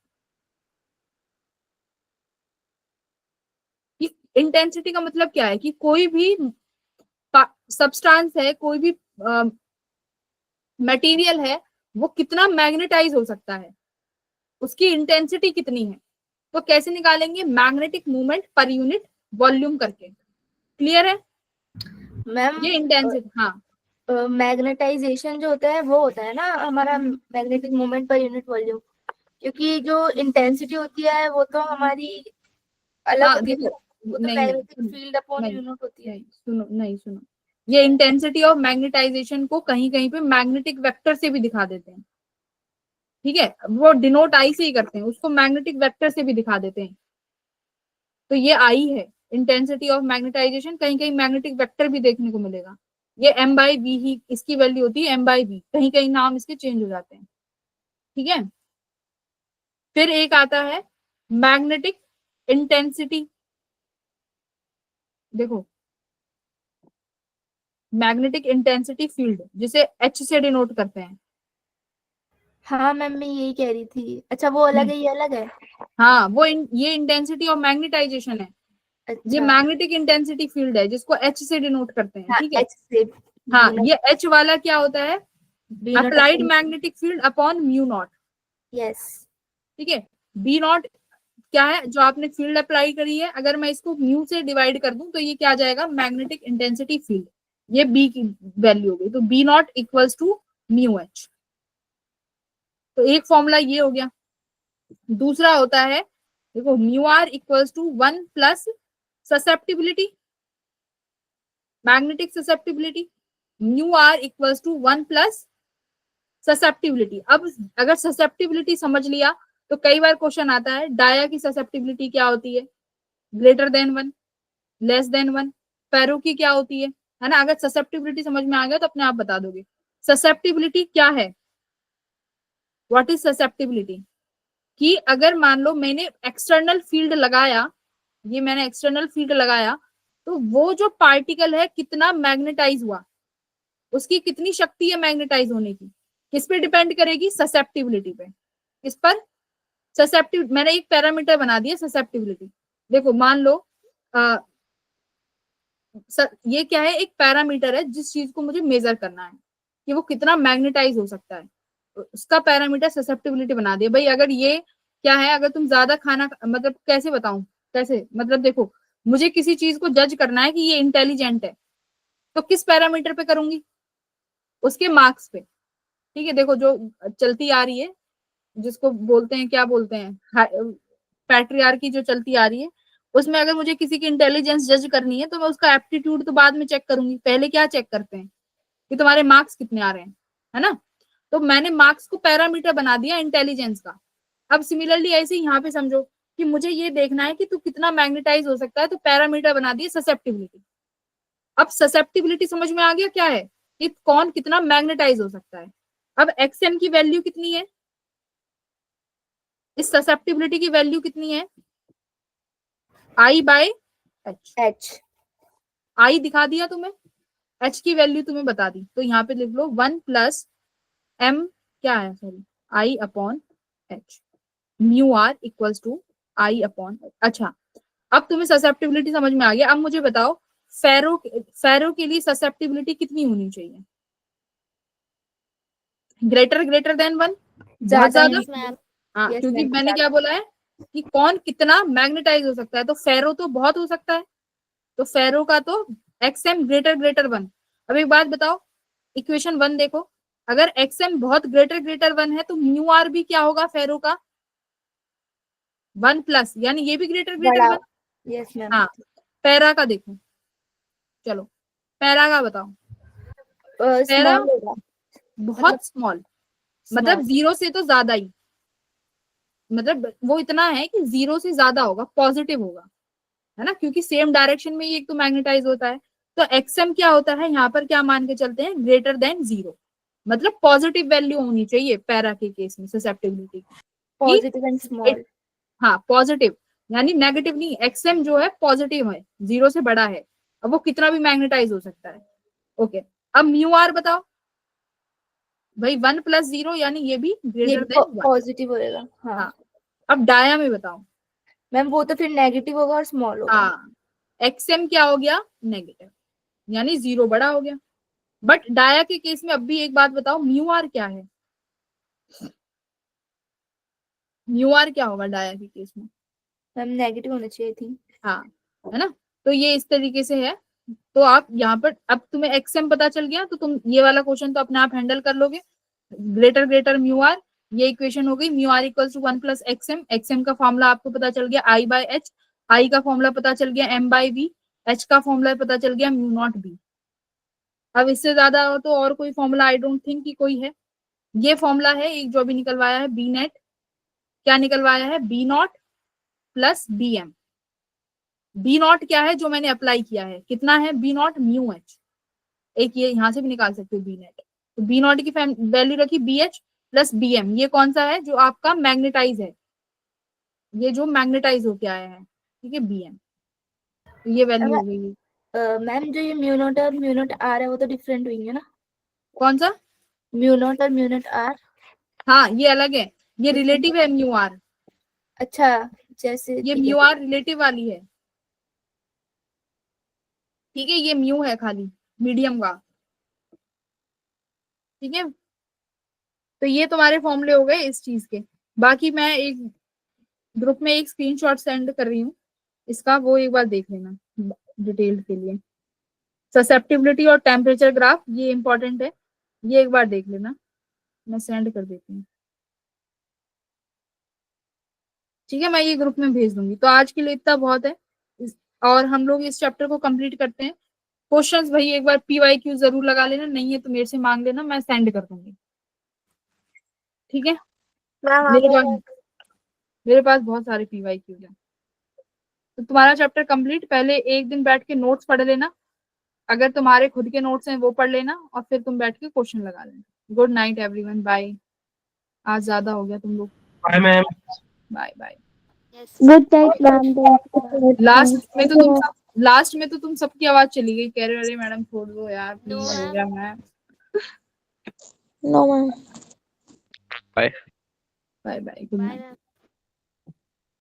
इंटेंसिटी का मतलब क्या है? कि कोई भी सब्सटेंस है, कोई भी मटेरियल है, वो कितना मैग्नेटाइज हो सकता है, उसकी इंटेंसिटी कितनी है। तो कैसे निकालेंगे? मैग्नेटिक मूवमेंट पर यूनिट वॉल्यूम करके। क्लियर है मैम? ये इंटेंसिटी? हाँ, मैग्नेटाइजेशन जो होता है वो होता है ना हमारा magnetic moment per unit volume, क्योंकि जो इंटेंसिटी होती है वो तो हमारी अलग हाँ होती है, देखो, वो तो नहीं मैग्नेटिक नहीं फील्ड अपॉन नहीं, यूनिट होती है। सुनो, ये इंटेंसिटी ऑफ मैग्नेटाइजेशन को कहीं कहीं पे मैग्नेटिक वेक्टर से भी दिखा देते हैं, ठीक है, वो डिनोट आई से ही करते हैं, उसको मैग्नेटिक वेक्टर से भी दिखा देते हैं। तो ये आई है इंटेंसिटी ऑफ मैग्नेटाइजेशन, कहीं कहीं मैग्नेटिक वेक्टर भी देखने को मिलेगा। ये m बाई वी ही इसकी वैल्यू होती है, m बाई वी, कहीं कहीं नाम इसके चेंज हो जाते हैं, ठीक है। फिर एक आता है मैग्नेटिक इंटेंसिटी। देखो मैग्नेटिक इंटेंसिटी फील्ड जिसे H से डिनोट करते हैं। हाँ मैम मैं यही कह रही थी। अच्छा वो अलग है, ये अलग है? हाँ वो ये इंटेंसिटी ऑफ मैग्नेटाइजेशन है, ये अच्छा मैग्नेटिक इंटेंसिटी फील्ड है जिसको H से डिनोट करते हैं, हाँ, ठीक है। H से। हाँ ये H वाला क्या होता है? B naught applied upon- magnetic field upon mu naught, yes, ठीक है। बी नॉट क्या है, जो आपने फील्ड अप्लाई करी है, अगर मैं इसको म्यू से डिवाइड कर दूं तो ये क्या आ जाएगा, मैग्नेटिक इंटेंसिटी फील्ड, ये बी की वैल्यू हो गई। तो B naught equals to mu H. तो एक फॉर्मूला ये हो गया। दूसरा होता है, देखो mu r equals to 1 plus susceptibility, magnetic susceptibility, mu r equals to 1 plus susceptibility. अब अगर ससेप्टिबिलिटी समझ लिया तो कई बार क्वेश्चन आता है डाया की ससेप्टिबिलिटी क्या होती है, ग्रेटर देन 1, लेस देन 1। फेरो की क्या होती है ना। अगर ससेप्टिबिलिटी समझ में आ गया तो अपने आप बता दोगे। ससेप्टिबिलिटी क्या है, व्हाट इज ससेप्टिबिलिटी, कि अगर मान लो मैंने एक्सटर्नल फील्ड लगाया, ये मैंने एक्सटर्नल फील्ड लगाया, तो वो जो पार्टिकल है कितना मैग्नेटाइज हुआ, उसकी कितनी शक्ति है मैग्नेटाइज होने की, किस पे डिपेंड करेगी, ससेप्टिबिलिटी पे। किस पर, ससेप्टिव, मैंने एक पैरामीटर बना दिया ससेप्टिबिलिटी। देखो मान लो ये क्या है, एक पैरामीटर है जिस चीज को मुझे मेजर करना है कि वो कितना मैग्नेटाइज हो सकता है, तो उसका पैरामीटर ससेप्टिबिलिटी बना दिया। भाई अगर ये क्या है, अगर तुम ज्यादा खाना, मतलब कैसे बताऊं, कैसे मतलब देखो, मुझे किसी चीज को जज करना है कि ये इंटेलिजेंट है, तो किस पैरामीटर पे करूंगी, उसके मार्क्स पे, ठीक है। देखो जो चलती आ रही है, जिसको बोलते हैं, क्या बोलते हैं, पैट्रियार्की जो चलती आ रही है, उसमें अगर मुझे किसी की इंटेलिजेंस जज करनी है तो मैं उसका एप्टीट्यूड तो बाद में चेक करूंगी, पहले क्या चेक करते हैं कि तुम्हारे मार्क्स कितने आ रहे हैं, है ना। तो मैंने मार्क्स को पैरामीटर बना दिया इंटेलिजेंस का। अब सिमिलरली ऐसे ही यहाँ पे समझो कि मुझे ये देखना है कि तू कितना मैग्नेटाइज हो सकता है, तो पैरामीटर बना दिया ससेप्टिबिलिटी। अब ससेप्टिबिलिटी समझ में आ गया क्या है, कि कौन कितना मैग्नेटाइज हो सकता है। अब एक्सएम की वैल्यू कितनी है, इस ससेप्टिबिलिटी की वैल्यू कितनी है, आई बाय एच। H, आई दिखा दिया तुम्हें, एच की वैल्यू तुम्हें बता दी, तो यहाँ पे लिख लो 1 प्लस एम, क्या है sorry, I upon H, mu r equals to I upon H. अच्छा, अब तुम्हें ससेप्टिबिलिटी समझ में आ गया। अब मुझे बताओ फेरो के लिए ससेप्टिबिलिटी कितनी होनी चाहिए, ग्रेटर देन 1, बहुत ज्यादा ज्यादा। Yes, ma'am. हाँ, Yes, क्योंकि ma'am, मैंने क्या बोला है कि कौन कितना मैग्नेटाइज हो सकता है, तो फेरो तो बहुत हो सकता है, तो फेरो का तो एक्सएम ग्रेटर 1। अब एक बात बताओ, इक्वेशन 1 देखो, अगर एक्सएम बहुत ग्रेटर 1 है तो म्यू आर भी क्या होगा फेरो का, 1 प्लस, यानी ये भी ग्रेटर बड़ा, 1। yes ma'am, हाँ, पैरा का देखो, चलो पैरा का बताओ। पैरा small होगा, बहुत स्मॉल, मतलब small, 0 से तो ज्यादा ही, मतलब वो इतना है कि 0 से ज्यादा होगा, पॉजिटिव होगा, है ना, क्योंकि सेम डायरेक्शन में ये एक तो मैग्नेटाइज होता है। तो एक्सएम क्या होता है, यहाँ पर क्या मान के चलते हैं, ग्रेटर देन 0, मतलब पॉजिटिव वैल्यू होनी चाहिए पैरा के केस में ससेप्टिबिलिटी की, positive and small, हाँ पॉजिटिव, यानी नेगेटिव नहीं, एक्सएम जो है पॉजिटिव है, 0 से बड़ा है, अब वो कितना भी मैग्नेटाइज हो सकता है। ओके, अब म्यू आर बताओ भाई, 1 प्लस 0, यानी ये भी ये ग्रेटर देन 1। पॉजिटिव होएगा, हाँ हाँ, अब डाया में बताओ। मैम, वो तो फिर नेगेटिव होगा और स्मॉल होगा। हाँ, एक्सएम क्या हो गया, नेगेटिव, यानी 0 बड़ा हो गया। बट डाया के केस में अब भी एक बात बताओ, म्यू आर क्या है, म्यू आर क्या होगा डाया के केस में, मैम नेगेटिव होना चाहिए थी। हाँ, है ना। तो ये इस तरीके से है। तो आप यहाँ पर, अब तुम्हें एक्सएम पता चल गया तो तुम ये वाला क्वेश्चन तो अपने आप हैंडल कर लोगे, ग्रेटर म्यू आर, ये इक्वेशन हो गई, mu R equal to 1 plus X M, X M का फॉर्मूला आपको पता चल गया आई बाय एच, आई का फॉर्मूला पता चल गया एम बाय वी, एच का फॉर्मूला पता चल गया म्यू नॉट बी। अब इससे ज्यादा तो और कोई फॉर्मूला आई डोंट थिंक कि कोई है। ये फॉर्मूला है एक जो अभी निकलवाया है बी नेट, क्या निकलवाया है, B naught plus B M. B naught क्या है, जो मैंने अप्लाई किया है, कितना है बी नॉट, म्यू एच, एक ये यहां से भी निकाल सकते हो बी नेट। तो बी नॉट की वैल्यू रखी B H plus B M, ये कौन सा है, जो आपका मैग्नेटाइज है, ये जो मैग्नेटाइज होके आया है, ठीक है, बी एम, तो ये वैल्यू हो गई। मैम जो ये म्यू नॉट और म्यू नॉट आर है वो तो डिफरेंट हुई है ना, कौन सा, म्यू नॉट और म्यू नॉट आर। हाँ ये अलग है, ये रिलेटिव है म्यू आर, अच्छा, जैसे ये ठीक म्यू है, आर रिलेटिव वाली है, ठीक है, ये म्यू है खाली मीडियम का, ठीक है। तो ये तुम्हारे फॉर्मूले हो गए इस चीज के। बाकी मैं एक ग्रुप में एक स्क्रीनशॉट सेंड कर रही हूँ इसका, वो एक बार देख लेना डिटेल के लिए। ससेप्टिबिलिटी और टेम्परेचर ग्राफ ये इंपॉर्टेंट है, ये एक बार देख लेना, मैं सेंड कर देती हूँ। ठीक है, मैं ये ग्रुप में भेज दूंगी। तो आज के लिए इतना बहुत है और हम लोग इस चैप्टर को कंप्लीट करते हैं। क्वेश्चंस भाई एक बार PYQ जरूर लगा लेना, नहीं है तो मेरे से मांग लेना, मैं सेंड कर दूंगी। ठीक है, मेरे पास बहुत सारे PYQ हैं। तो तुम्हारा चैप्टर कंप्लीट, पहले एक दिन बैठ के नोट्स पढ़ लेना, अगर तुम्हारे खुद के नोट्स हैं वो पढ़ लेना और फिर तुम बैठ के क्वेश्चन लगा लेना। Good night everyone, bye. आज ज्यादा हो गया तुम लोग, bye ma'am. Bye bye. Good night ma'am. Last में तो तुम सबकी आवाज चली गई, कह रहे अरे मैडम छोड़ दो यार प्लीज, No, हो गया ma'am. No ma'am. Bye bye bye, good night.